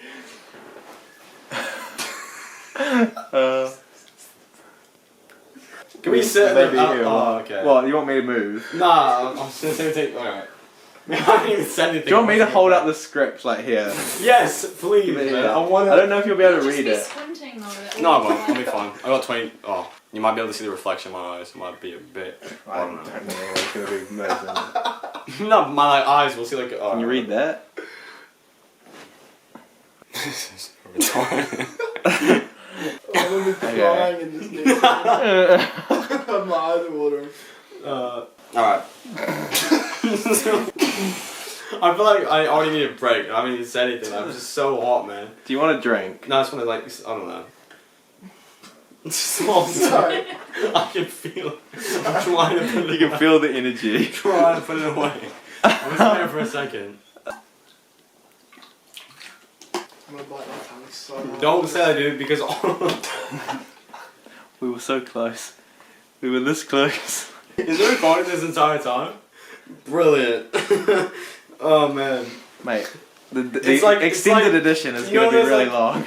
Can we sit maybe there? here? Oh, okay. What, you want me to move? Nah, I'm just gonna take. Alright. I haven't even said anything. Do you want me to hold up the script like here? Yes, please, man. I don't know if you'll be able to read it. Squinting though. No, I won't. I'll be fine. I got 20. Oh, you might be able to see the reflection in my eyes. It might be a bit. I don't know. It's gonna be amazing. No, my eyes will see like. Oh, Can you read that? I'm gonna be crying in this game. My eyes are watering. Alright. I feel like I already need a break. I haven't even said anything. I'm just so hot, man. Do you want a drink? No, I just want to like, I don't know. Small Sorry. I can feel it. I'm trying to put it You can feel the energy. I'm trying to put it away. I'm just there for a second. I'm gonna bite my tongue so hard. Don't say that, dude, because We were so close. We were this close. Is it recording this entire time? Brilliant. Oh man. Mate, the It's like- it's extended like- edition is you going know to be those, really like- long.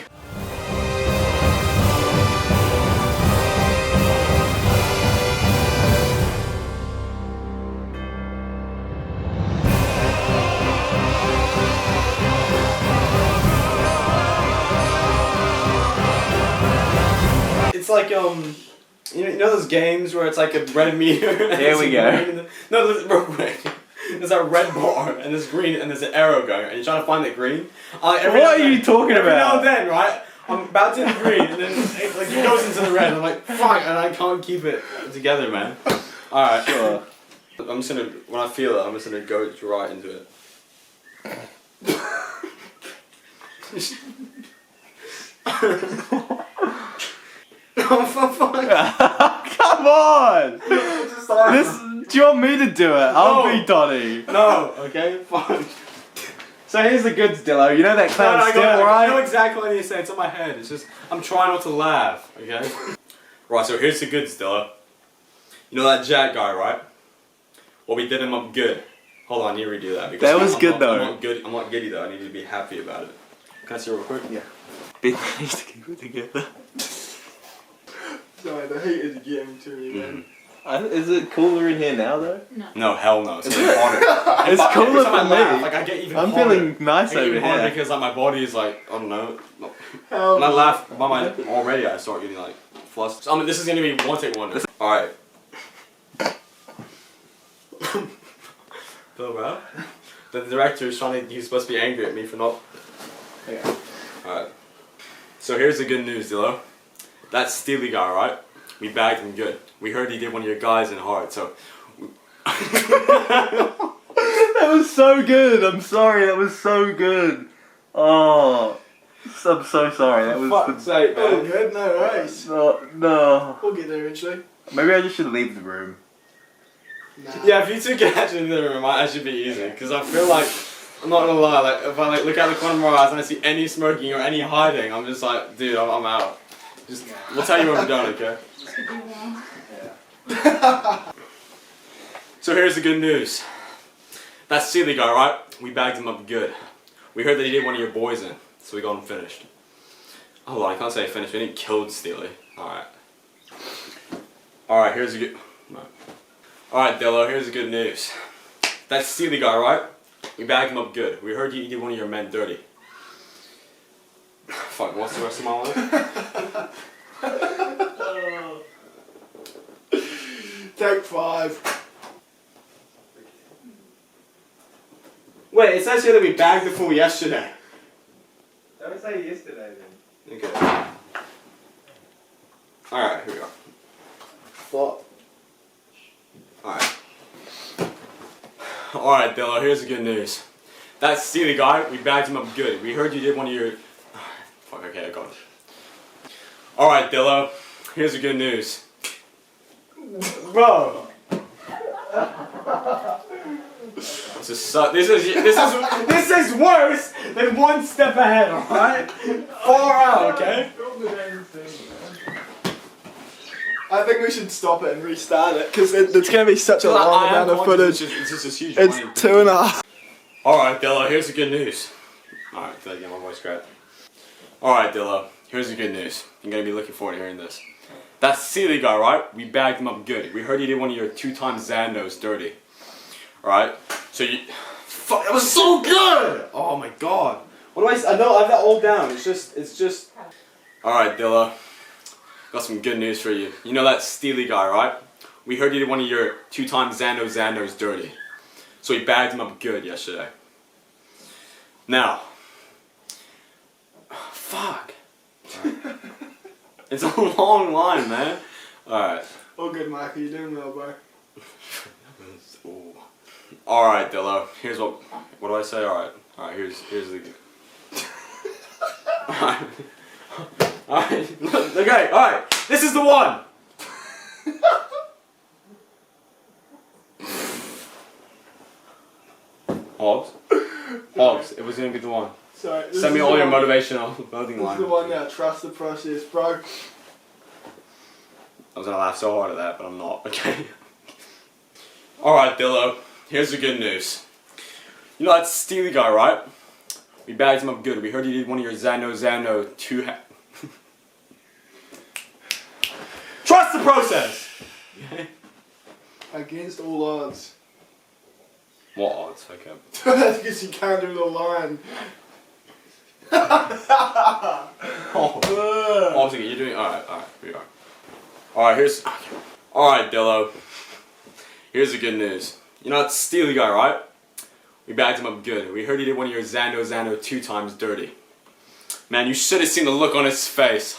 It's like you know those games where it's like a red meter. And Here we go. No, listen, real quick. There's that red bar and there's green and there's an arrow going and you're trying to find that green. What are you talking every now about? and then, right? I'm about to hit green and then it like it goes into the red. I'm like, fuck, and I can't keep it together, man. All right, Sure. I'm just gonna when I feel it, I'm just gonna go right into it. Oh, for fuck. Come on! Do you want me to do it? I'll No. be Donnie. No, okay, fine. So here's the goods, Dillo. You know that No, clown no, I still, know right? exactly what I need to say. It's in my head. It's just I'm trying not to laugh. Okay. Right, so here's the goods, Dilla. You know that Jack guy, right? Well, we did him up good. Hold on, I need to redo that. Because That was good, though. I'm not giddy though, I need to be happy about it. Can I see it real quick? Yeah. Be nice to keep it together. Sorry, the heat is getting to me, man. Is it cooler in here now, though? No, hell no. It's Is getting it? hotter. It's Every cooler time I for laugh, me. Like, I get even I'm hotter. feeling nice I get even over hotter here. because like my body is like, I don't know. Hell When I no. laugh by my already, I start getting like flustered. So, I mean, this is gonna be one take wonder. All right. Bill, bro. The director is trying to. He's supposed to be angry at me for not. Yeah. All right. So here's the good news, Dillo. That Steely guy, right? We bagged him good. We heard he did one of your guys in hard, so. That was so good. I'm sorry. That was so good. Oh, I'm so sorry. That was. Fuck's sake, man. Oh, good, no worries. No. We'll get there eventually. Maybe I just should leave the room. Nah. Yeah, if you two can actually in the room, it might actually be easy. Because I feel like, I'm not gonna lie, like if I like look out the corner of my eyes and I see any smoking or any hiding, I'm just like, dude, I'm out. Just, we'll tell you when we're done, okay? So here's the good news. That Sealy guy, right? We bagged him up good. We heard that he did one of your boys in, so we got him finished. Hold on, I can't say finished. We didn't kill Steely. Alright. Alright, here's the good... No. Alright, Dello, here's the good news. That Steely guy, right? We bagged him up good. We heard you did one of your men dirty. Fuck, what's the rest of my life? Take 5. Wait, it says here that we bagged the fool yesterday. Don't say yesterday then. Okay. Alright, here we go. Fuck. Alright. Alright, Dello, here's the good news. That Steely guy, we bagged him up good. We heard you did one of your... Fuck, okay, I got it. Alright, Dello, here's the good news. Bro! This is worse than one step ahead, alright? Far out, okay? I think we should stop it and restart it because it's going to be such a long amount of footage. It's just a huge It's 2.5. Alright, Dillo, here's the good news. Alright, did I get my voice cracked? Alright, Dillo, here's the good news. You're gonna be looking forward to hearing this. That Sealy guy, right? We bagged him up good. We heard he did one of your 2-time Zandos dirty. Alright? So you... Fuck, that was so good! Oh my god. What do I know, I have that all down. It's just... Alright, Dillo. Got some good news for you. You know that Steely guy, right? We heard he did one of your 2-time Zandos dirty. So we bagged him up good yesterday. Now, fuck. Right. It's a long line, man. Alright. All good, Mike. You're doing well, bro. Alright, Dillo. Here's what do I say? Alright. Alright, here's the... Alright. Alright. Okay, alright. This is the one! Hogs, it was gonna be the one. Sorry, Send me all your motivational clothing This line. is the one now. Trust the process, bro. I was gonna laugh so hard at that, but I'm not, okay? Alright, Dillo, here's the good news. You know that Steely guy, right? We bagged him up good. We heard he did one of your Zano 2 Trust the process! Against all odds. What odds? Okay. That's because you can't do the line. Oh, okay, you're doing... Alright, here we are. Alright, here's... Alright, Dillo. Here's the good news. You know that Steely guy, right? We bagged him up good. We heard he did one of your Zano 2 times dirty. Man, you should have seen the look on his face.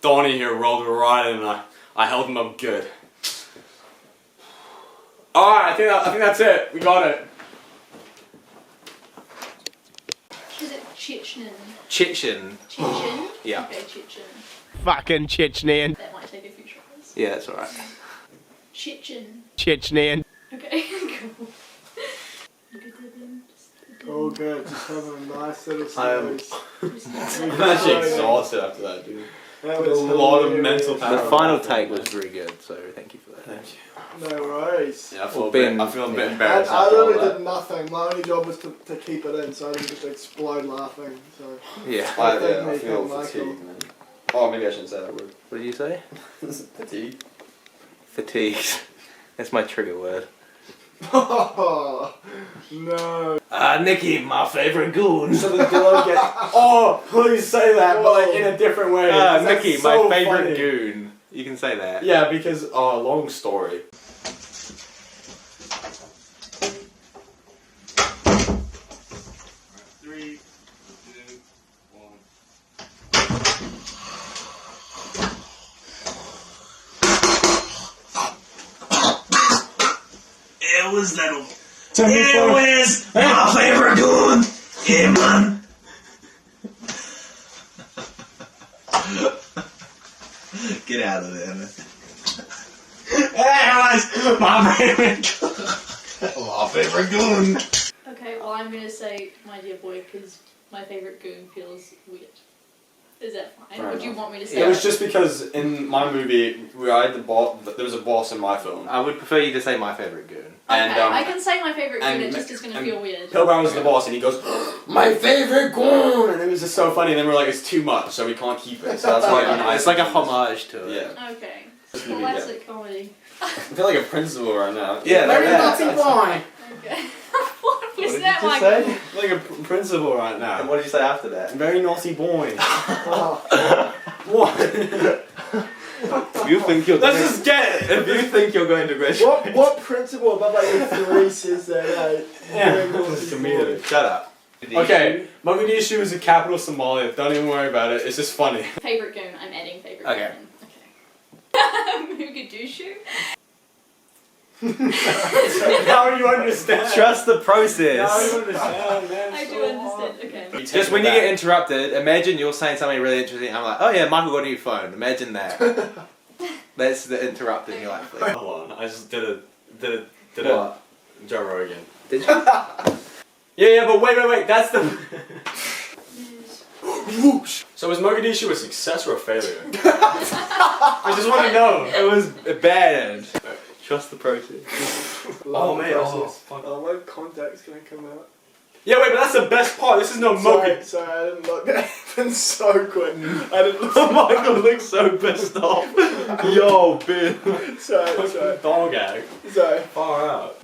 Donnie here rolled right in and I held him up good. Alright, I think that's it. We got it. Is it Chechen? Chechen. Chechen? Yeah. Okay, Chechen. Fucking Chechnyan. That might take a few tries. Yeah, that's alright. Chechen. Chechnyan. Okay, cool. All good. Just having a nice little I'm series. I'm actually exhausted after that, dude. That was a lot of mental power. The final take was very good, so thank you for that. Thank you. No worries. Yeah, I Well, feel Ben- I feel a bit embarrassed. I after all literally that. did nothing. My only job was to keep it in, so I didn't just explode laughing. So Yeah. I feel Michael. fatigued, man. Oh, maybe I shouldn't say that word. What did you say? Fatigue. Fatigued. That's my trigger word. Oh, no. Nikki, my favourite goon. So the Dillo get. Oh, please say that, but like in a different way. 'cause that's Nikki, so my favourite funny. goon. You can say that. Yeah, because long story. It was little. It was my favorite goon. Hey, man. Get out of there, man. It was my favorite goon. My favorite goon. Okay, well I'm gonna say my dear boy because my favourite goon feels weird. Is that fine? Fair Would you enough. want me to say It was that? just because in my movie, I had the boss. There was a boss in my film. I would prefer you to say my favourite goon. And Okay, I can say my favourite goon, and- it just is gonna and feel weird. Pilgrim was the boss, and he goes, "My favorite goon," and it was just so funny. And then we're like, "It's too much, so we can't keep it." So that's why it'd be nice. It's like a homage to it. Yeah. Okay. It's gonna be good. Classic comedy. I feel like a principal right now. Yeah, Very yeah. naughty boy. Okay. What was did that, you just Michael? say? Like a principal right now. And what did you say after that? Very naughty boy. What? You think you're Let's just get it. If you think you're going to graduate. What principal above like 3 says that? Yeah. Very naughty It's boy. comedic. Shut up. Okay, Mogadishu is the capital of Somalia. Don't even worry about it. It's just funny. Favourite goon, I'm adding favourite Okay. goon. Mogadishu? Now you understand. Trust the process. Now you understand, man. I do understand, okay. Just when you get interrupted, imagine you're saying something really interesting. I'm like, oh yeah, Michael got a new phone. Imagine that. That's the interrupting. You're like, please. Hold on, I just did a What? Joe Rogan. Did you? Yeah, but wait, that's the. So was Mogadishu a success or a failure? I just want to know. It was bad. Trust the process. Oh man, fuck. Oh, my contact's gonna come out. Yeah, wait, but that's the best part. This is no Mogadishu. Sorry, I didn't look. That happened so quick. I didn't look. Michael looks so pissed off. Yo, Ben. Sorry. Dog gag. Sorry. Far out.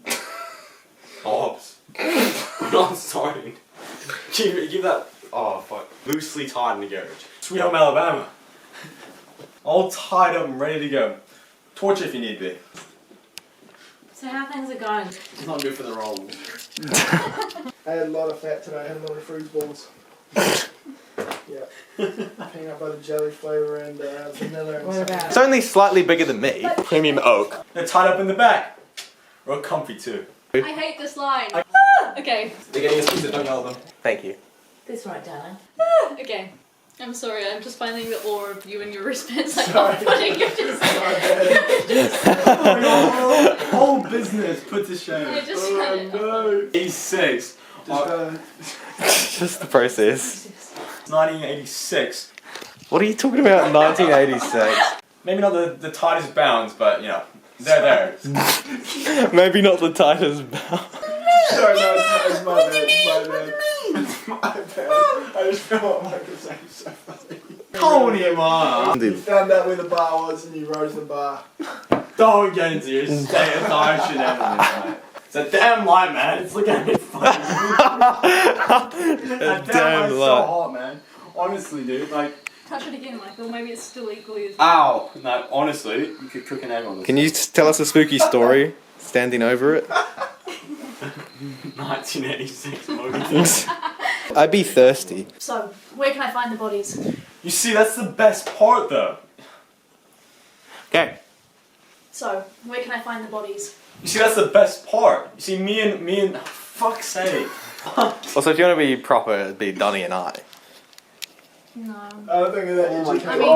Hobbs. I'm sorry. Give that. Oh fuck. Loosely tied in the garage. Sweet Home Alabama. All tied up and ready to go. Torture if you need be. So how things are going? It's not good for the roll. I had a lot of fat today. I had a lot of fruit balls. Yeah. Peanut butter jelly flavour and vanilla and What stuff. about? It's only slightly bigger than me. Premium oak. They're tied up in the back. Real comfy too. I hate this line. Okay. They're getting us pizza, don't yell at them. Thank you. That's right, darling. Okay. I'm sorry, I'm just finding the awe of you and your wristbands like off-putting. You're just Whole business put to shame. I just found it. No. 86. Just the process. 1986. What are you talking about? 1986. Maybe not the tightest bounds, but you know, they're there. Maybe not the tightest bound. Sorry, no, it's my bad. It's my bad. I just feel what Michael's saying is so funny. Tony, man. You found out where the bar was and you rose the bar. Don't get into your state of time shenanigans, mate. It's a damn light, man. It's looking at me funny. That damn light's so hot, man. Honestly, dude, like. Touch it again, Michael. Maybe it's still equally as Ow! No, honestly, you could cook an egg on this. Can you tell us a spooky story? Standing over it. 1986 Mogadishu. I'd be thirsty. So, where can I find the bodies? You see, that's the best part, though. Okay. So, where can I find the bodies? You see, that's the best part. You see, me and oh, fuck's sake. Also, if you want to be proper, it'd be Donnie and I. No. I don't think of that. Oh my I mean,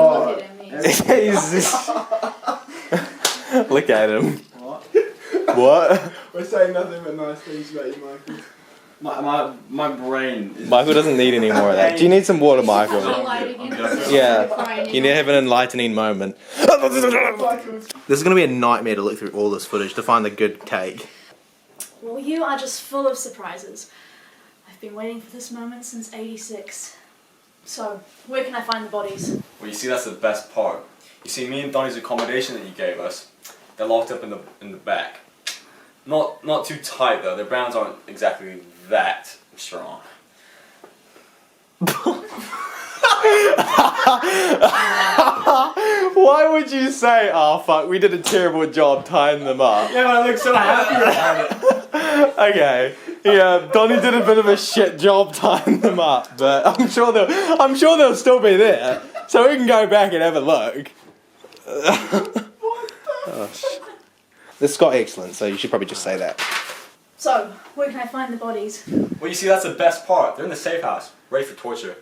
look at him. Look at him. What? What? We're saying nothing but nice things about you, Michael. My brain is... Michael doesn't need any more of that. Do you need some water, Michael? Yeah. You need to have an enlightening moment. This is going to be a nightmare to look through all this footage to find the good take. Well, you are just full of surprises. I've been waiting for this moment since '86. So, where can I find the bodies? Well, you see, that's the best part. You see, me and Donnie's accommodation that you gave us, they're locked up in the back. Not too tight though. Their bounds aren't exactly that strong. Why would you say, oh fuck, we did a terrible job tying them up? Yeah, I look so happy about it. Okay. Yeah, Donnie did a bit of a shit job tying them up, but I'm sure they'll still be there. So we can go back and have a look. Oh, this got excellent, so you should probably just say that. So, where can I find the bodies? Well, you see, that's the best part. They're in the safe house, ready for torture.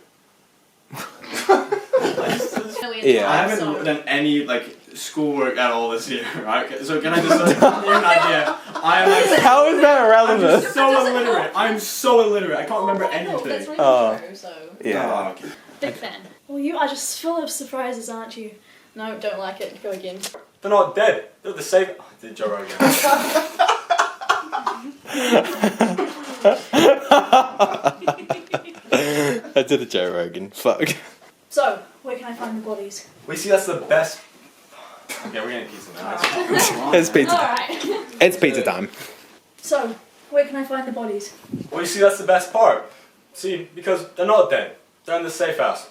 Yeah. I haven't done any schoolwork at all this year, right? So can I just give you an idea? I am like, how is that relevant? I'm just so illiterate. I'm so illiterate. I can't remember anything. That's really true, so... Yeah. Oh, okay. Big fan. Well, you are just full of surprises, aren't you? No, don't like it. Go again. They're not dead. They're the safe... Oh, did Joe Rogan. I did a Joe Rogan. Fuck. So, where can I find the bodies? We see that's the best... Okay, we're getting pizza now. It's pizza. Alright. It's pizza time. So, where can I find the bodies? Well, you see, that's the best part. See, because they're not dead. They're in the safe house.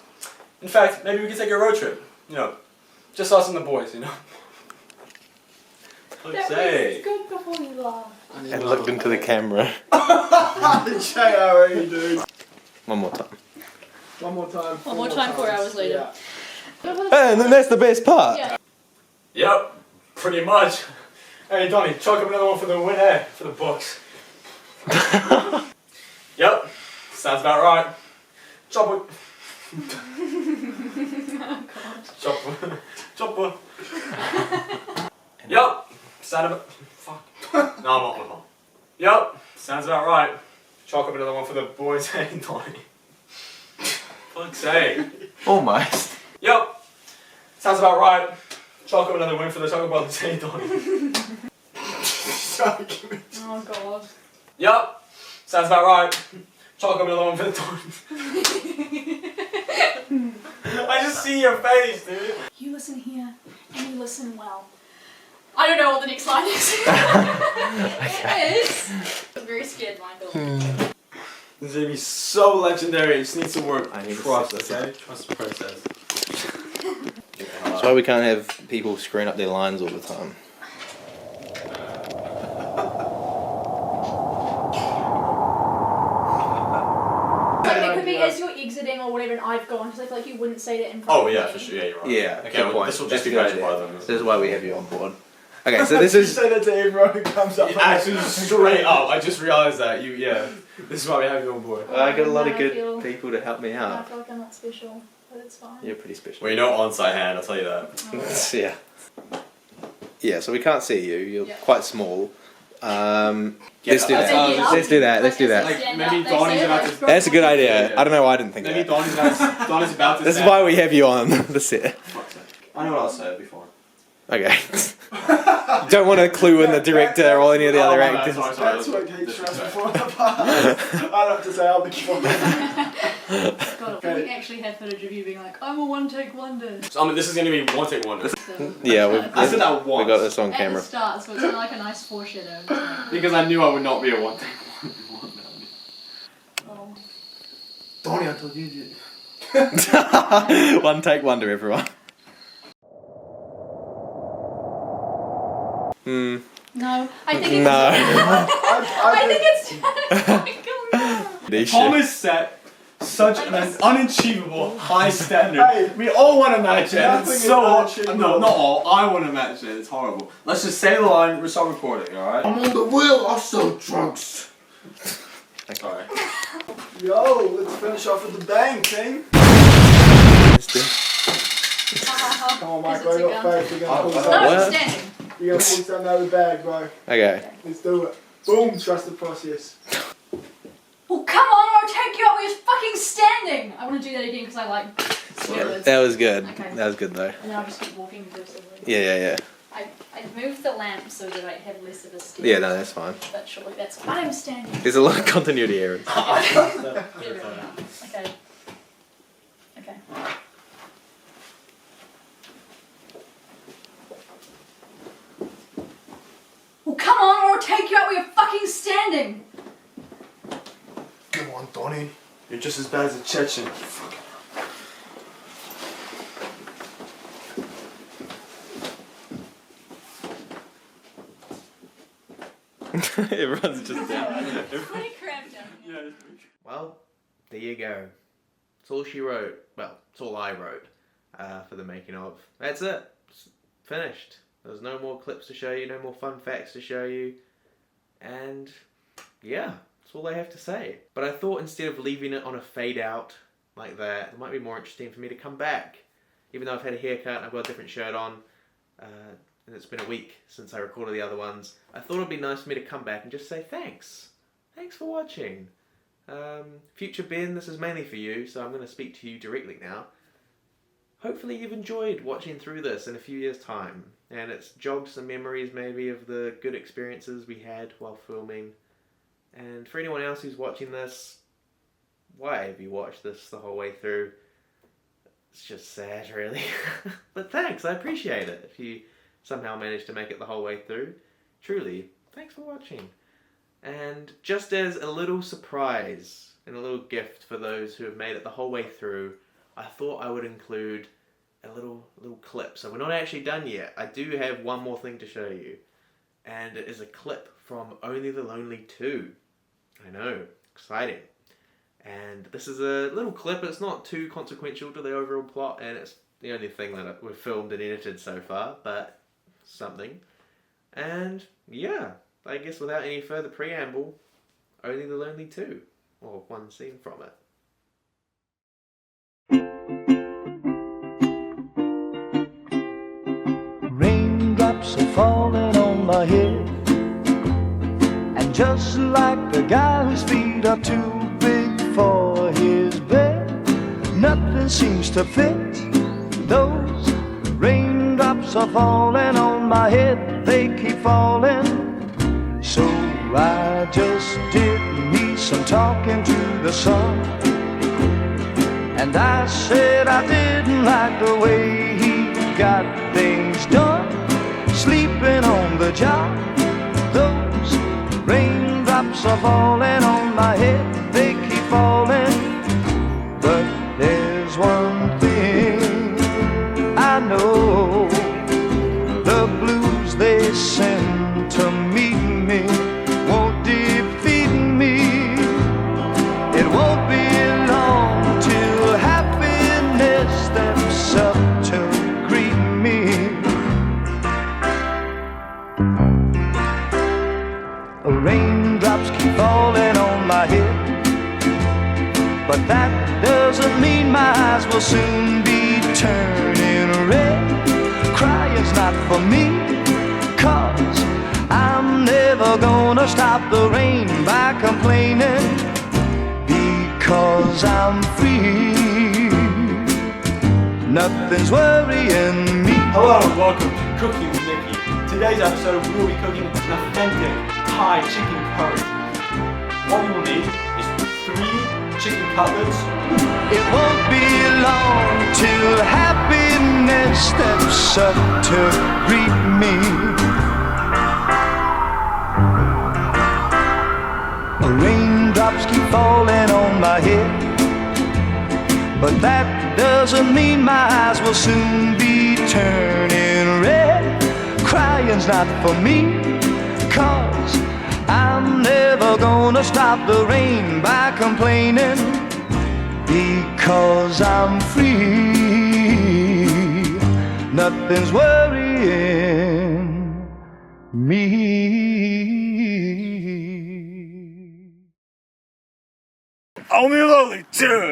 In fact, maybe we could take a road trip. You know, just us and the boys, you know. Let's say. good before you laugh. And looked into the camera. J.R.E. dude. One more time. One more time. 4 hours later. Hey, and then that's the best part. Yeah. Yep, pretty much. Hey, Donnie, chalk up another one for the winner, for the books. Yep, sounds about right. Chopper. Chopper. Chopper. Yep, sound about... Fuck. No, I'm not. Yep, sounds about right. Chalk up another one for the boys. Hey, Donnie. Fuck's sake. Almost. Yep, sounds about right. Chalk up another win for the Chuckle Brothers. Hey, Donnie. Oh, God. Yup, sounds about right. Chalk up another one for the Donnies. I just see your face, dude. You listen here, and you listen well. I don't know what the next line is. Yes. I'm very scared, Michael. This is gonna be so legendary. It just needs to work. I need to trust, fix okay? Trust the process. That's why we can't have people screwing up their lines all the time. It could be as you're exiting or whatever, and I've gone, because I feel like you wouldn't say that in front Oh of yeah, me. for sure. Yeah, you're right. Yeah, Okay, good well, point. this will That's just be a good major idea. part of them. This is why we have you on board. Okay, so this is... say that to everyone who comes up. Actually, straight up, I just realised that. This is why we have you on board. I got a lot of I good feel- people to help me I out. feel like I'm not special, but it's fine. You're pretty special. Well, you're no on-site hand, I'll tell you that. Yeah. Yeah, so we can't see you. You're quite small. Let's do that. Let's do that. Let's do that. Like, maybe Donnie's about to... That's a good idea. I don't know why I didn't think Maybe that. Donnie's about to This is say- why we have you on the set. I know what I'll say before. Okay. Don't want to clue in the director or any of the other actors. That's what keeps stress before the part. I don't have to say I'll be before. God, we actually had footage of you being like, I'm a one-take wonder. So, this is gonna be one take wonder. Yeah, I said that we once. got this on At camera. the start, so it's kind of like a nice foreshadow. Because I knew I would not be a one take wonder. Oh. Donnie, I told you to. One take wonder, everyone. No, I think it's... No. I think it's... Tom has set such an unachievable high standard. Hey, we all want to match it. nothing It's is so unachievable. no, not all. I want to match it. It's horrible. Let's just say the line. We start recording. All right. I'm on the wheel, I'm so drunk. Sorry. Yo, let's finish off with the bang, team. Come on, Mike, bro, you got faith. You're gonna pull something. No, What? I'm standing. You're gonna pull something out of the bag, bro. Okay. Let's do it. Boom, trust the process. come on, or I'll take you out where you're fucking standing! I want to do that again because I like swear words. That was good. Okay. That was good though. And then I'll just keep walking aggressively. Yeah. I moved the lamp so that I had less of a stare. Yeah, no, that's fine. But surely that's why I'm standing. There's a lot of continuity errors. Okay. Okay. Well, come on, or I'll take you out where you're fucking standing! Come on, Tony. You're just as bad as a Chechen. It runs just down. Well, there you go. It's all she wrote. Well, it's all I wrote for the making of. That's it. It's finished. There's no more clips to show you, no more fun facts to show you. And yeah, that's all I have to say. But I thought instead of leaving it on a fade out like that, it might be more interesting for me to come back. Even though I've had a haircut and I've got a different shirt on, and it's been a week since I recorded the other ones, I thought it'd be nice for me to come back and just say thanks. Thanks for watching. Future Ben, this is mainly for you, so I'm going to speak to you directly now. Hopefully you've enjoyed watching through this in a few years' time, and it's jogged some memories maybe of the good experiences we had while filming. And for anyone else who's watching this, why have you watched this the whole way through? It's just sad, really. But thanks, I appreciate it. If you somehow managed to make it the whole way through, truly, thanks for watching. And just as a little surprise and a little gift for those who have made it the whole way through, I thought I would include a little clip. So we're not actually done yet. I do have one more thing to show you. And it is a clip from Only the Lonely 2. I know, exciting. And this is a little clip. It's not too consequential to the overall plot, and it's the only thing that we've filmed and edited so far, but something. And yeah, I guess without any further preamble, Only the Lonely 2, or one scene from it. Raindrops are falling on my head, and just like the guy whose feet are too big for his bed, nothing seems to fit. Those raindrops are falling on my head, they keep falling. So I just did me some talking to the sun, and I said I didn't like the way he got things done, sleeping on the job. Those raindrops are falling on my head, they keep falling. But there's one thing I know, the blues they send to meet me won't defeat me. It won't be long till happiness steps up to greet me. Raindrops keep falling on my head, but that doesn't mean my eyes will soon be turning red. Crying's not for me, 'cause I'm never gonna stop the rain by complaining, because I'm free. Nothing's worrying me. Hello and welcome to Cooking with Nicky. Today's episode we will be cooking an authentic Thai chicken curry. What we will need is 3 chicken cutlets. It won't be long till happiness steps up to greet me. Raindrops keep falling on my head, but that doesn't mean my eyes will soon be turning red. Crying's not for me, 'cause I'm never gonna stop the rain by complaining, because I'm free. Nothing's worrying me. Only lonely 2.